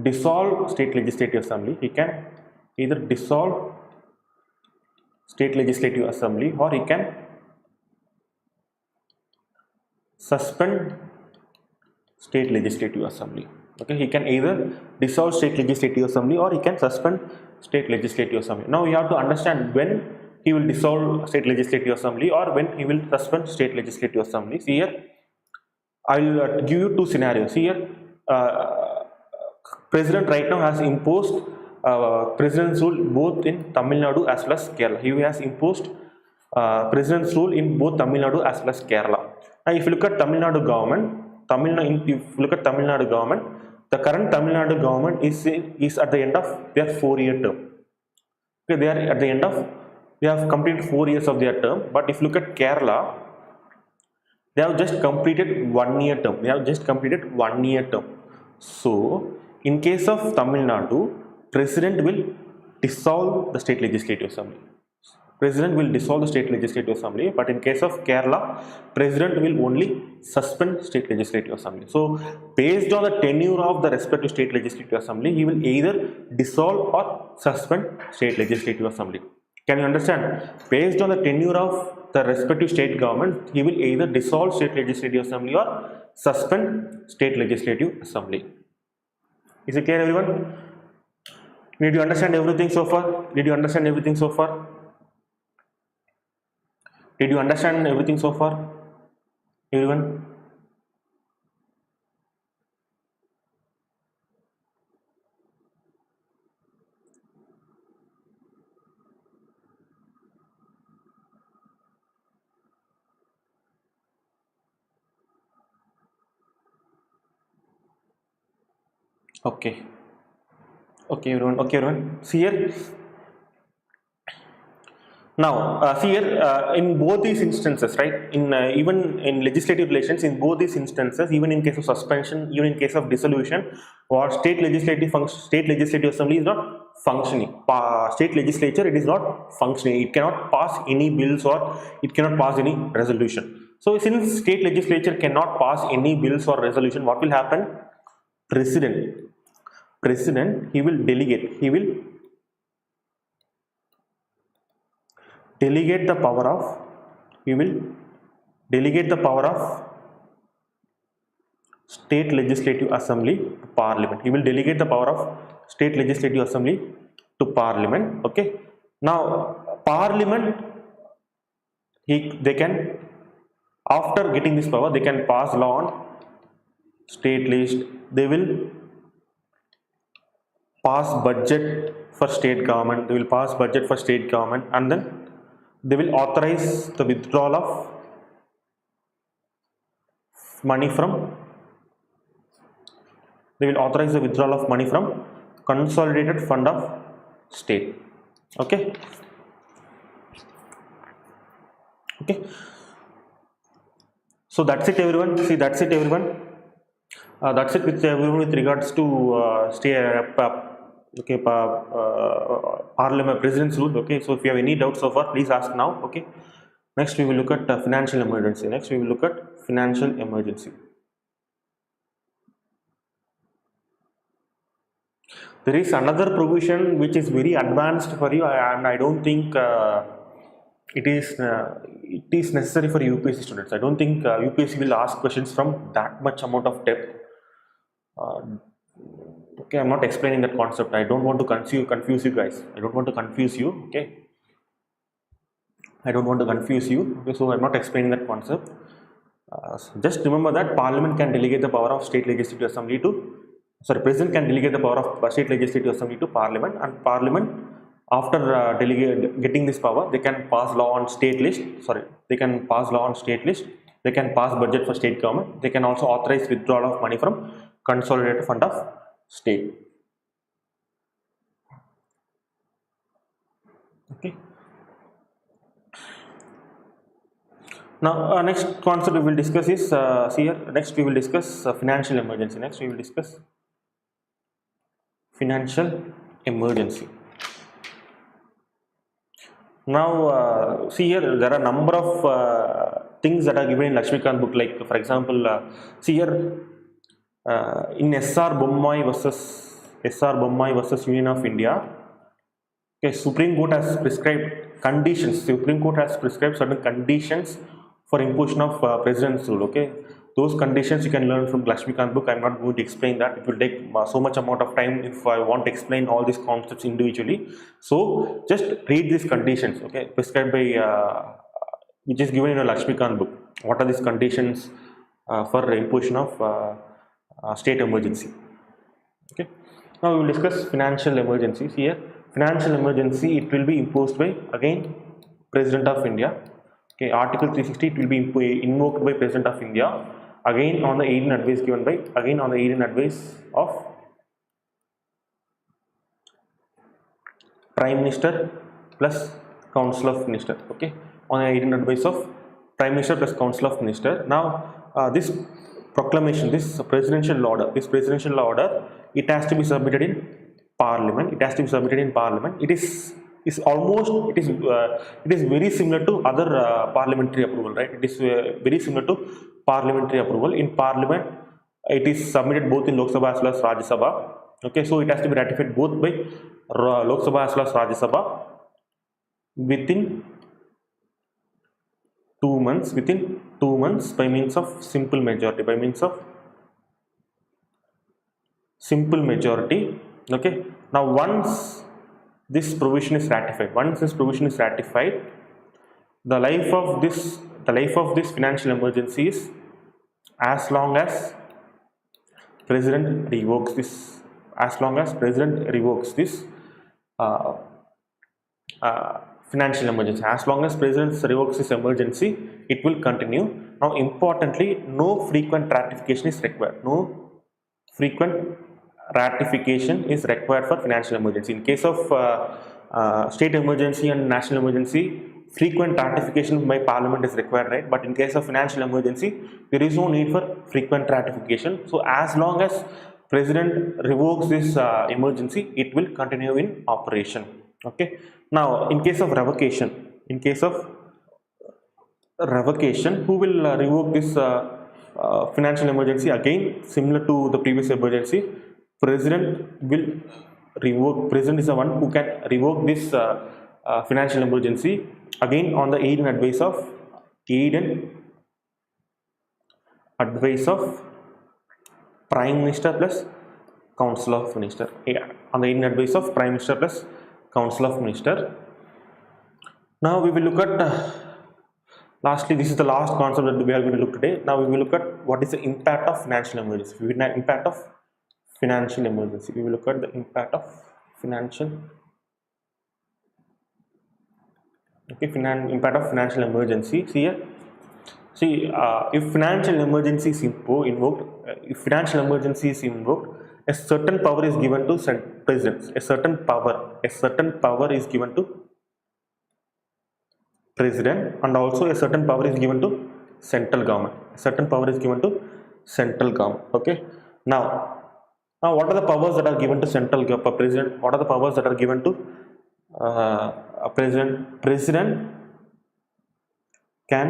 dissolve state legislative assembly. He can either dissolve state legislative assembly, or he can suspend state legislative assembly. Okay, he can either dissolve state legislative assembly or he can suspend state legislative assembly. Now you have to understand when he will dissolve state legislative assembly or when he will suspend state legislative assembly. See here, I will give you two scenarios. Here, President right now has imposed President's rule both in Tamil Nadu as well as Kerala. He has imposed President's rule in both Tamil Nadu as well as Kerala. Now, if you look at Tamil Nadu government, the current Tamil Nadu government is at the end of their 4-year term. Okay, they are at the end of, they have completed 4 years of their term. But if you look at Kerala, they have just completed 1-year term. So, in case of Tamil Nadu, President will dissolve the state legislative assembly. But in case of Kerala, President will only suspend state legislative assembly. So, based on the tenure of the respective state legislative assembly, he will either dissolve or suspend state legislative assembly. Can you understand? Based on the tenure of the respective state government, he will either dissolve state legislative assembly or suspend state legislative assembly. Is it clear, everyone? Did you understand everything so far? Did you understand everything so far? Everyone? Okay, everyone. See here. Now, see here, in both these instances, right, even in legislative relations, in both these instances, even in case of suspension, even in case of dissolution, or state legislative assembly is not functioning. State legislature, it is not functioning. It cannot pass any bills or it cannot pass any resolution. So, since state legislature cannot pass any bills or resolution, what will happen? President, he will delegate the power of state legislative assembly to parliament. He will delegate the power of state legislative assembly to parliament. Okay. Now, parliament, they can, after getting this power, they can pass law on state list. They will pass budget for state government. And then they will authorize the withdrawal of money from consolidated fund of state. Okay. So that's it, everyone. See, that's it, everyone. That's it with everyone with regards to Parliament President's rule. Okay, so if you have any doubts so far, please ask now. Okay. Next, we will look at financial emergency. Next, we will look at financial emergency. There is another provision which is very advanced for you, and I don't think it is necessary for UPSC students. I don't think UPSC will ask questions from that much amount of depth. Okay, I'm not explaining that concept. I don't want to confuse you guys. I don't want to confuse you. Okay, I don't want to confuse you. Okay, so I'm not explaining that concept. Just remember that Parliament can delegate the power of State Legislative Assembly to, President can delegate the power of State Legislative Assembly to Parliament, and Parliament, after getting this power, they can pass law on state list. They can pass law on state list. They can pass budget for state government. They can also authorize withdrawal of money from consolidated fund of state. Okay. Now, next concept we will discuss is next we will discuss financial emergency. Next we will discuss financial emergency. Now, see here, there are a number of things that are given in Lakshmikant book. Like, for example, see here, in SR Bommai versus Union of India, okay, Supreme Court has prescribed conditions. Supreme Court has prescribed certain conditions for imposition of President's rule. Okay, those conditions you can learn from Lakshmikant book. I'm not going to explain that. It will take so much amount of time if I want to explain all these concepts individually. So just read these conditions. Okay, prescribed by which is given in a Lakshmikant book. What are these conditions for imposition of state emergency? Okay. Now we will discuss financial emergencies here. Financial emergency, it will be imposed by, again, President of India. Okay, Article 360, it will be invoked by President of India, again on the aid and advice given by, again on the aid and advice of Prime Minister plus Council of Minister. Okay, on the aid and advice of Prime Minister plus Council of Minister. Now, this proclamation, this presidential order, it has to be submitted in Parliament. It has to be submitted in Parliament. It is very similar to other parliamentary approval, right? It is very similar to parliamentary approval. In Parliament, it is submitted both in Lok Sabha as well as Rajya Sabha. Okay, so it has to be ratified both by Lok Sabha as well as Rajya Sabha within 2 months. Within 2 months, by means of simple majority. Okay. Now, once this provision is ratified, the life of this financial emergency is as long as President revokes this. Financial emergency. As long as President revokes this emergency, it will continue. Now, importantly, no frequent ratification is required. No frequent ratification is required for financial emergency. In case of state emergency and national emergency, frequent ratification by Parliament is required, right? But in case of financial emergency, there is no need for frequent ratification. So, as long as President revokes this emergency, it will continue in operation. Okay. Now, in case of revocation, who will revoke this financial emergency? Again, similar to the previous emergency, President will revoke. President is the one who can revoke this financial emergency, again on the aid and advice of Prime Minister plus Council of Minister. On the aid and advice of Prime Minister plus Council of Minister. Now we will look at lastly, this is the last concept that we are going to look today. Now we will look at what is the impact of financial emergency. We will look at the impact of financial impact of financial emergency. See, if financial emergency is invoked, a certain power is given to presidents. A certain power is given to president, and also a certain power is given to central government. Certain power is given to central government. Okay. Now what are the powers that are given to central president? What are the powers that are given to a president? President can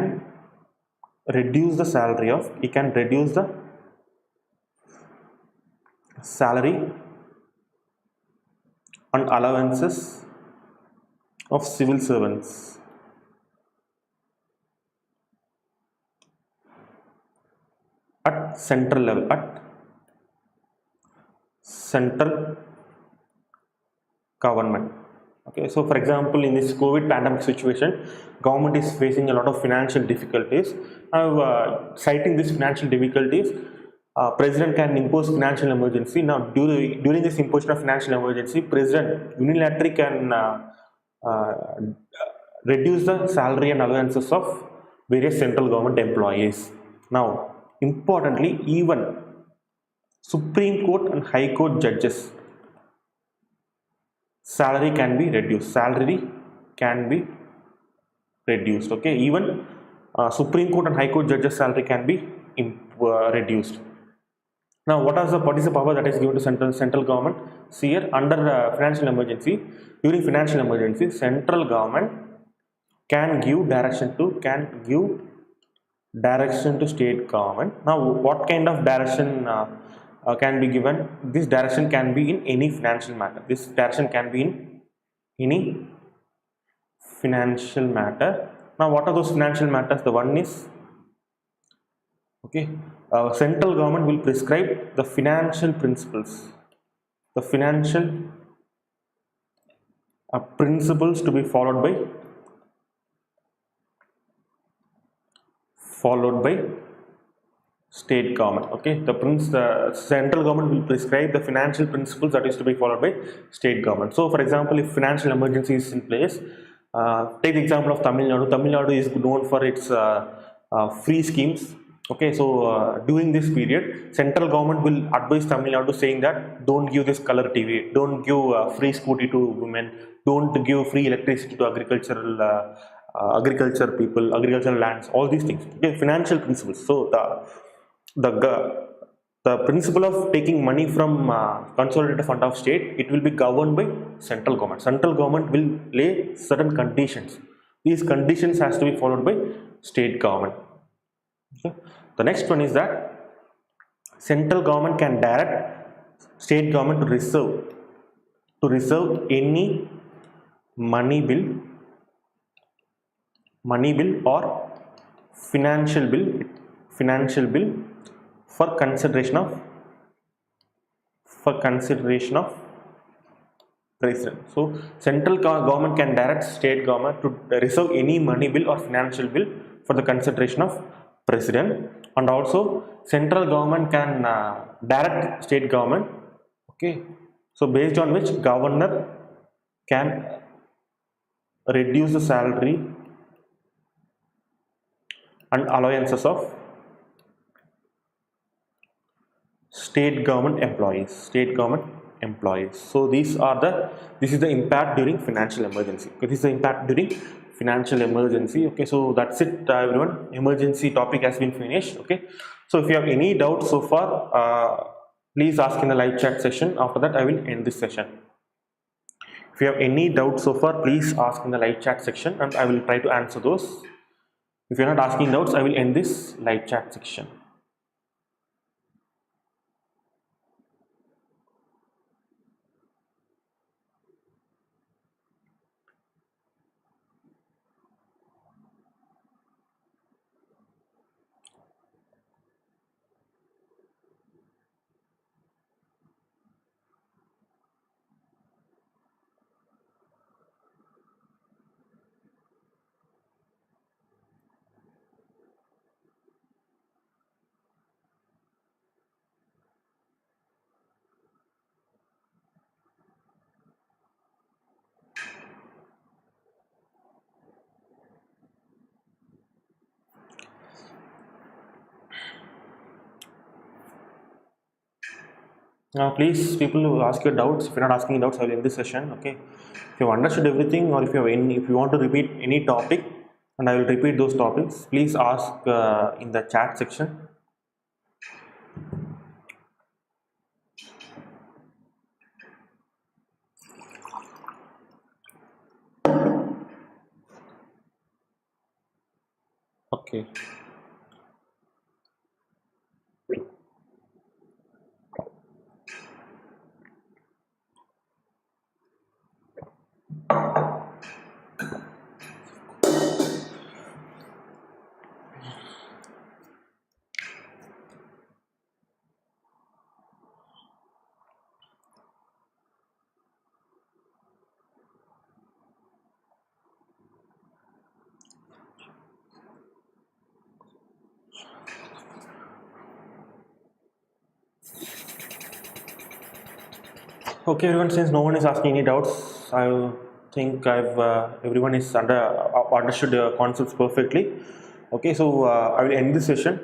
reduce the salary of. He can reduce the salary and allowances of civil servants at central level, at central government. Okay, so for example, in this COVID pandemic situation, government is facing a lot of financial difficulties. Citing these financial difficulties, president can impose financial emergency. Now, during this imposition of financial emergency, president unilaterally can uh, reduce the salary and allowances of various central government employees. Now, importantly, even Supreme Court and High Court judges salary can be reduced. Salary can be reduced. Okay, even Supreme Court and High Court judges salary can be reduced. Now, what is the power that is given to central government? See here, under financial emergency, during financial emergency, central government can give direction to state government. Now, what kind of direction can be given? This direction can be in any financial matter. This direction can be in any financial matter. Now, what are those financial matters? The one is, okay, central government will prescribe the financial principles, the financial principles to be followed by state government. Okay, the central government will prescribe the financial principles that is to be followed by state government. So, for example, if financial emergency is in place, take the example of Tamil Nadu. Tamil Nadu is known for its free schemes. Okay, so during this period, central government will advise Tamil Nadu saying that don't give this color TV, don't give free scooty to women, don't give free electricity to agriculture people, agricultural lands, all these things. Okay, financial principles. So the principle of taking money from consolidated fund of state, it will be governed by central government. Central government will lay certain conditions. These conditions has to be followed by state government. Okay. The next one is that central government can direct state government to reserve any money bill or financial bill for consideration of president. So central government can direct state government to reserve any money bill or financial bill for the consideration of president, and also central government can direct state government. Okay, so based on which governor can reduce the salary and allowances of state government employees. So this is the impact during financial emergency. Okay, this is the impact during financial emergency. Okay, so that's it, everyone. Emergency topic has been finished. Okay, so if you have any doubts so far, please ask in the live chat session. After that, I will end this session. If you have any doubts so far, please ask in the live chat section and I will try to answer those. If you are not asking doubts, I will end this live chat section. Now, please, people who ask your doubts. If you're not asking doubts, I will end this session. Okay. If you have understood everything, or if you want to repeat any topic, and I will repeat those topics. Please ask in the chat section. Okay. Okay, everyone. Since no one is asking any doubts, I think everyone is understood the concepts perfectly. Okay, so I will end this session.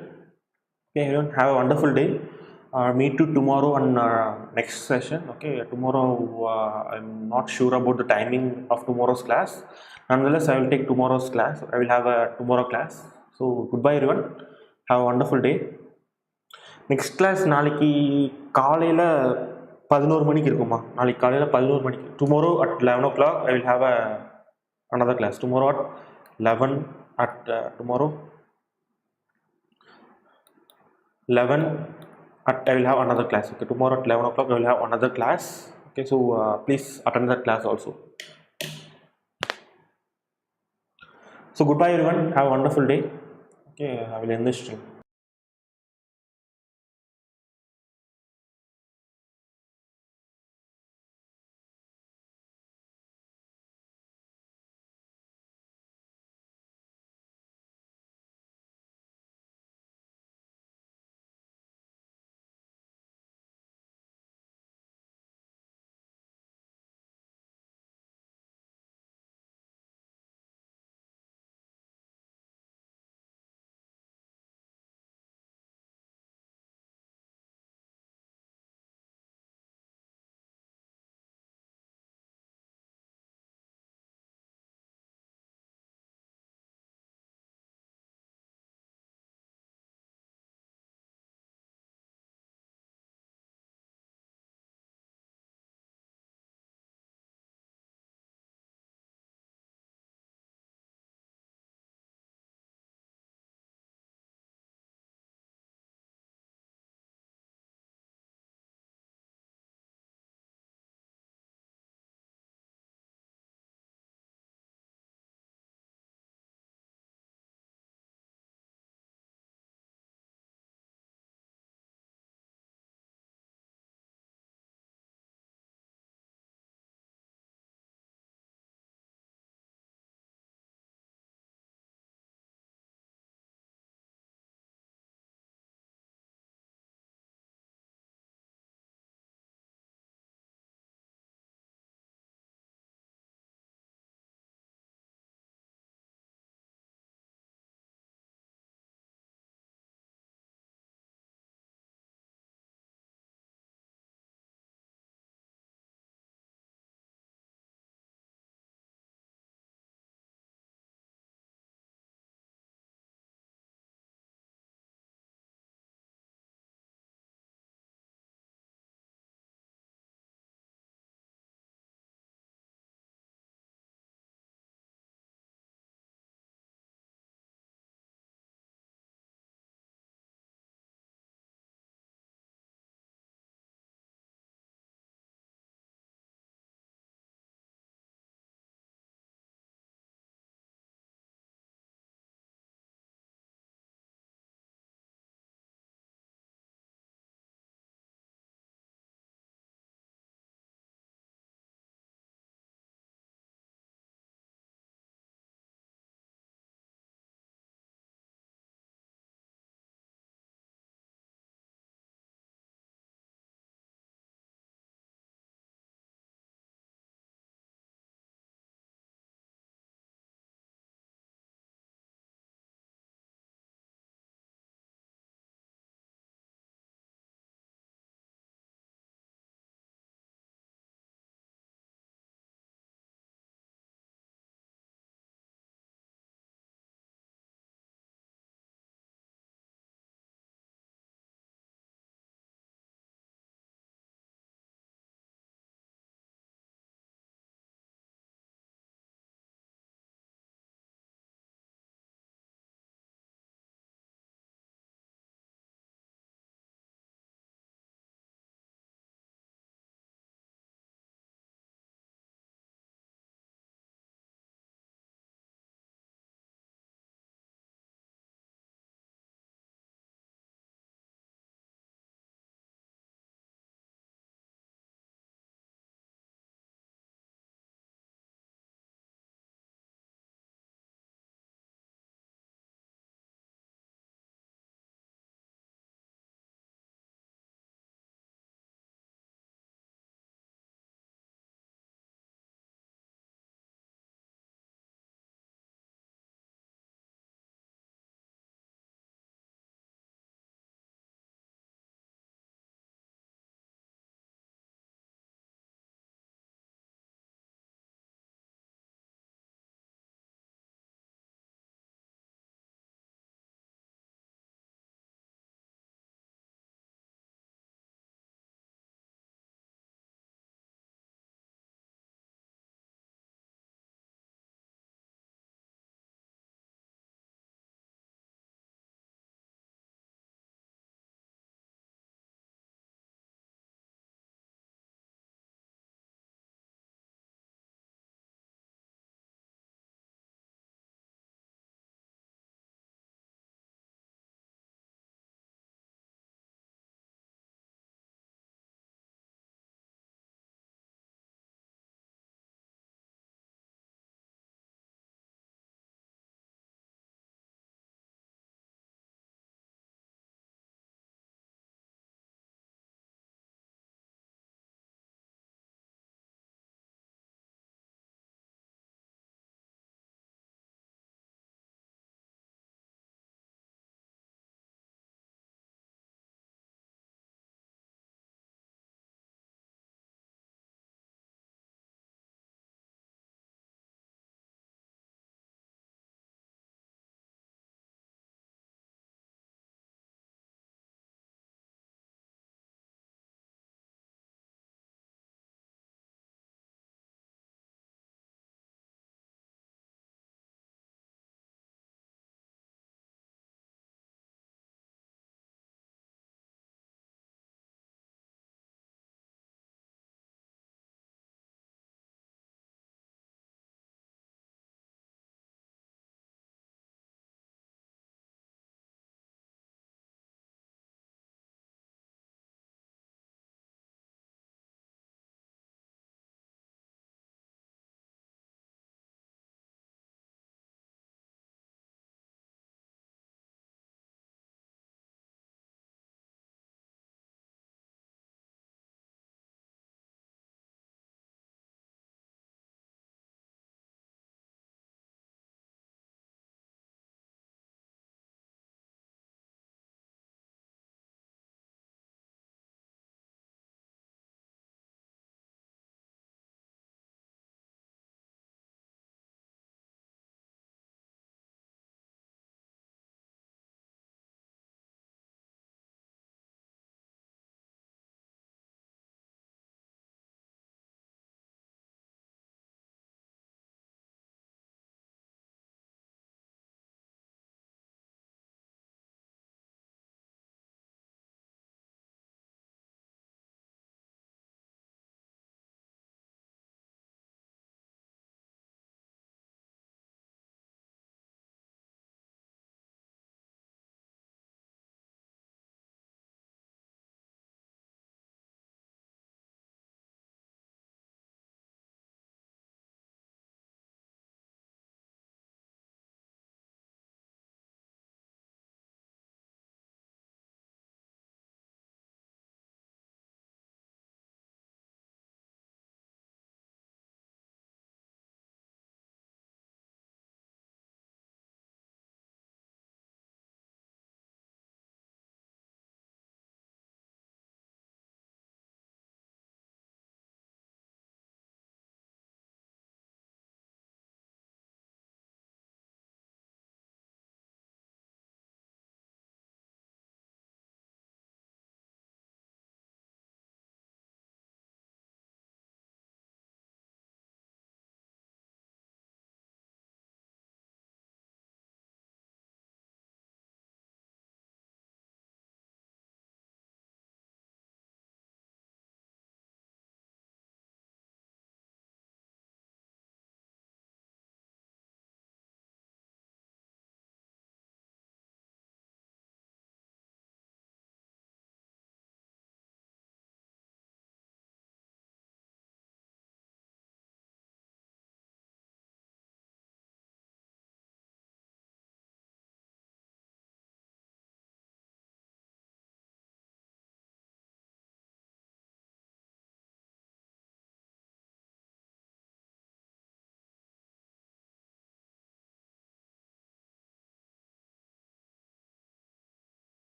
Okay, everyone, have a wonderful day. Meet you tomorrow on next session. Okay, tomorrow I'm not sure about the timing of tomorrow's class. Nonetheless, I will take tomorrow's class. I will have a tomorrow class. So goodbye, everyone. Have a wonderful day. Next class நாளைக்கு காலையில் 11 மணிக்கு இருக்குமா? நாளைக்கு காலையில் 11 மணிக்கு. Tomorrow at 11 o'clock I will have another class. Tomorrow at 11 at tomorrow 11 at I will have another class. Okay, tomorrow at 11 o'clock I will have another class. Okay, so please attend that class also. So goodbye everyone. Have a wonderful day. Okay, I will end this stream.